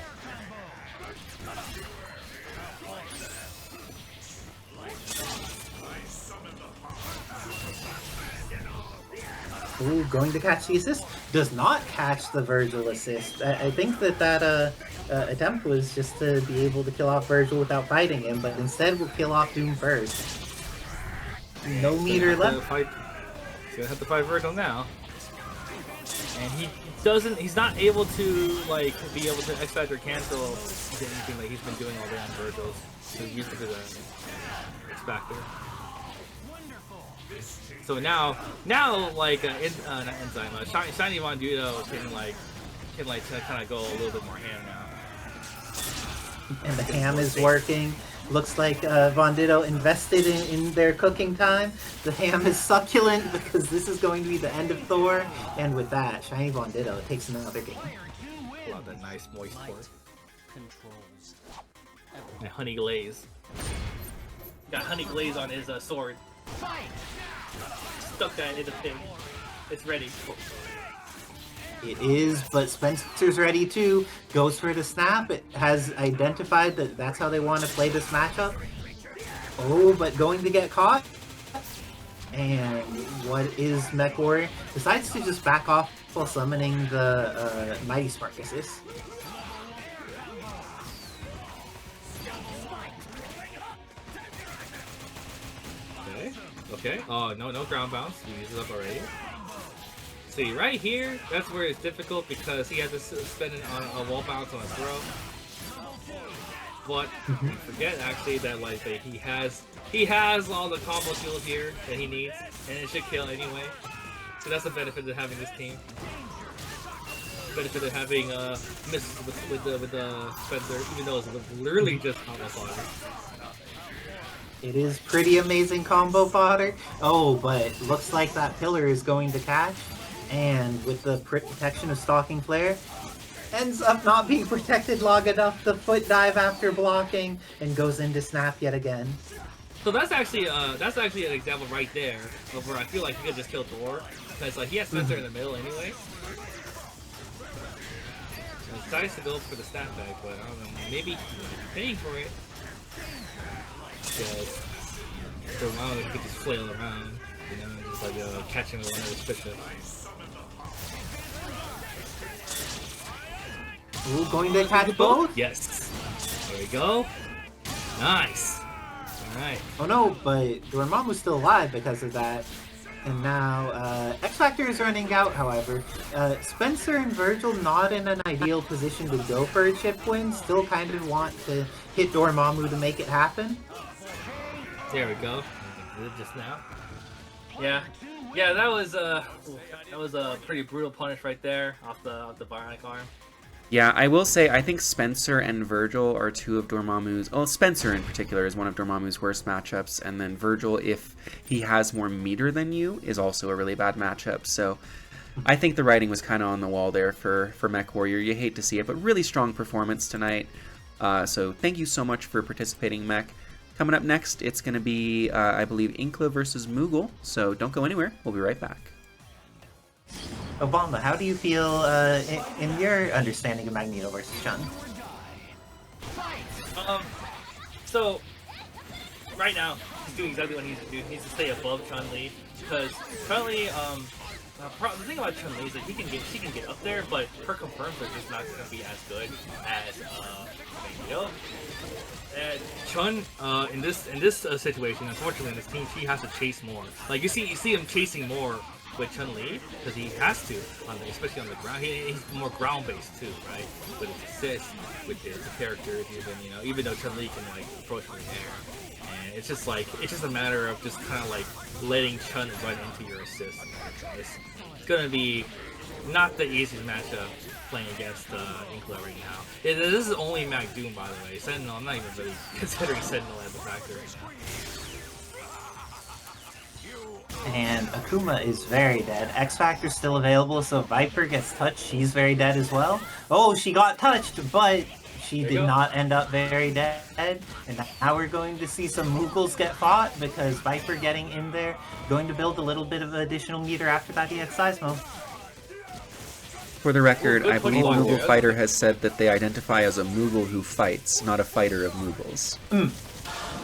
Ooh, going to catch the assist. Does not catch the Vergil assist. I think that attempt was just to be able to kill off Vergil without fighting him, but instead we'll kill off Doom first. No meter left. He's gonna have to fight Vergil now. And he's not able to like be able to X Factor cancel anything like he's been doing all day on Vergil's. So he's used to the X Factor. So now like not Enzyme, Shiny Von Ditto can kind of go a little bit more ham now. And the ham is working. Looks like Von Ditto invested in their cooking time. The ham is succulent because this is going to be the end of Thor. And with that, Shiny Von Ditto takes another game. Love that nice moist pork. And honey glaze. Got honey glaze on his sword. Stuck that in the pig. It's ready. It is, but Spencer's ready too. Goes for the snap. It has identified that that's how they want to play this matchup. Oh, but going to get caught. And what is MechWarrior? Decides to just back off while summoning the Mighty Spark Assist. Okay. Oh, no ground bounce. He uses up already. See, right here, that's where it's difficult because he has to spend it on a wall bounce on a throw. But forget actually that like he has all the combo skills here that he needs, and it should kill anyway. So that's the benefit of having this team. Benefit of having misses with the Spencer, even though it's literally just combo fodder. It is pretty amazing combo fodder. Oh, but looks like that pillar is going to catch. And with the protection of Stalking Flare, ends up not being protected long enough to foot dive after blocking, and goes into snap yet again. So that's actually an example right there of where I feel like he could just kill Thor, because like he has Spencer in the middle anyway. So it's nice to go for the snap back, but I don't know, maybe paying for it. because Dormammu could just flail around, you know, just like catching with one of his fishes. Ooh, going to catch both? Yes. There we go. Nice. Alright. Oh no, but Dormammu's still alive because of that. And now, X Factor is running out, however. Spencer and Vergil not in an ideal position to go for a chip win. Still kind of want to hit Dormammu to make it happen. There we go. Just now. Yeah. Yeah, that was a pretty brutal punish right there off the bionic arm. Yeah, I will say, I think Spencer and Vergil are two of Dormammu's... Well, Spencer in particular is one of Dormammu's worst matchups, and then Vergil, if he has more meter than you, is also a really bad matchup. So I think the writing was kind of on the wall there for MechWarrior. You hate to see it, but really strong performance tonight. So thank you so much for participating, Mech. Coming up next, it's going to be, I believe, Inclaa versus Moogle, so don't go anywhere. We'll be right back. Obama, how do you feel in your understanding of Magneto versus Chun? So right now he's doing exactly what he needs to do. He needs to stay above Chun-li because Chun-li, the thing about Chun-li is that she can get up there, but her confirms are just not going to be as good as Magneto. And Chun, in this situation, unfortunately, in this team, she has to chase more. Like you see him chasing more with Chun-li because he has to, especially on the ground. He's more ground-based too, right? With his assists, with his characters, even though Chun-li can like approach from the air. And it's just a matter of just kind of like letting Chun run into your assists. It's gonna be not the easiest matchup playing against Inclaa right now. This is only Mac Doom, by the way. Sentinel, I'm not even really considering Sentinel as a factor right now. And Akuma is very dead. X Factor's still available, so if Viper gets touched, she's very dead as well. Oh, she got touched, but she did not end up very dead. And now we're going to see some Moogles get fought because Viper getting in there, going to build a little bit of additional meter after that EX Seismo. For the record, I believe MoogleFighter has said that they identify as a Moogle who fights, not a fighter of Moogles.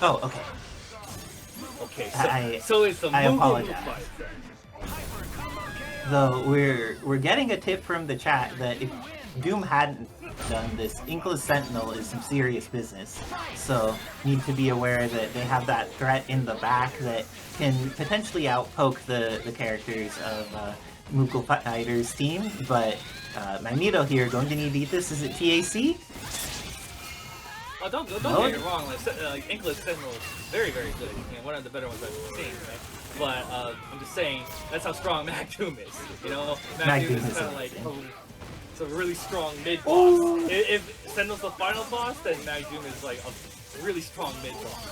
Oh, okay. Okay, so it's a I Moogle apologize. Though we're getting a tip from the chat that if Doom hadn't done this, Inclaa's Sentinel is some serious business. So need to be aware that they have that threat in the back that can potentially outpoke the characters of MoogleFighter's team. But Magneto here going to need to eat this. Is it TAC? Oh, don't get it wrong. Inclaa's Sentinel is very, very good. One of the better ones I've seen. Right? But I'm just saying that's how strong Mac Doom is. Mac Doom is kind of like it's a really strong mid boss. If Sentinel's the final boss, then Mac Doom is like a really strong mid boss.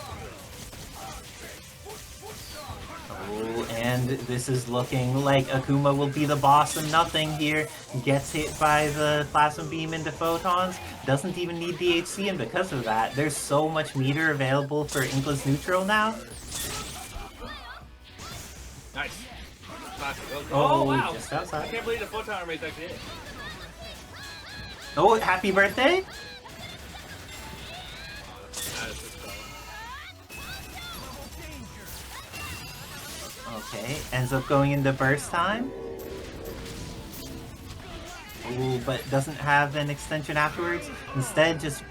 Oh, and this is looking like Akuma will be the boss of nothing here. Gets hit by the plasma beam into photons. Doesn't even need DHC, and because of that, there's so much meter available for Inclaa's neutral now. Nice. Oh, wow! just outside. I can't believe the photon array is actually hit. Oh, happy birthday! Okay, ends up going into burst time. Ooh, but doesn't have an extension afterwards. Instead, just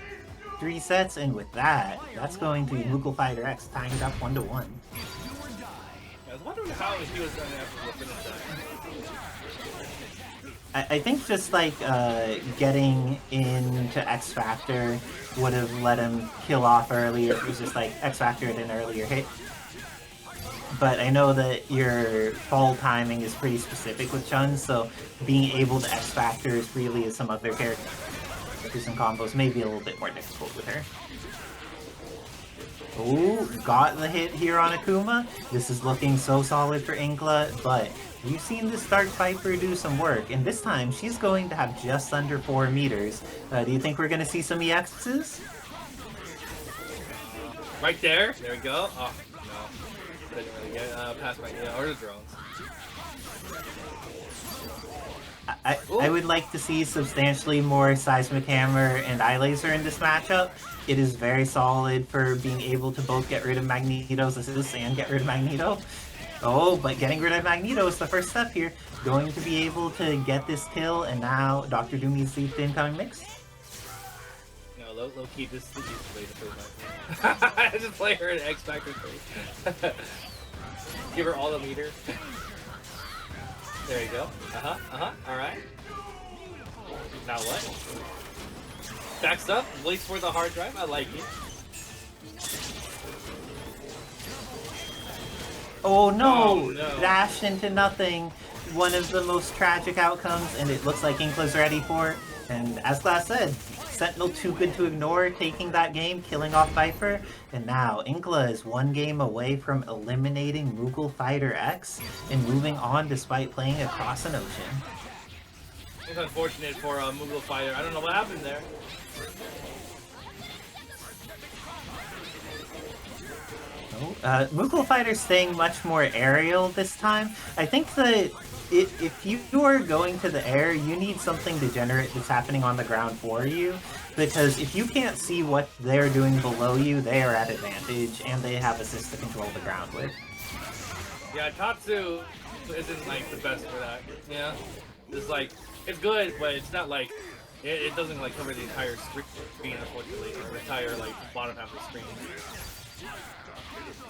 3 sets, and with that, that's going to be MoogleFighterX tying it up 1-1. I was wondering how he was going to have to finish that. I think just like getting into X Factor would have let him kill off earlier. It was just like X Factor at an earlier hit. But I know that your fall timing is pretty specific with Chun, so being able to X Factor as freely as some other characters and combos may be a little bit more difficult with her. Oh, got the hit here on Akuma. This is looking so solid for Inclaa, but you've seen this Dark Viper do some work, and this time she's going to have just under 4 meters. Do you think we're going to see some EXs? Right there. There we go. Oh, no. didn't really get past Magneto or the drones. I would like to see substantially more Seismic Hammer and Eye Laser in this matchup. It is very solid for being able to both get rid of Magneto's assists and get rid of Magneto. Oh, but getting rid of Magneto is the first step here. Going to be able to get this kill, and now Dr. Doom needs the incoming mix. No, low key, this is the way to play my I just play her in X Factor 3. Give her all the meter. There you go. Alright. Now what? Backs up, waits for the hard drive. I like it. Oh no! Oh, no. Dash into nothing. One of the most tragic outcomes, and it looks like Inclaa's ready for it. And as Glass said, Sentinel too good to ignore, taking that game, killing off Viper. And now Inclaa is one game away from eliminating MoogleFighterX and moving on despite playing across an ocean. It's unfortunate for MoogleFighter. I don't know what happened there. MoogleFighter's staying much more aerial this time. I think that if you are going to the air, you need something degenerate that's happening on the ground for you. Because if you can't see what they're doing below you, they are at advantage, and they have assists to control the ground with. Yeah, Tatsu isn't like the best for that. Yeah, it's like it's good, but it's not like it doesn't like cover the entire screen, unfortunately, or the entire like bottom half of the screen.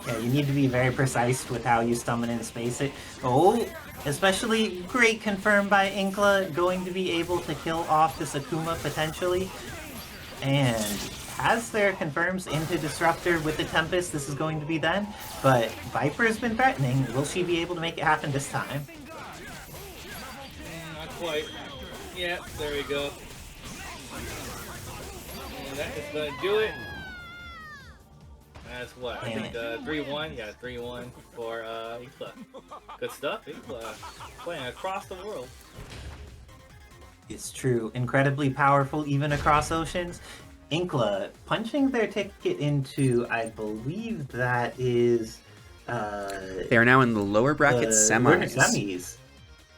Yeah, you need to be very precise with how you summon and space it. Oh, especially great confirmed by Inclaa, going to be able to kill off this Akuma potentially. And has their confirms into Disruptor with the Tempest. This is going to be done. But Viper has been threatening. Will she be able to make it happen this time? Not quite. Yeah, there we go. And that is gonna do it. That's what, I think 3-1, yeah, 3-1 for Inclaa. Good stuff, Inclaa playing across the world. It's true, incredibly powerful even across oceans. Inclaa punching their ticket into, I believe that is... They're now in the lower bracket semis.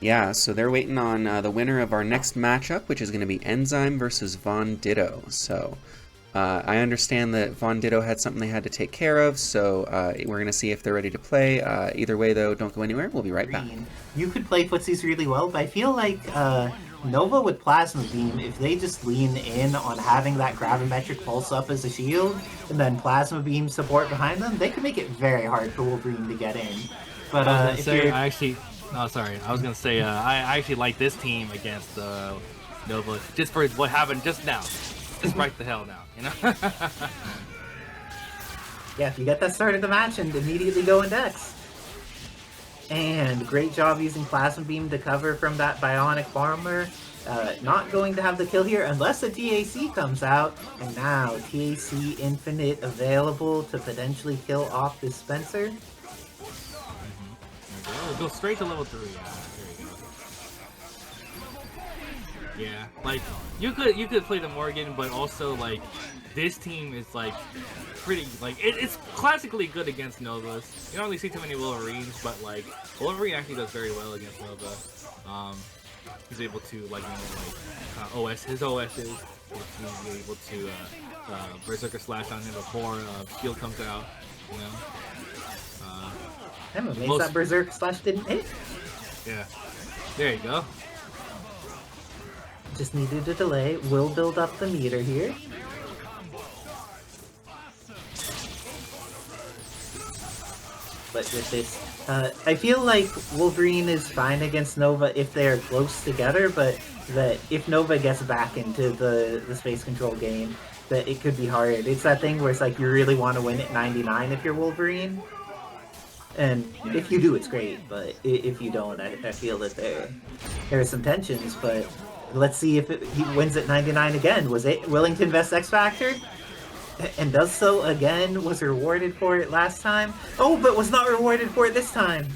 Yeah, so they're waiting on the winner of our next matchup, which is going to be Enzyme versus Ditto. So... I understand that Ditto had something they had to take care of, so we're going to see if they're ready to play. Either way, though, don't go anywhere. We'll be right back. You could play footsies really well, but I feel like Nova with Plasma Beam, if they just lean in on having that gravimetric pulse up as a shield, and then Plasma Beam support behind them, they could make it very hard for Wolverine to get in. But I was gonna say, I was gonna say, I actually like this team against Nova, just for what happened just now. Just right the hell now, you know? Yeah, if you get that start of the match and immediately go in Dex. And great job using Plasma Beam to cover from that Bionic Bomber. Not going to have the kill here unless a TAC comes out. And now TAC Infinite available to potentially kill off this Spencer. Go straight to level 3. Yeah, like you could play the Morgan, but also like this team is like pretty like it's classically good against Novas. You don't really see too many Wolverines, but like Wolverine actually does very well against Nova. He's able to like OS his OSs. He's able to Berserker Slash on him before shield comes out. You know. I'm amazed that Berserker Slash didn't hit. Yeah. There you go. Just needed a delay. We'll build up the meter here. But with this, I feel like Wolverine is fine against Nova if they are close together, but that if Nova gets back into the space control game, that it could be hard. It's that thing where it's like you really want to win at 99 if you're Wolverine. And if you do, it's great, but if you don't, I feel that there are some tensions, but let's see if he wins at 99 again. Was it willing to invest X Factor? And does so again. Was rewarded for it last time. Oh, but was not rewarded for it this time.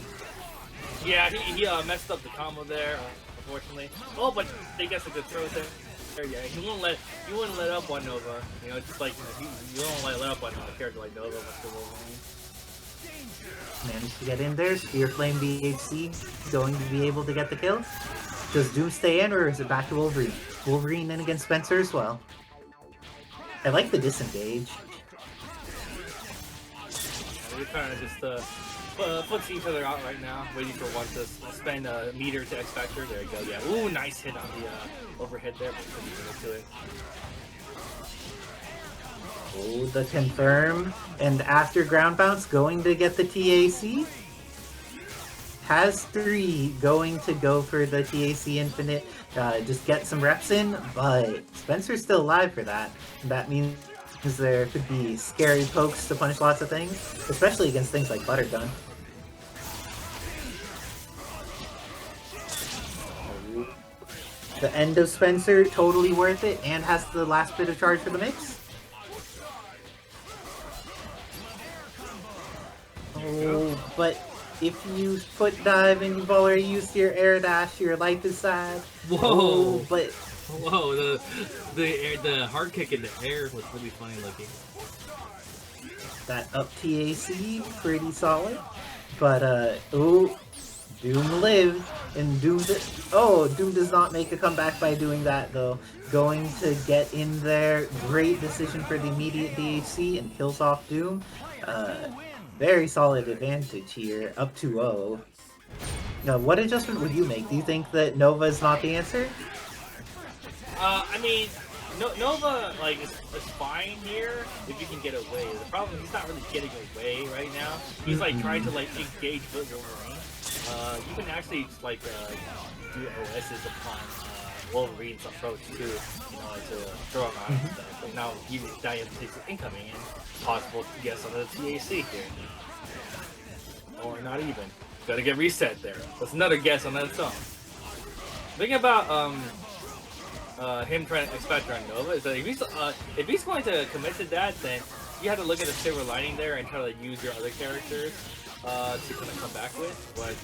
Yeah, he messed up the combo there, unfortunately. Oh, but they get some good throws there. Yeah, he wouldn't let up on Nova. You know, just like you don't let up on a character like Nova with the Wolverine. Managed to get in there. Spear Flame DHC going to be able to get the kill. Does Doom stay in, or is it back to Wolverine? Wolverine in against Spencer as well. I like the disengage. We're kind of just footsie each other out right now, waiting for one to spend a meter to X Factor. There you go. Yeah. Ooh, nice hit on the overhead there, but couldn't get to it. Oh, the confirm. And after ground bounce, going to get the TAC. Has 3 going to go for the TAC Infinite. Just get some reps in, but Spencer's still alive for that. That means there could be scary pokes to punish lots of things, especially against things like Butter Gun. The end of Spencer, totally worth it, and has the last bit of charge for the mix. Oh, but if you foot dive and you've already used your air dash, your life is sad. Whoa! Oh, but Whoa! The hard kick in the air was really funny looking. that up TAC, pretty solid. But oh, Doom lived, and Doom does not make a comeback by doing that though. Going to get in there, great decision for the immediate DHC and kills off Doom. Very solid advantage here, up 2-0. Now, what adjustment would you make? Do you think that Nova is not the answer? I mean, Nova is fine here if you can get away. The problem is he's not really getting away right now. He's trying to engage with Wolverine. You can actually do OSs upon Wolverine's approach too, to throw him out and stuff. But now Diane takes the incoming and possible to guess on the TAC here. Or not even. Gotta get reset there. That's another guess on that song. Thing about him trying to expect on Nova is that if he's going to commit to that, then you have to look at the silver lining there and try to use your other characters to kind of come back with. But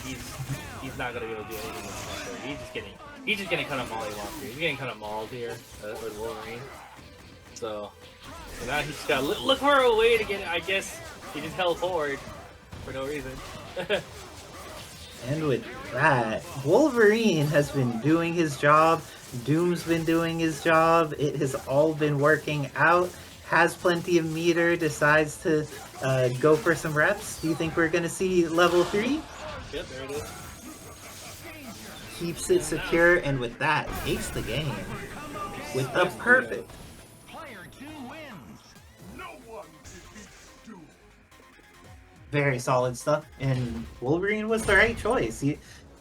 he's not gonna be able to do anything with Spencer. He's just getting kind of mollywopped here. He's getting kind of mauled here with Wolverine. So now he's got to look for a way to get it. I guess he just held forward for no reason. And with that, Wolverine has been doing his job. Doom's been doing his job. It has all been working out. Has plenty of meter. Decides to go for some reps. Do you think we're going to see level 3? Yep, there it is. Keeps it secure, and with that, takes the game. With a perfect. Player 2 wins. No one defeats Doom. Very solid stuff, and Wolverine was the right choice.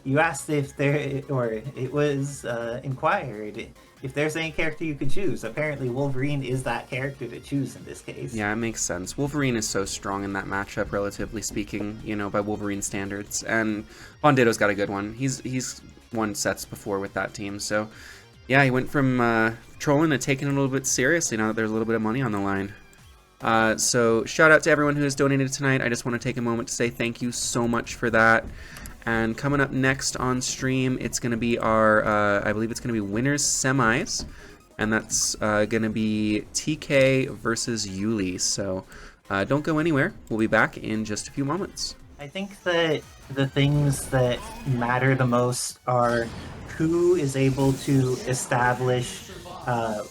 You asked if there, or it was inquired if there's any character you could choose. Apparently, Wolverine is that character to choose in this case. Yeah, it makes sense. Wolverine is so strong in that matchup, relatively speaking, by Wolverine standards, and Ditto's got a good one. He's won sets before with that team, so yeah, he went from trolling to taking it a little bit seriously now that there's a little bit of money on the line. So shout out to everyone who has donated tonight. I just want to take a moment to say thank you so much for that. And coming up next on stream, it's going to be our, I believe it's going to be winners semis, and that's going to be TK versus Yullizhez. So don't go anywhere. We'll be back in just a few moments. I think that the things that matter the most are who is able to establish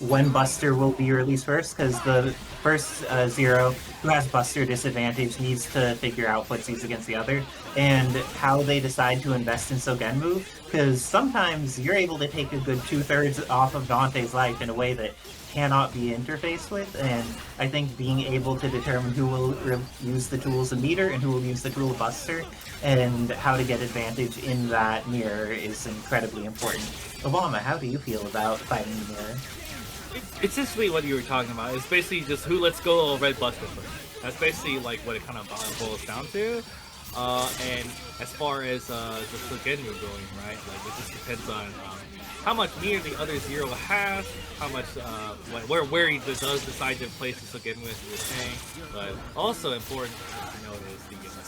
when Buster will be released first, because the first Zero who has Buster disadvantage needs to figure out footsies against the other, and how they decide to invest in Sogenmu, because sometimes you're able to take a good 2/3 off of Dante's life in a way that cannot be interfaced with, and I think being able to determine who will use the tools of meter and who will use the tool of Buster, and how to get advantage in that mirror is incredibly important. Obama, how do you feel about fighting the mirror? It's just really what you were talking about. It's basically just who lets go of Red Buster first. That's basically what it kind of boils down to. And as far as the Sogenmu going, right? It just depends on how much meter the other Zero has, how much where he does decide to place the Sogenmu, as you were saying. But also important to note is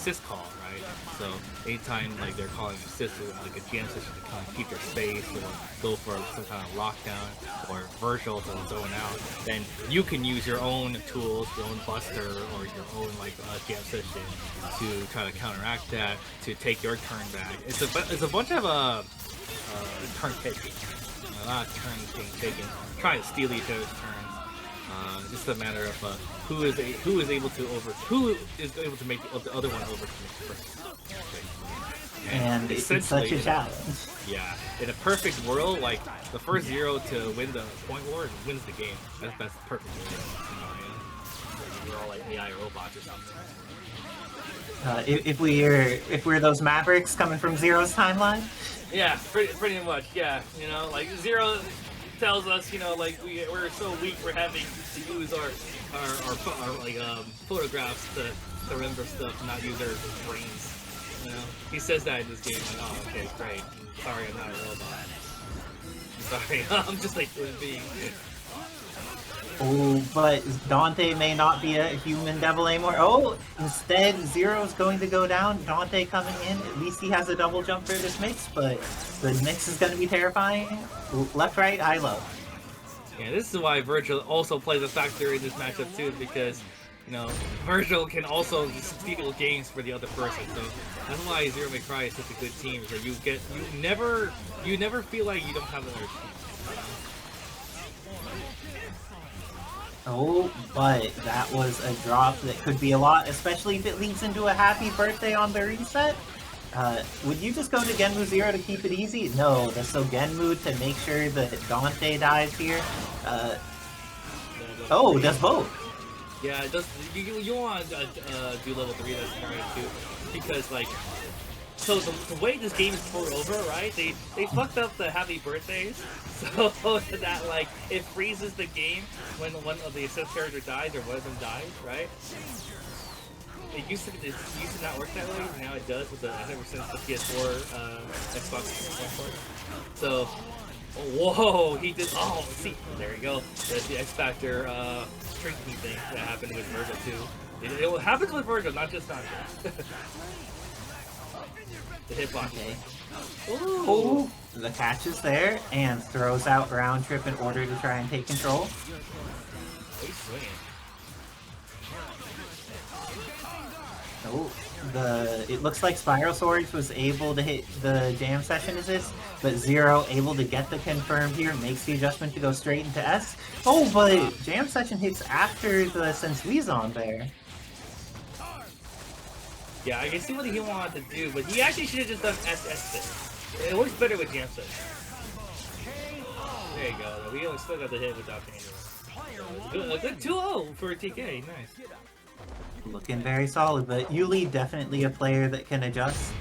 the assist call, right? So anytime like they're calling assist like a jam session to kind of keep their space or go for some kind of lockdown or Vergil to zone out, then you can use your own tools, your own buster or your own like jam session to try to counteract that, to take your turn back. It's a bunch of turn taking, a lot of turns being taken, trying to steal each other's turns. Just a matter of who is able to make the other one over first. And it's such a challenge. Yeah, in a perfect world, like the first zero to win the point war wins the game. That's perfect. We're all like AI robots or something. If we're those Mavericks coming from Zero's timeline. Yeah, pretty much. Yeah, you know, like Zero tells us, you know, like we're so weak, we're having to use our like photographs to remember stuff, not use our brains. You know, he says that in this game. Like, oh, okay, great. Sorry, I'm not a robot. Sorry, I'm just like human being. Oh, but Dante may not be a human devil anymore. Oh, instead, Zero's going to go down. Dante coming in. At least he has a double jump for this mix, but the mix is going to be terrifying. Left, right, high, low. Yeah, this is why Vergil also plays a factor in this matchup too, because you know Vergil can also steal games for the other person. So that's why Zero May Cry is such a good team. Is that you never feel like you don't have another team. Oh, but that was a drop that could be a lot, especially if it leads into a happy birthday on the reset. Would you just go to Genmu Zero to keep it easy? No, the Sogenmu to make sure that Dante dies here. Oh, does both. Yeah, it does. You want to do level 3 that's hard too, because like, so the way this game is poured over, right? They fucked up the happy birthdays, so that like it freezes the game when one of the assist character dies or one of them dies, right? It used to not work that way. Now it does with ever since the PS4, Xbox 1. So, whoa, he did. Oh, see, there you go. There's the X Factor strengthening thing that happened with Vergil too. It happens with Vergil, not just Dante. The hitbox. Okay. Oh, the catch is there and throws out round trip in order to try and take control. He's swinging. Oh, it looks like Spiral Swords was able to hit the jam session assist, but Zero able to get the confirm here, makes the adjustment to go straight into S. Oh, but jam session hits after the Sensui's on there. Yeah, I can see what he wanted to do, but he actually should have just done SS. It works better with jam session. There you go. We still got the hit without Tangrowth. A good 2-0 for TK. Nice. Looking very solid, but Yuli definitely a player that can adjust.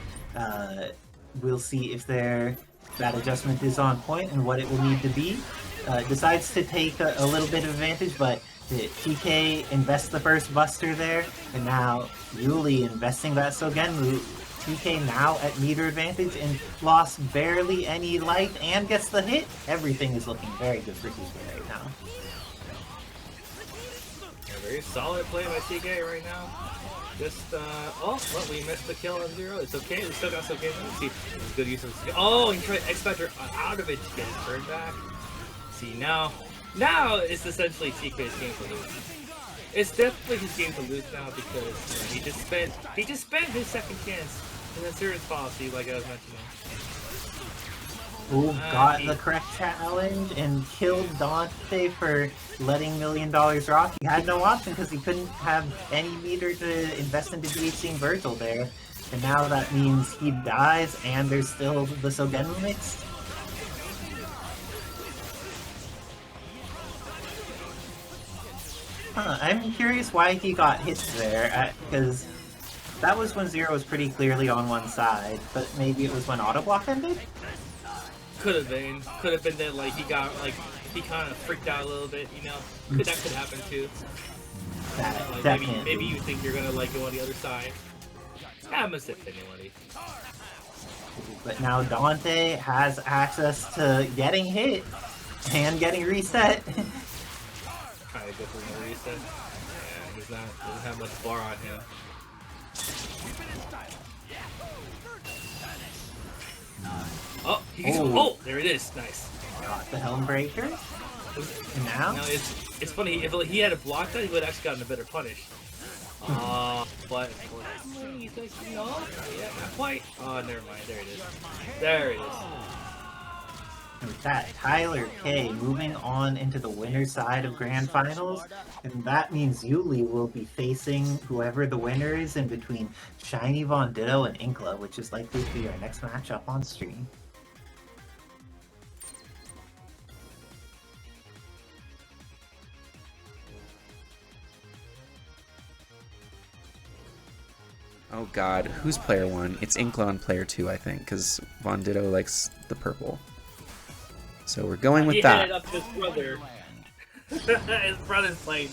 We'll see if that adjustment is on point and what it will need to be. Decides to take a little bit of advantage, but TK invests the first buster there, and now Yuli investing that Sogenmu. TK now at meter advantage and lost barely any life and gets the hit. Everything is looking very good for TK right now. Very solid play by TK right now. Just, oh, well, we missed the kill on Zero. It's okay, we still got some game. Let's see, good use of oh, he tried X Factor out of it to get his turn back. See, now it's essentially TK's game to lose. It's definitely his game to lose now because you know, he just spent his second chance in the serious policy, like I was mentioning. Ooh, got the correct challenge and killed Dante for letting $1 Million rock. He had no option because he couldn't have any meter to invest into DHCing Vergil there. And now that means he dies and there's still the Sogenmu mix. I'm curious why he got hit there, because that was when Zero was pretty clearly on one side, but maybe it was when auto block ended? Could have been that like he kind of freaked out a little bit, you know. That could happen too. That, like, maybe you think you're gonna like go on the other side. Happens to anybody. But now Dante has access to getting hit and getting reset. Kind of good for no reset. Yeah, doesn't have much bar on him. Oh, Oh. there it is. Nice. Got the Helm Breaker. And now? Now it's funny. If he had blocked that, he would have actually gotten a better punish. But he's like, no, yeah, not quite. Oh, never mind. There it is. There it is. And with that, TylerK moving on into the winner's side of Grand Finals, and that means Yuli will be facing whoever the winner is in between Shiny Von Ditto and Inclaa, which is likely to be our next matchup on stream. Oh god, who's player 1? It's Inclaa on player 2, I think, because Von Ditto likes the purple. So we're going with He that. headed up to his brother. His brother's playing.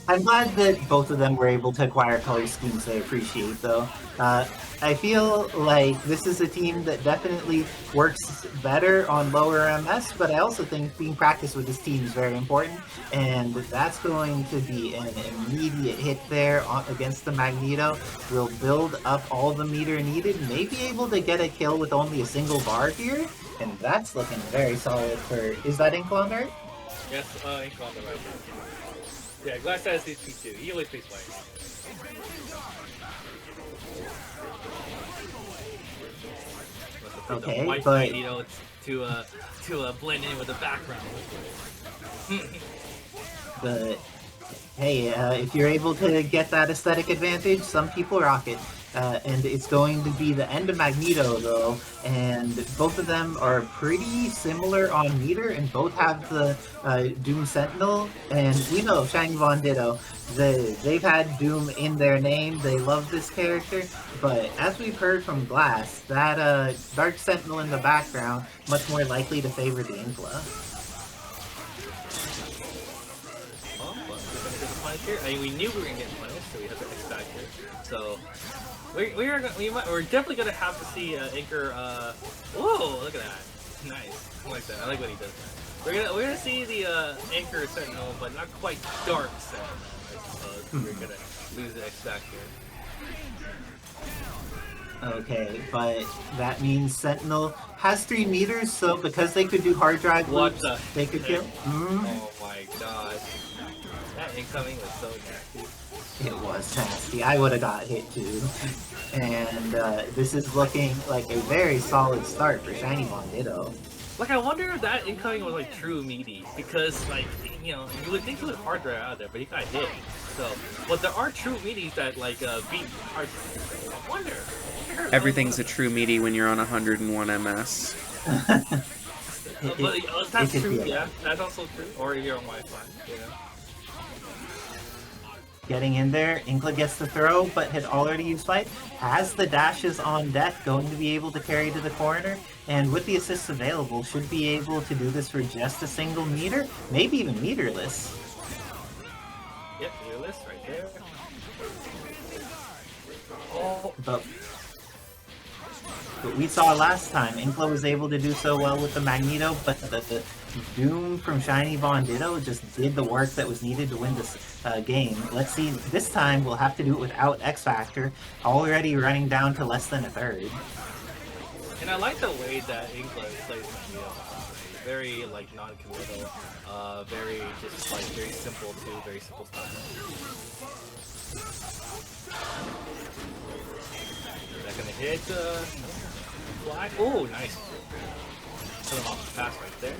I'm glad that both of them were able to acquire color schemes they appreciate, though. I feel like this is a team that definitely works better on lower MS, but I also think being practiced with this team is very important, and that's going to be an immediate hit there against the Magneto. We'll build up all the meter needed, may be able to get a kill with only a single bar here, and that's looking very solid for... Is that Inclaa on there? Yes, Inclaa on the right. Yeah, Glass has these two too. He always plays white. Okay, white but... Magneto to blend in with the background. But hey, if you're able to get that aesthetic advantage, some people rock it. And it's going to be the end of Magneto, though, and both of them are pretty similar on meter, and both have the Doom Sentinel, and we know Shiny Von Ditto, they've had Doom in their name, they love this character, but as we've heard from Glass, that Dark Sentinel in the background, much more likely to favor the Inclaa. I mean, we knew we were gonna get punished, so we have to X Factor. So we're definitely gonna have to see Anchor. Whoa! Look at that. Nice. I like that. I like what he does. We're gonna see the Anchor Sentinel, but not quite Dark Sentinel. I suppose we're gonna lose the X Factor. Okay, but that means Sentinel has 3 meters, so because they could do hard drive loops, they could kill. Oh my god. That incoming was so nasty. It was nasty. I would have got hit too. And this is looking like a very solid start for Shiny Von Ditto. Like, I wonder if that incoming was like true meaty, because like, you know, you would think he was hard drive out there, but he got hit. So, but there are true meaties that like beat hard drive. I wonder. Everything's a true meaty when you're on 101 MS. But that's true, yeah. That's also true. Or you're on Wi-Fi, you know. Getting in there, Inclaa gets the throw, but had already used fight. Has the dashes on deck, going to be able to carry to the corner, and with the assists available, should be able to do this for just a single meter, maybe even meterless. Yep, meterless right there. Oh, but we saw last time, Inclaa was able to do so well with the Magneto, but the Doom from Shiny Von Ditto just did the work that was needed to win this game. Let's see, this time we'll have to do it without X Factor, already running down to less than a third. And I like the way that Inclaa plays Magneto. Very, like, non-committal, very, just, like, very simple too, very simple style. Is that gonna hit, fly? Oh, nice. Put him off the pass right there.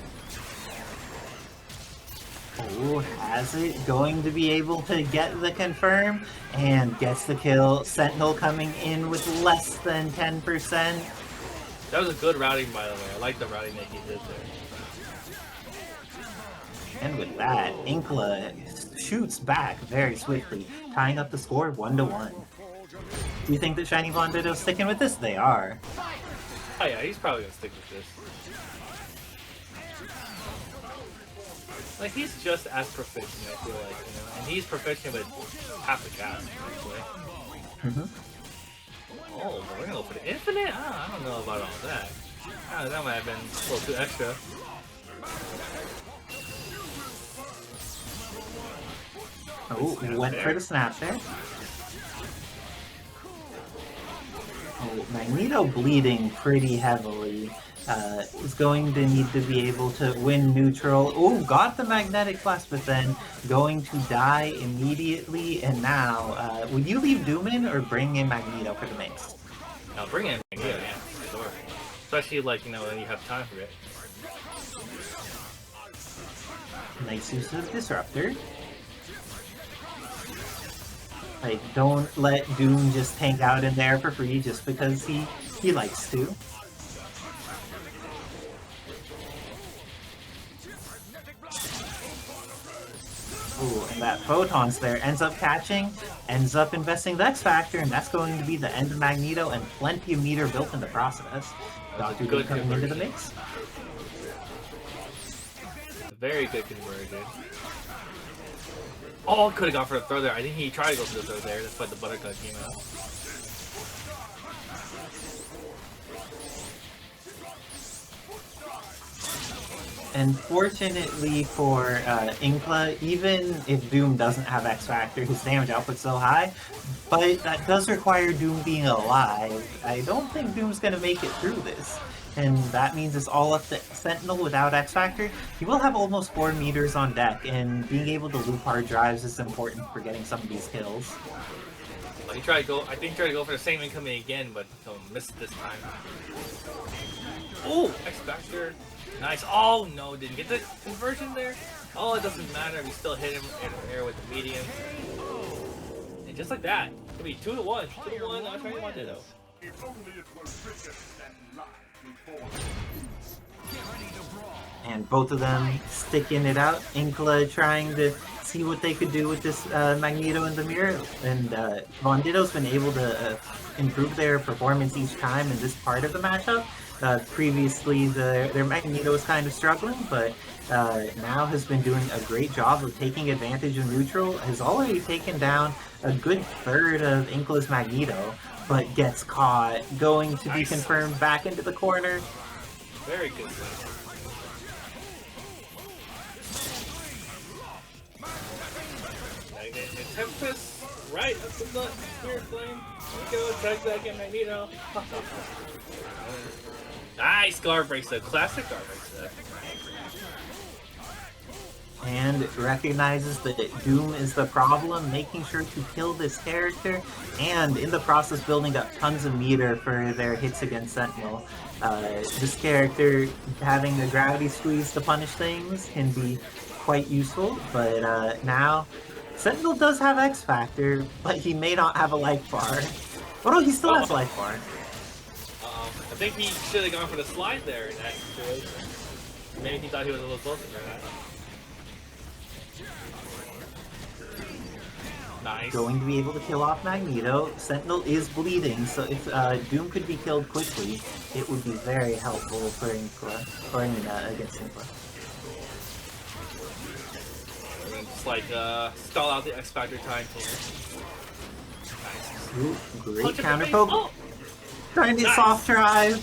Oh, has it? Going to be able to get the confirm, and gets the kill. Sentinel coming in with less than 10%. That was a good routing, by the way. I like the routing that he did there. And with that, Inclaa shoots back very swiftly, tying up the score 1-1. Do you think that Shiny Von Ditto's sticking with this? They are. Oh yeah, he's probably gonna stick with this. Like, he's just as proficient, I feel like, you know, and he's proficient with half the cast, actually. Oh, but we're gonna go for the infinite? I don't know about all that. That might have been a little too extra. Oh, went for the snap there. Oh, Magneto bleeding pretty heavily. Is going to need to be able to win neutral. Oh, got the magnetic blast, but then going to die immediately. And now, would you leave Doom in or bring in Magneto for the mix? Now bring in Magneto, yeah, for sure. Especially like, you know, when you have time for it. Nice use of Disruptor. Like, don't let Doom just hang out in there for free just because he likes to. Ooh, and that Photon's there ends up catching, ends up investing the X Factor, and that's going to be the end of Magneto and plenty of meter built in the process. Doctor Doom coming into the mix. Very good conversion. Oh, could have gone for the throw there. I think he tried to go for the throw there. That's why the buttercut came out. And fortunately for Inclaa, even if Doom doesn't have X Factor, his damage output's so high, but that does require Doom being alive. I don't think Doom's going to make it through this. And that means it's all up to Sentinel without X Factor. He will have almost 4 meters on deck, and being able to loop hard drives is important for getting some of these kills. Well, he tried to go. I think he tried to go for the same incoming again, but missed this time. Oh, X Factor. Nice. Oh no, didn't get the conversion there. Oh, it doesn't matter. We still hit him in the air with the medium. And just like that, it'll be 2-1. 2-1. I'm trying to want Ditto. If only it was written and lied before. And both of them sticking it out. Inclaa trying to see what they could do with this Magneto in the mirror. And Von Ditto's been able to improve their performance each time in this part of the matchup. Previously, their Magneto was kind of struggling, but now has been doing a great job of taking advantage of neutral. Has already taken down a good third of Inclaa's Magneto, but gets caught. Going to be confirmed back into the corner. Very good. Tempest, right up to the Spirit Flame. Let's go, drag back in Magneto. Nice guard bracelet, classic guard bracelet. And recognizes that Doom is the problem, making sure to kill this character, and in the process building up tons of meter for their hits against Sentinel. This character having a gravity squeeze to punish things can be quite useful, but now Sentinel does have X Factor, but he may not have a life bar. Oh no, he still has life bar. I think he should have gone for the slide there in that situation. Maybe he thought he was a little closer for that. Nice. Going to be able to kill off Magneto. Sentinel is bleeding, so if Doom could be killed quickly, it would be very helpful for Inclaa, or against Inclaa. We're gonna just like stall out the X Factor time here. Nice. Ooh, great Punch counter face. poke. Oh! Trying to Nice. soft drive.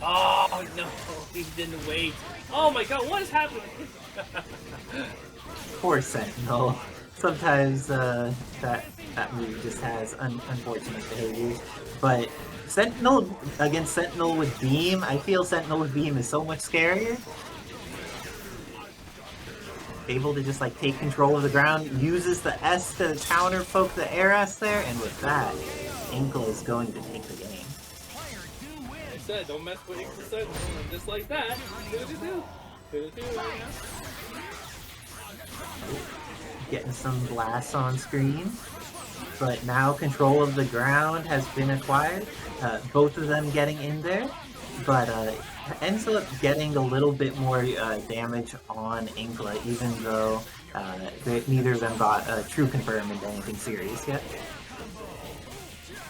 Oh no, he didn't wait. Oh my god, what is happening? Poor Sentinel. Sometimes that move just has unfortunate behaviors. But Sentinel against Sentinel with Beam, I feel Sentinel with Beam is so much scarier. Able to just like take control of the ground, uses the S to counter poke the air S there, and with that, Inclaa is going to take the game. I said, don't mess with Inclaa Sentinel, and just like that, do right now. Getting some blasts on screen, but now control of the ground has been acquired. Both of them getting in there, but ends up getting a little bit more damage on Inclaa, even though neither of them got a true confirm into anything serious yet.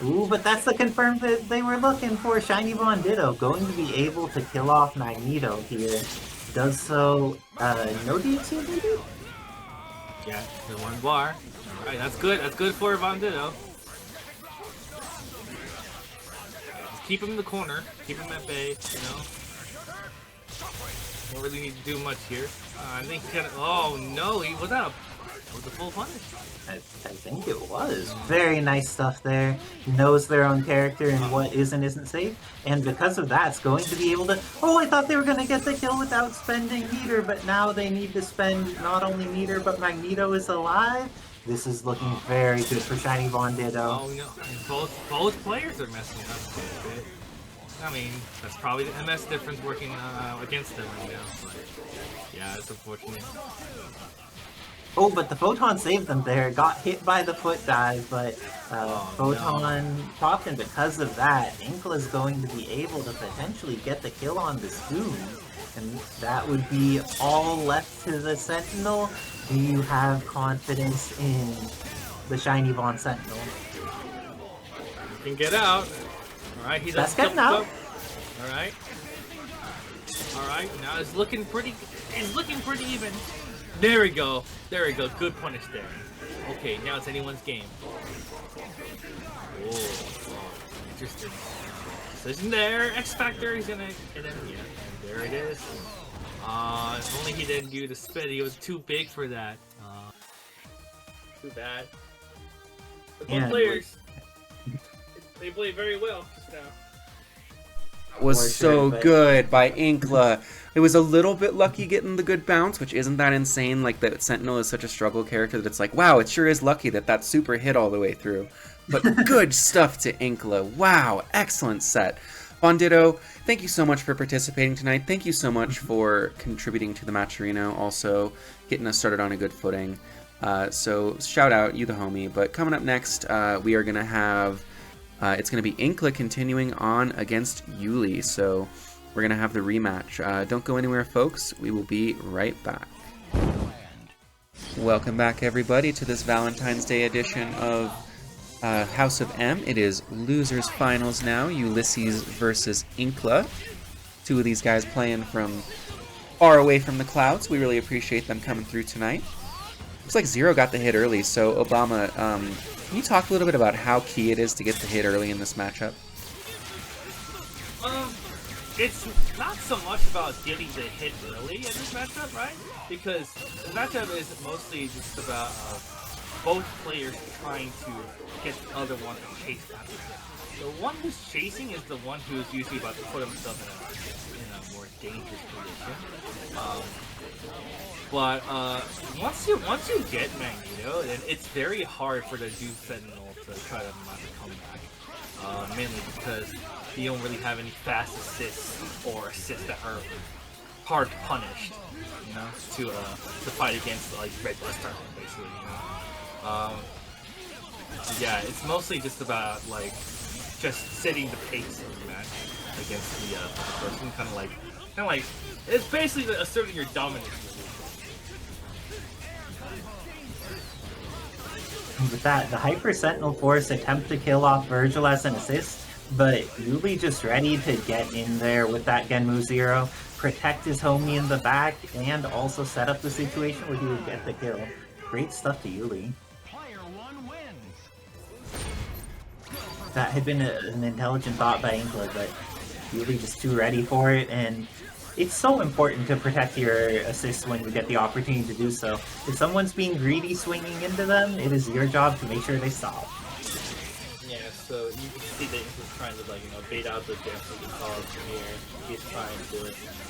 Ooh, but that's the confirm that they were looking for. Shiny Von Ditto going to be able to kill off Magneto here. Does so, no DXC maybe? Yeah, the one bar. Alright, that's good. That's good for Von Ditto. Just keep him in the corner. Keep him at bay, you know. Don't really need to do much here. I think he kind of. Oh no, was that a was the full punish. I think it was. Very nice stuff there. Knows their own character and what is and isn't safe. And because of that, it's going to be able to... Oh, I thought they were going to get the kill without spending meter, but now they need to spend not only meter, but Magneto is alive. This is looking very good for Shiny Von Ditto. Oh no, both players are messing up a bit. I mean, that's probably the MS difference working against them right now. But yeah, it's unfortunate. Oh, but the Photon saved them there. Got hit by the foot dive, but Photon popped, and because of that, Inclaa is going to be able to potentially get the kill on the Spoon. And that would be all left to the Sentinel. Do you have confidence in the Shiny Von Sentinel? He can get out. Alright, he's That's getting out. Alright. Alright, now it's looking pretty even. There we go. There we go. Good punish there. Okay, now it's anyone's game. Oh, interesting. Decision there. X Factor. He's gonna get him. Yeah, and there it is. If only he didn't do the spit. He was too big for that. Too bad. The both players, they played very well just now. Was so good by Inclaa. It was a little bit lucky getting the good bounce, which isn't that insane. Like, the Sentinel is such a struggle character that it's like, wow, it sure is lucky that that super hit all the way through. But good stuff to Inclaa. Wow, excellent set. Von Ditto, thank you so much for participating tonight. Thank you so much for contributing to the Matcherino, also getting us started on a good footing. So shout out, you the homie. But coming up next, we are going to have, it's going to be Inclaa continuing on against Yuli. So we're going to have the rematch. Don't go anywhere, folks. We will be right back. Welcome back, everybody, to this Valentine's Day edition of House of M. It is losers finals now. Yullizhez versus Inclaa. Two of these guys playing from far away from the clouds. We really appreciate them coming through tonight. Looks like Zero got the hit early, so Obama, can you talk a little bit about how key it is to get the hit early in this matchup? It's not so much about getting the hit early in this matchup, right? Because the matchup is mostly just about both players trying to get the other one to chase after him. The one who's chasing is the one who's usually about to put himself in a more dangerous position. But once you get Magneto, then it's very hard for the Dude Sentinel to try to mount a comeback. Mainly because you don't really have any fast assists or assists that are hard punished, you know, to fight against like Red Wesker, basically. You know? Yeah, it's mostly just about like just setting the pace of the match against the person, kind of like it's basically asserting your dominance. With that, the Hyper Sentinel Force attempt to kill off Vergil as an assist, but Yuli just ready to get in there with that Genmu Zero, protect his homie in the back, and also set up the situation where he would get the kill. Great stuff to Yuli. That had been an intelligent thought by Inclaa, but Yuli just too ready for it, and it's so important to protect your assists when you get the opportunity to do so. If someone's being greedy swinging into them, it is your job to make sure they stop. Yeah, so you can see that he's trying to, like, you know, bait out the depth of the calls from here.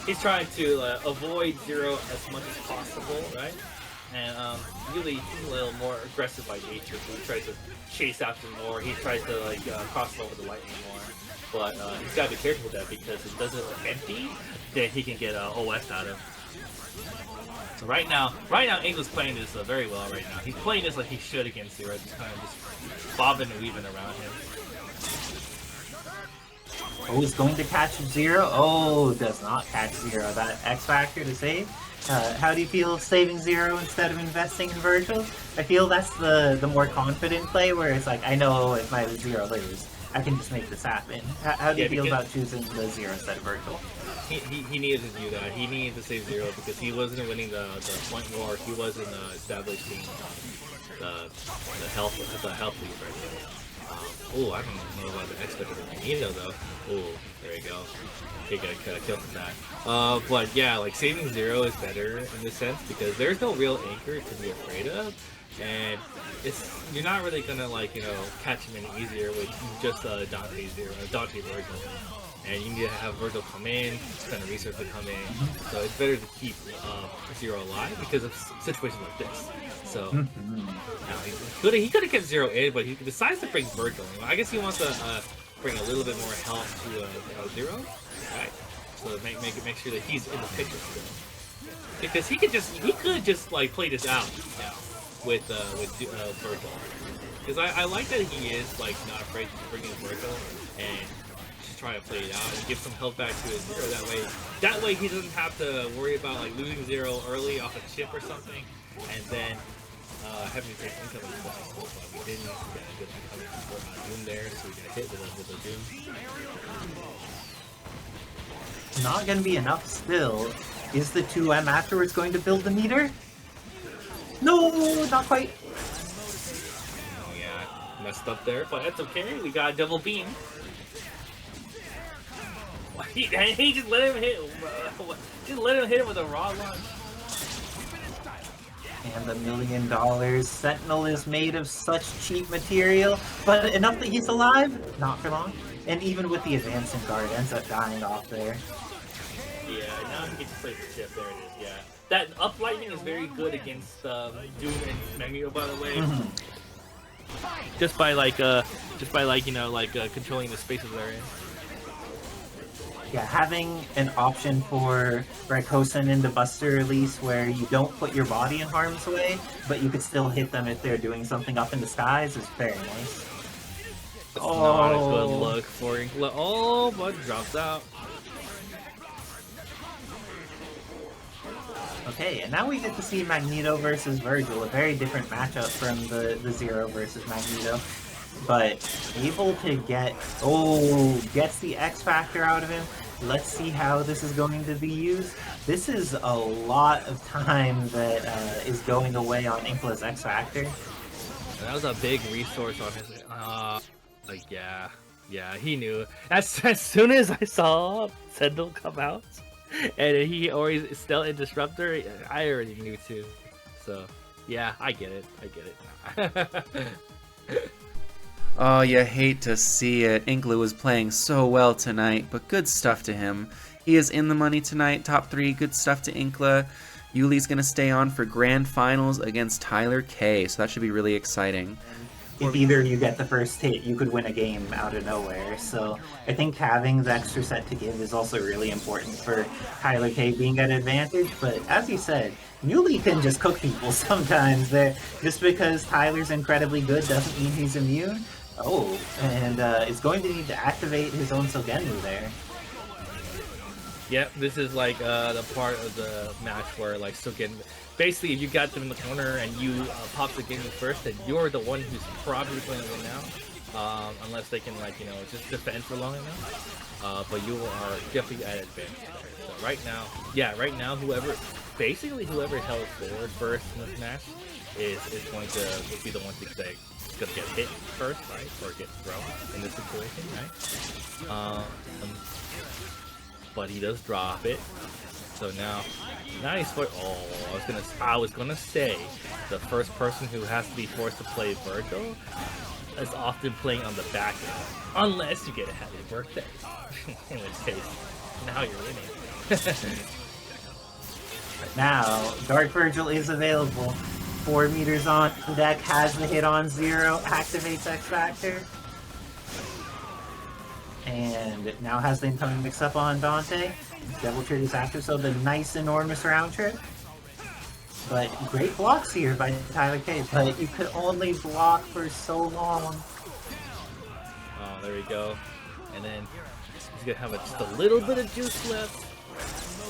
He's trying to avoid Zero as much as possible, right? And really, he's a little more aggressive by nature, so he tries to chase after more. He tries to like cross over the lightning more. But he's got to be careful with that because it doesn't look empty, then he can get OS out of. So right now, Inclaa's playing this very well right now. He's playing this like he should against Zero, just kind of just bobbing and weaving around him. Oh, he's going to catch Zero. Oh, does not catch Zero. That X Factor to save. How do you feel saving Zero instead of investing in Vergil? I feel that's the more confident play, where it's like, I know if my Zero loses, I can just make this happen. How do you feel about choosing the Zero instead of Vergil? He needed to do that. He needed to save Zero because he wasn't winning the point war. He wasn't establishing the health lead right Oh, I don't know about the X Factor of Magneto though. Oh, there you go. Okay, gotta kill from that. But yeah, like saving Zero is better in this sense because there's no real anchor to be afraid of, and you're not really gonna like catch him any easier with just Dante Vergil. And you need to have Vergil come in, spend a resource to come in. So it's better to keep Zero alive because of situations like this. So he could have kept Zero in, but he decides to bring Vergil. I guess he wants to bring a little bit more health to Zero. Right. So make sure that he's in the picture still. Because he could just like play this out now with Vergil. Because I like that he is like not afraid to bring in Vergil and try to play it out and give some health back to his Zero. That way he doesn't have to worry about like losing Zero early off a chip or something, and then having to take incoming twice. But we didn't get a good incoming Doom there, so we got hit with a Doom. Not gonna be enough still. Is the 2M afterwards going to build the meter? No, not quite. Oh yeah, messed up there, but that's okay. We got a double beam. He just let him hit. Just let him hit him with a raw launch. And the $1 million. Sentinel is made of such cheap material, but enough that he's alive? Not for long. And even with the advancing guard, ends up dying off there. Yeah, now he gets to play the chip. There it is. Yeah, that up lightning is very good against Doom and Magneto, by the way. Just by controlling the spaces they're in. Yeah, having an option for Raikosen into Buster Release where you don't put your body in harm's way, but you could still hit them if they're doing something up in the skies is very nice. It's not a good look for Inclaa. Oh, but drops out. Okay, and now we get to see Magneto versus Vergil, a very different matchup from the Zero versus Magneto. But able to gets the X Factor out of him. Let's see how this is going to be used. This is a lot of time that is going away on Inclaa's X Factor. That was a big resource on his. Yeah, he knew. As soon as I saw Sentinel come out, and he always still in Disruptor, I already knew too. So yeah, I get it. Oh, you hate to see it. Inclaa was playing so well tonight, but good stuff to him. He is in the money tonight, top 3, good stuff to Inclaa. Yuli's going to stay on for grand finals against TylerK, so that should be really exciting. If either you get the first hit, you could win a game out of nowhere. So I think having the extra set to give is also really important for TylerK being at advantage. But as you said, Yuli can just cook people sometimes. Just because Tyler's incredibly good doesn't mean he's immune. Oh, and is going to need to activate his own Sogenmu there. Yep, this is like the part of the match where like Sogenmu. Basically, if you got them in the corner and you pop Sogenmu first, then you're the one who's probably going to win now. Unless they can just defend for long enough. But you are definitely at advantage there. So right now, whoever held forward first in this match is going to be the one that's going to get hit first, right, or get thrown in this situation, right? But he does drop it. So now he's for. Oh, I was gonna say the first person who has to be forced to play Vergil is often playing on the back end, unless you get a happy birthday. In which case, now you're winning. Now, Dark Vergil is available. 4 meters on the deck, has the hit on Zero, activates X Factor. And now has the incoming mix-up on Dante. Double triggers after, so the nice enormous round trip. But great blocks here by TylerK, but you could only block for so long. Oh, there we go. And then he's gonna have just a little bit of juice left.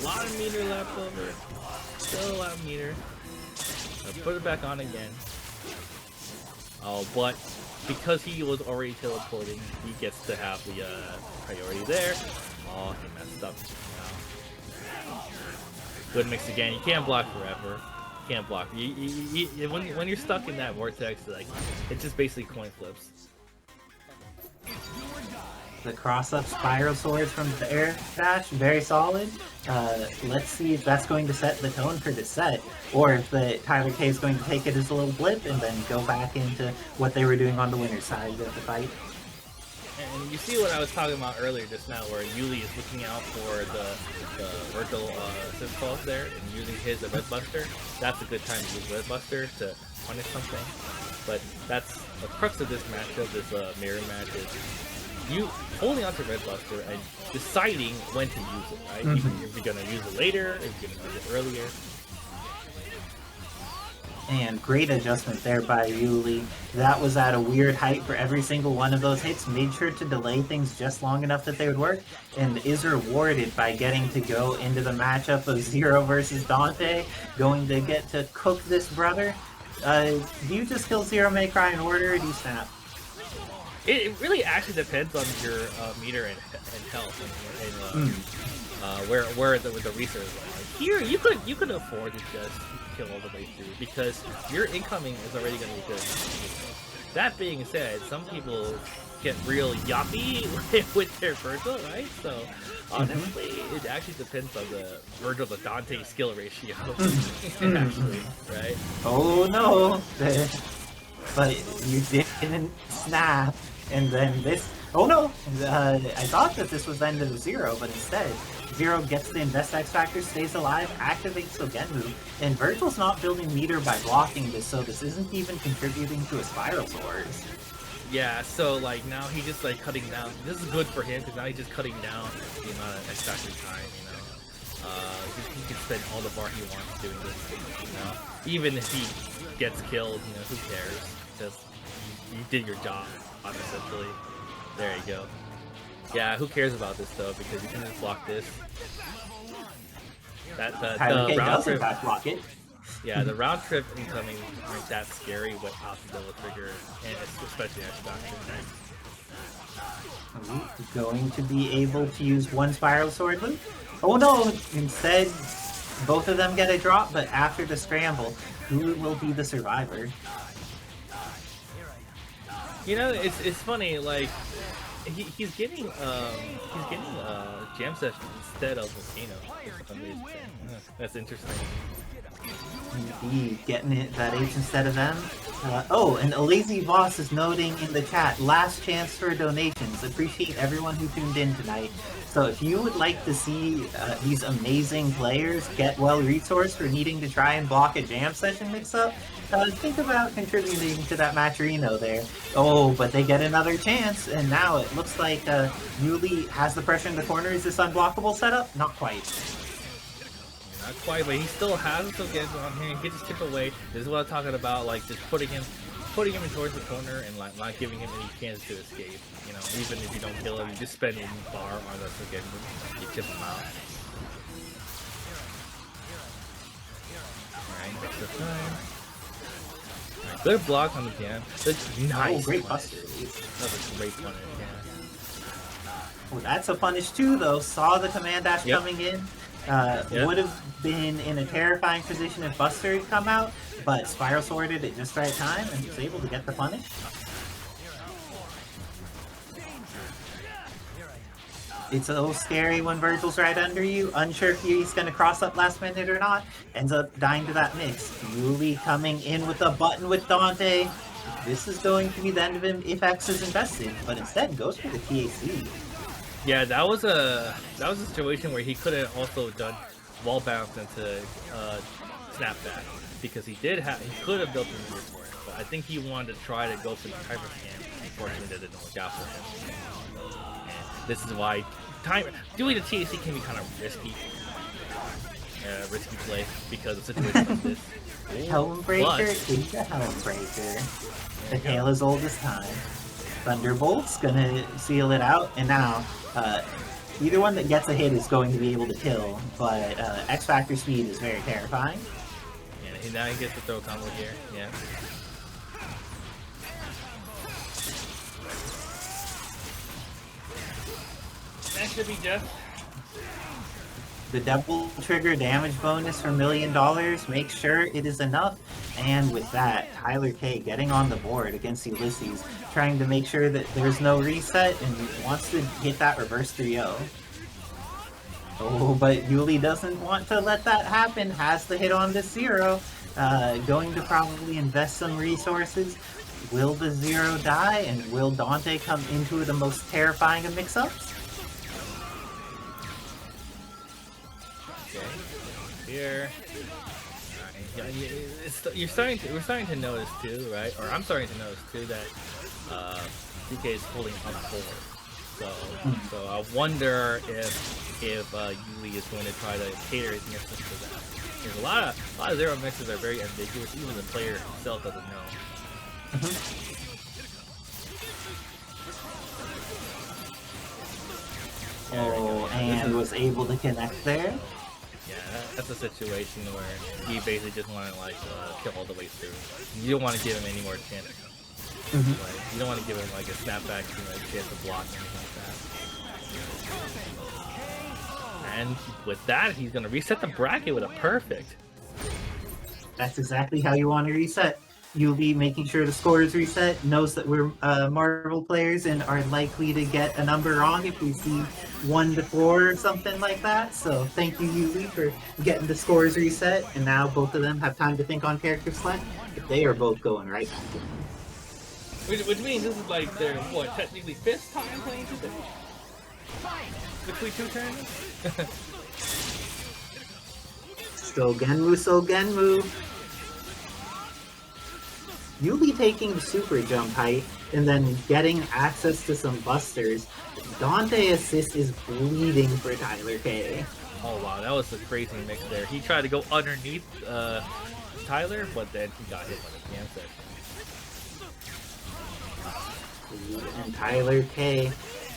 A lot of meter left over. Still a lot of meter. I'll put it back on again. Oh, but because he was already teleporting, he gets to have the priority there. Oh, he messed up. Good mix again. You can't block forever. You can't block. When you're stuck in that vortex, like it just basically coin flips. The cross-up spiral swords from the air dash, very solid. Let's see if that's going to set the tone for this set, or if the TylerK is going to take it as a little blip and then go back into what they were doing on the winner's side of the fight. And you see what I was talking about earlier just now, where Yuli is looking out for the Vergil Super-Skrull there and using his Red Buster. That's a good time to use Red Buster to punish something. But that's the crux of this matchup, this mirror match, is you holding onto Red Buster and deciding when to use it, right? If you're gonna use it later, if you're gonna use it earlier. And great adjustment there by Yuli. That was at a weird height for every single one of those hits. Made sure to delay things just long enough that they would work, and is rewarded by getting to go into the matchup of Zero versus Dante. Going to get to cook this brother. Do you just kill Zero May Cry in order, or do you snap? It really actually depends on your meter and health and where the resources are. Here, you could afford to just kill all the way through because your incoming is already going to be good. That being said, some people get real yappy with their Vergil, right? So honestly, it actually depends on the Vergil to Dante skill ratio. Actually, right? Oh no! But you didn't snap, and then this. Oh no! I thought that this was the end of the Zero, but instead, Zero gets the Invest X Factor, stays alive, activates Sogenmu, and Vergil's not building meter by blocking this, so this isn't even contributing to a Spiral Sword. Yeah, so like now he's just like cutting down. This is good for him because now he's just cutting down the amount of X Factor time, you know. He can spend all the bar he wants doing this, you know. Even if he gets killed, you know, who cares? Just you did your job, essentially. There you go. Yeah, who cares about this though? Because you can just block this. The round trip. Block it. Yeah, the round trip incoming aren't that scary without the double trigger, and especially X Factor. Going to be able to use one Spiral Sword loop. Oh no! Instead, both of them get a drop, but after the scramble, who will be the survivor? You know, it's funny. Like he's getting Jam Session instead of Volcano. For some reason. That's interesting. Indeed, getting it that H instead of them. Oh, and a Lazy Boss is noting in the chat, last chance for donations. Appreciate everyone who tuned in tonight. So if you would like to see these amazing players get well resourced for needing to try and block a jam session mix-up, think about contributing to that Matcherino there. Oh, but they get another chance, and now it looks like Yuli has the pressure in the corner. Is this unblockable setup? Not quite. Not quite, but he still has some games on here. He can just chip away. This is what I'm talking about, like just putting him towards the corner and like not giving him any chance to escape. You know, even if you don't kill him, you just spend one bar on the again, you chip him out. Alright, extra time. Alright, good block on the jam. Nice. Oh, great buster. That was a great punish, yeah. Well, that's a punish too, though. Saw the command dash coming in. Would have been in a terrifying position if Buster had come out, but Spiral Sworded at just the right time and was able to get the punish. It's a little scary when Vergil's right under you, unsure if he's going to cross up last minute or not, ends up dying to that mix. Yuli coming in with a button with Dante. This is going to be the end of him if X is invested, but instead goes for the TAC. Yeah, that was a situation where he could have also done wall bounce into snapback because he could have built a meter for it, but I think he wanted to try to go for the timer scan. Unfortunately, that didn't work out for him. And this is why doing the TAC can be kind of risky play because of situations like this. Helmbreaker is a Helmbreaker. The tale is old as time. Thunderbolt's gonna seal it out, and now either one that gets a hit is going to be able to kill, but X Factor speed is very terrifying. Yeah, now he gets to throw combo here, yeah. That should be Jeff. The double trigger damage bonus for $1 million, make sure it is enough. And with that, TylerK getting on the board against Yullizhez, trying to make sure that there's no reset and wants to hit that reverse 3-0. Oh, but Yuli doesn't want to let that happen, has to hit on the 0. Going to probably invest some resources. Will the 0 die, and will Dante come into the most terrifying of mix-ups? Okay. Here. Alright, we're starting to notice too, right? Or I'm starting to notice too that DK is pulling up Thor. So I wonder if Yuli is going to try to cater his mixes to that. There's a lot of 0 mixes are very ambiguous. Even the player himself doesn't know. Oh, and was able to connect there. Yeah, that's a situation where he basically just want to like kill all the way through. You don't want to give him any more chance. Like, you don't want to give him like a snapback, chance to block or anything like that. And with that, he's gonna reset the bracket with a perfect. That's exactly how you want to reset. You'll be making sure the score is reset, knows that we're Marvel players and are likely to get a number wrong if we see 1 to 4 or something like that. So thank you, Yuli, for getting the scores reset. And now both of them have time to think on character select. They are both going right back in. Which means this is like their, what, technically 5th time playing today? Between 2 turns? So Genmu. Yuli taking the super jump height and then getting access to some busters. Dante assist is bleeding for TylerK. Oh wow, that was a crazy mix there. He tried to go underneath Tyler, but then he got hit by the cancer. And TylerK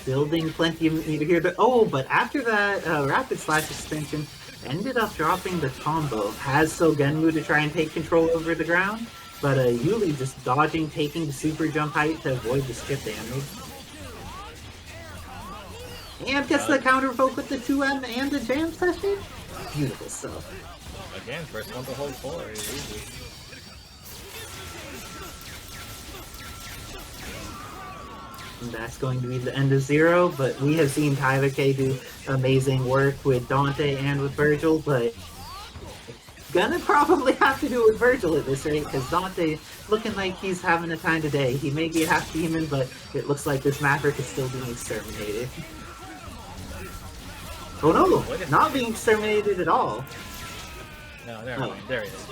building plenty of meter here. But after that rapid slash extension, ended up dropping the combo. Has Sogenmu to try and take control over the ground, but Yuli just dodging, taking the super jump height to avoid the strip damage. And gets the counter poke with the 2M and the jam session. Beautiful stuff. Again, first one to hold 4. Easy. And that's going to be the end of 0, but we have seen TylerK do amazing work with Dante and with Vergil, but gonna probably have to do it with Vergil at this rate, because Dante looking like he's having a kind of day. He may be a half demon, but it looks like this Maverick is still being exterminated. Oh no, not being exterminated at all. No, never mind. There he is.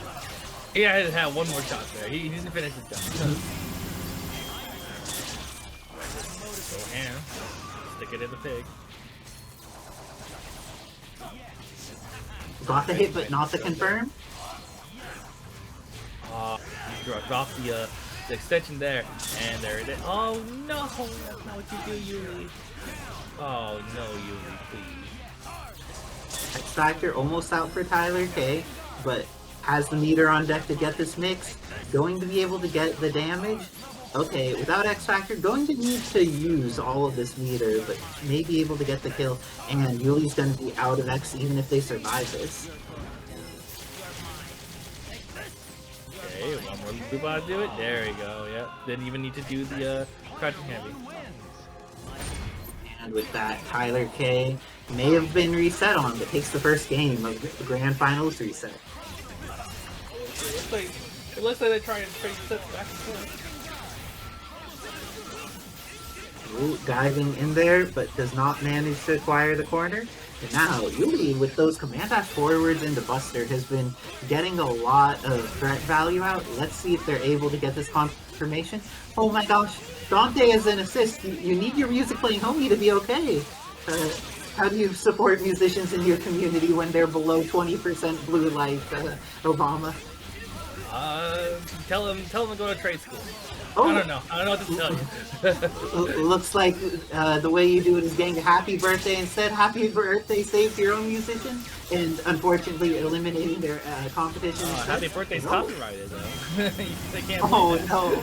He had to have one more shot there. He didn't finish his job. Go ham. Stick it in the pig. Got the hit, but not the confirm. Dropped the extension there, and there it is. Oh no, that's not what you do, Yuli. Oh no, Yuli, please. X Factor almost out for TylerK, but has the meter on deck to get this mix. Going to be able to get the damage. Okay, without X Factor, going to need to use all of this meter, but may be able to get the kill. And Yuli's going to be out of X even if they survive this. Okay, one more loop on to do it. There we go, yep. Didn't even need to do the crouching heavy. And with that, TylerK may have been reset on, but takes the first game of the Grand Finals reset. It looks like they try and trade sets back and forth. Ooh, diving in there, but does not manage to acquire the corner. And now, Yuli, with those command dash forwards into Buster, has been getting a lot of threat value out. Let's see if they're able to get this confirmation. Oh my gosh, Dante as an assist. You need your music playing homie to be okay. How do you support musicians in your community when they're below 20% blue like Obama? Tell him to go to trade school. Oh. I don't know what to tell you. Looks like the way you do it is getting a happy birthday instead. Happy birthday saved your own musician, and unfortunately eliminating their competition. Happy birthday's copyrighted though. They can't. Oh no.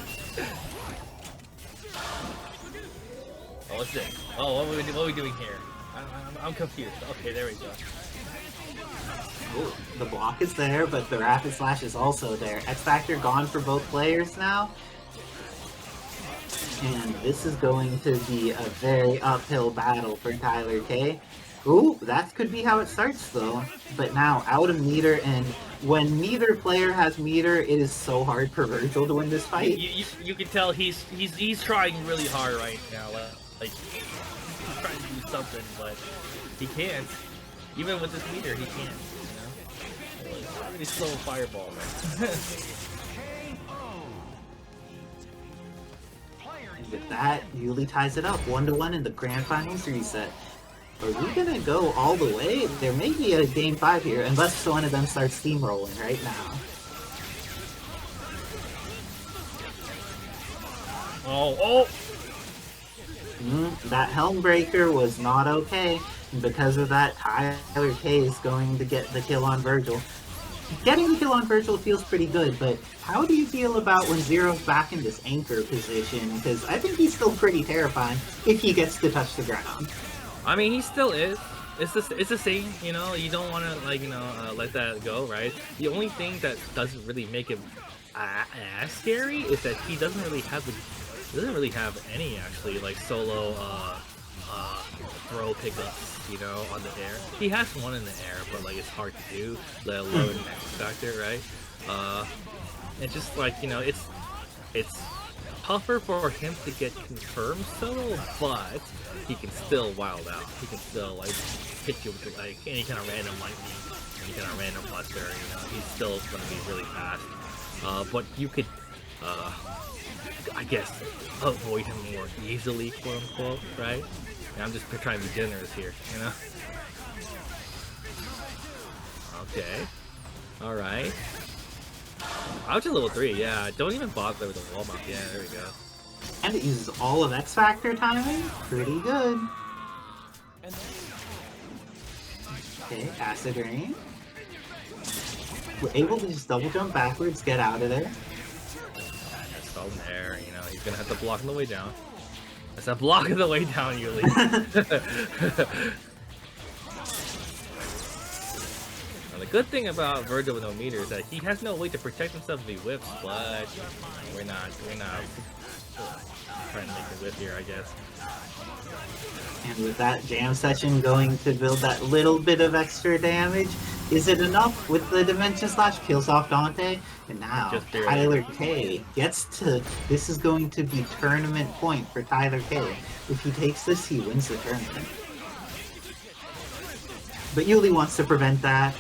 Oh, what's this? Oh, what are we doing here? I'm confused. Okay, there we go. Ooh, the block is there, but the rapid slash is also there. X Factor gone for both players now. And this is going to be a very uphill battle for TylerK. Ooh, that could be how it starts though. But now out of meter, and when neither player has meter, it is so hard for Vergil to win this fight. You can tell he's trying really hard right now. Like he's trying to do something, but he can't. Even with this meter, he can't. You know, it's a really slow fireball. And with that, Yuli ties it up 1-1 in the Grand Finals reset. Are we gonna go all the way? There may be a game 5 here, unless one of them starts steamrolling right now. Oh! That Helm Breaker was not okay. And because of that, TylerK is going to get the kill on Vergil. Getting the kill on Vergil feels pretty good, but how do you feel about when Zero's back in this anchor position? Because I think he's still pretty terrifying if he gets to touch the ground. I mean, he still is. It's the same, you know. You don't want to let that go, right? The only thing that doesn't really make him as scary is that he doesn't really have any actually like solo throw pickups, you know, on the air. He has one in the air, but like it's hard to do, let alone X Factor, right? It's just like, you know, it's tougher for him to get confirmed solo, but he can still wild out. He can still like hit you with like any kind of random lightning, any kind of random buster. You know, he's still going to be really fast. But you could, I guess, avoid him more easily, quote unquote, right? And I'm just trying to be generous here, you know. Okay. All right. Ouch at level 3, yeah. Don't even bother with the wall mount. Yeah, there we go. And it uses all of X Factor timing. Pretty good. Okay, Acid Rain. We're able to just double jump backwards, get out of there. That's all in there, you know, he's gonna have to block on the way down. That's a block on the way down, Yuli. The good thing about Vergil with no meter is that he has no way to protect himself if he whips, but we're not trying to make a whip here, I guess. And with that jam session going to build that little bit of extra damage, is it enough with the Dimension Slash kills off Dante? And now TylerK gets to, this is going to be tournament point for TylerK. If he takes this, he wins the tournament. But Yuli wants to prevent that.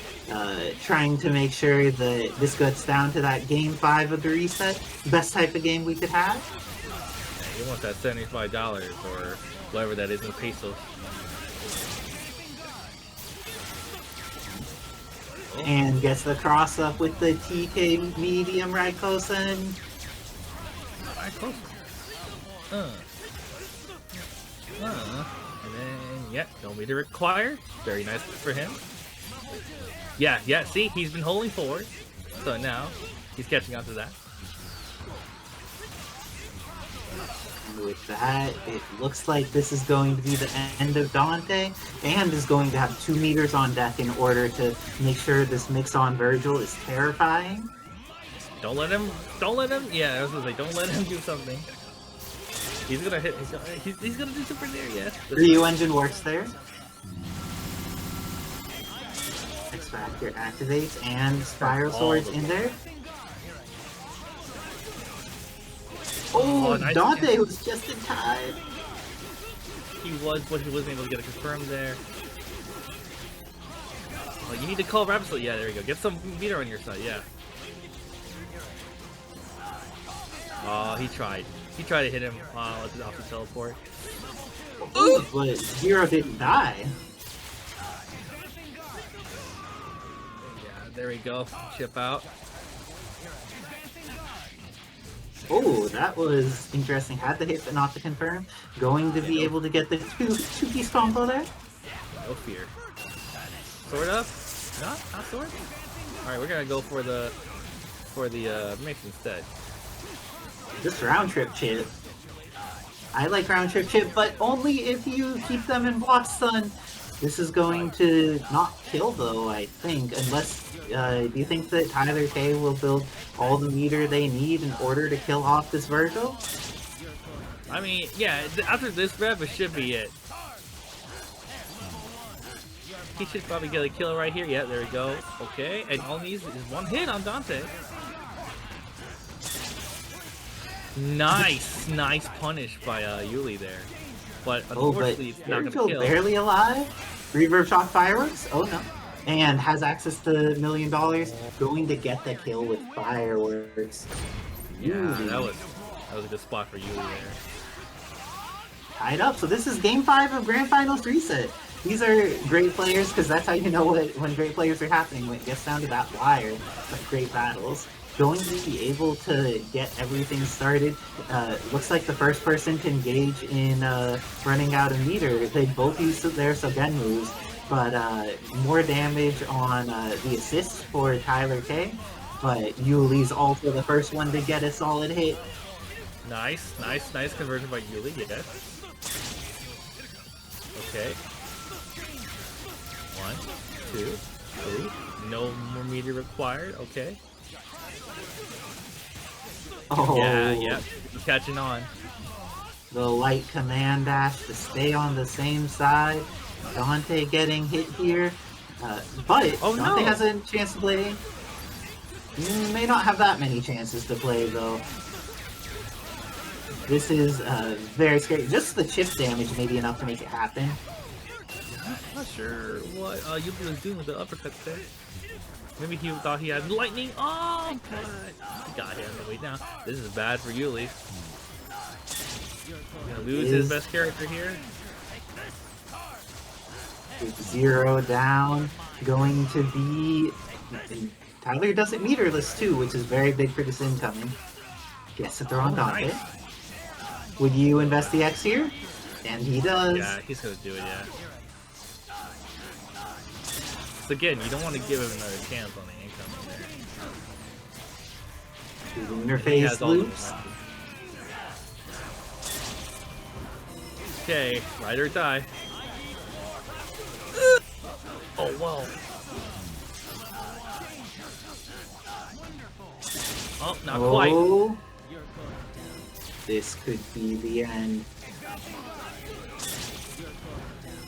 Trying to make sure that this gets down to that game 5 of the reset. Best type of game we could have. Yeah, he wants that $75 or whatever that is in pesos. And gets the cross up with the TK medium Raikkosen. And then, yeah, no meter required. Very nice for him. Yeah, see, he's been holding forward. So now, he's catching on to that. And with that, it looks like this is going to be the end of Dante, and is going to have 2 meters on deck in order to make sure this mix on Vergil is terrifying. Don't let him, yeah, I was gonna say, don't let him do something. He's gonna hit, he's gonna do super there, yes. Ryu engine works there. X Factor activates, and Spiral Sword's in there. Oh, nice Dante again. was just in time. He was, but he wasn't able to get it confirmed there. Oh, you need to call Rapid. Yeah, there you go. Get some meter on your side, yeah. Oh, he tried. He tried to hit him off the teleport. Ooh, but Zero didn't die. Yeah, there we go. Chip out. Oh, that was interesting. Had the hit but not to confirm. Going to be able to get the two-piece combo there. No fear. Sword up? Not sword? Alright, we're gonna go for the mix instead. Just round trip chip. I like round trip chip, but only if you keep them in block stun. This is going to not kill though, I think, unless, do you think that TylerK will build all the meter they need in order to kill off this Vergil? I mean, yeah, after this rev, it should be it. He should probably get a kill right here. Yeah, there we go. Okay, and all needs is one hit on Dante. Nice, nice punish by Yuli there. But unfortunately, it's not gonna kill. Barely alive. Reverb shock fireworks. Oh no. And has access to $1 million. Going to get the kill with fireworks. Yeah, Yuli. that was a good spot for Yuli there. Tied up. So this is Game 5 of Grand Finals Reset. These are great players because that's how you know when great players are happening, when it gets down to that wire, like great battles. Going to be able to get everything started. Looks like the first person to engage in running out a meter. They both use their Sogen moves, but more damage on the assist for TylerK. But Yuli's also the first one to get a solid hit. Nice, nice, nice conversion by Yuli, yes. Okay. 1, 2, 3. No more meter required. Okay. Oh, Yeah, he's catching on. the light command dash to stay on the same side. Dante getting hit here. But Oh, Dante no. has a chance to play. May not have that many chances to play, though. This is very scary. Just the chip damage may be enough to make it happen. Not sure what Yuli was doing with the uppercut there. Maybe he thought he had lightning. Oh, but he got hit on the way down. This is bad for Yuli. Gonna lose his best character here. With 0 down, going to be... Tyler doesn't meterless too, which is very big for this incoming. Gets to throw on Dante. Nice. Would you invest the X here? And he does. Yeah, he's gonna do it, yeah. So again, you don't want to give him another chance on the incoming there. Lunar He phase has all the loops. momentum. Okay, ride or die. Oh, wow. Oh, not quite. Oh, this could be the end.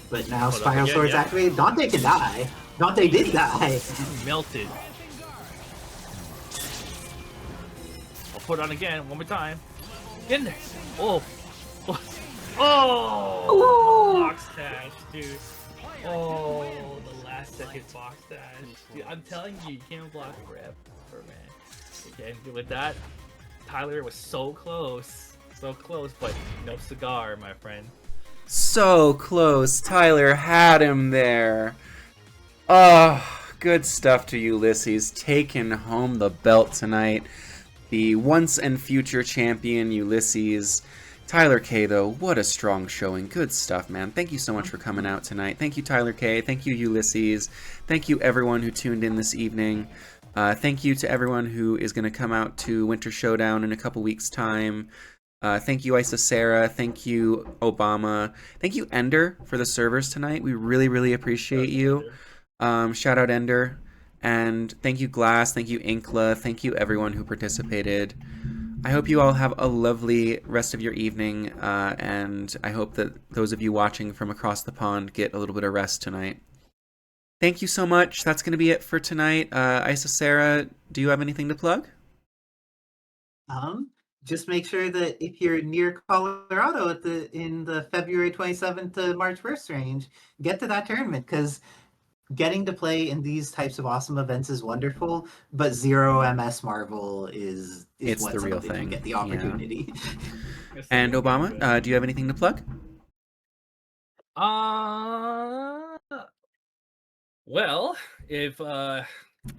But now Hold up Spiral again, Sword's yeah. activated. Dante can die. Dante did die. Melted. I'll put it on again, one more time. Get in there. Oh. Oh. Box dash, dude. Oh, the last second box dash. Dude, I'm telling you, you can't block forever, man. Okay, with that, Tyler was so close, but no cigar, my friend. So close. Tyler had him there. Oh, good stuff to Yullizhez. Taking home the belt tonight. The once and future champion Yullizhez. TylerK, though, what a strong showing. Good stuff, man. Thank you so much for coming out tonight. Thank you, TylerK. Thank you, Yullizhez. Thank you, everyone who tuned in this evening. Thank you to everyone who is going to come out to Winter Showdown in a couple weeks' time. Thank you, Isa Sarah. Thank you, Obama. Thank you, Ender, for the servers tonight. We really, really appreciate you. Shout out, Ender. And thank you, Glass. Thank you, Inclaa. Thank you, everyone who participated. I hope you all have a lovely rest of your evening, and I hope that those of you watching from across the pond get a little bit of rest tonight. Thank you so much. That's going to be it for tonight. Isa Sarah, do you have anything to plug? Just make sure that if you're near Colorado in the February 27th to March 1st range, get to that tournament, because getting to play in these types of awesome events is wonderful, but zero MS Marvel is It's what the real somebody can thing, get the yeah. opportunity. And Obama, do you have anything to plug? Well,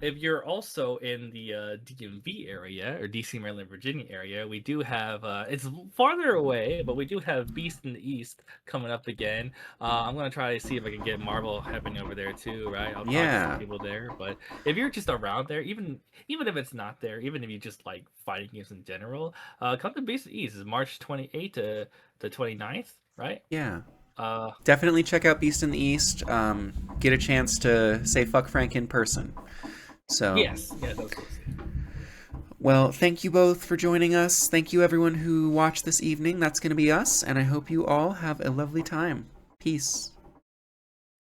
if you're also in the DMV area or DC, Maryland, Virginia area, we do have it's farther away, but we do have Beast in the East coming up again. I'm gonna try to see if I can get Marvel happening over there too, right? I'll talk to Yeah. some people there. But if you're just around there, even if it's not there, even if you just like fighting games in general, come to Beast in the East. It's March 28th to the 29th, right? Yeah. Definitely check out Beast in the East. Get a chance to say fuck Frank in person. So Yes, that's what Well, thank you both for joining us. Thank you everyone who watched this evening. That's going to be us, and I hope you all have a lovely time. Peace.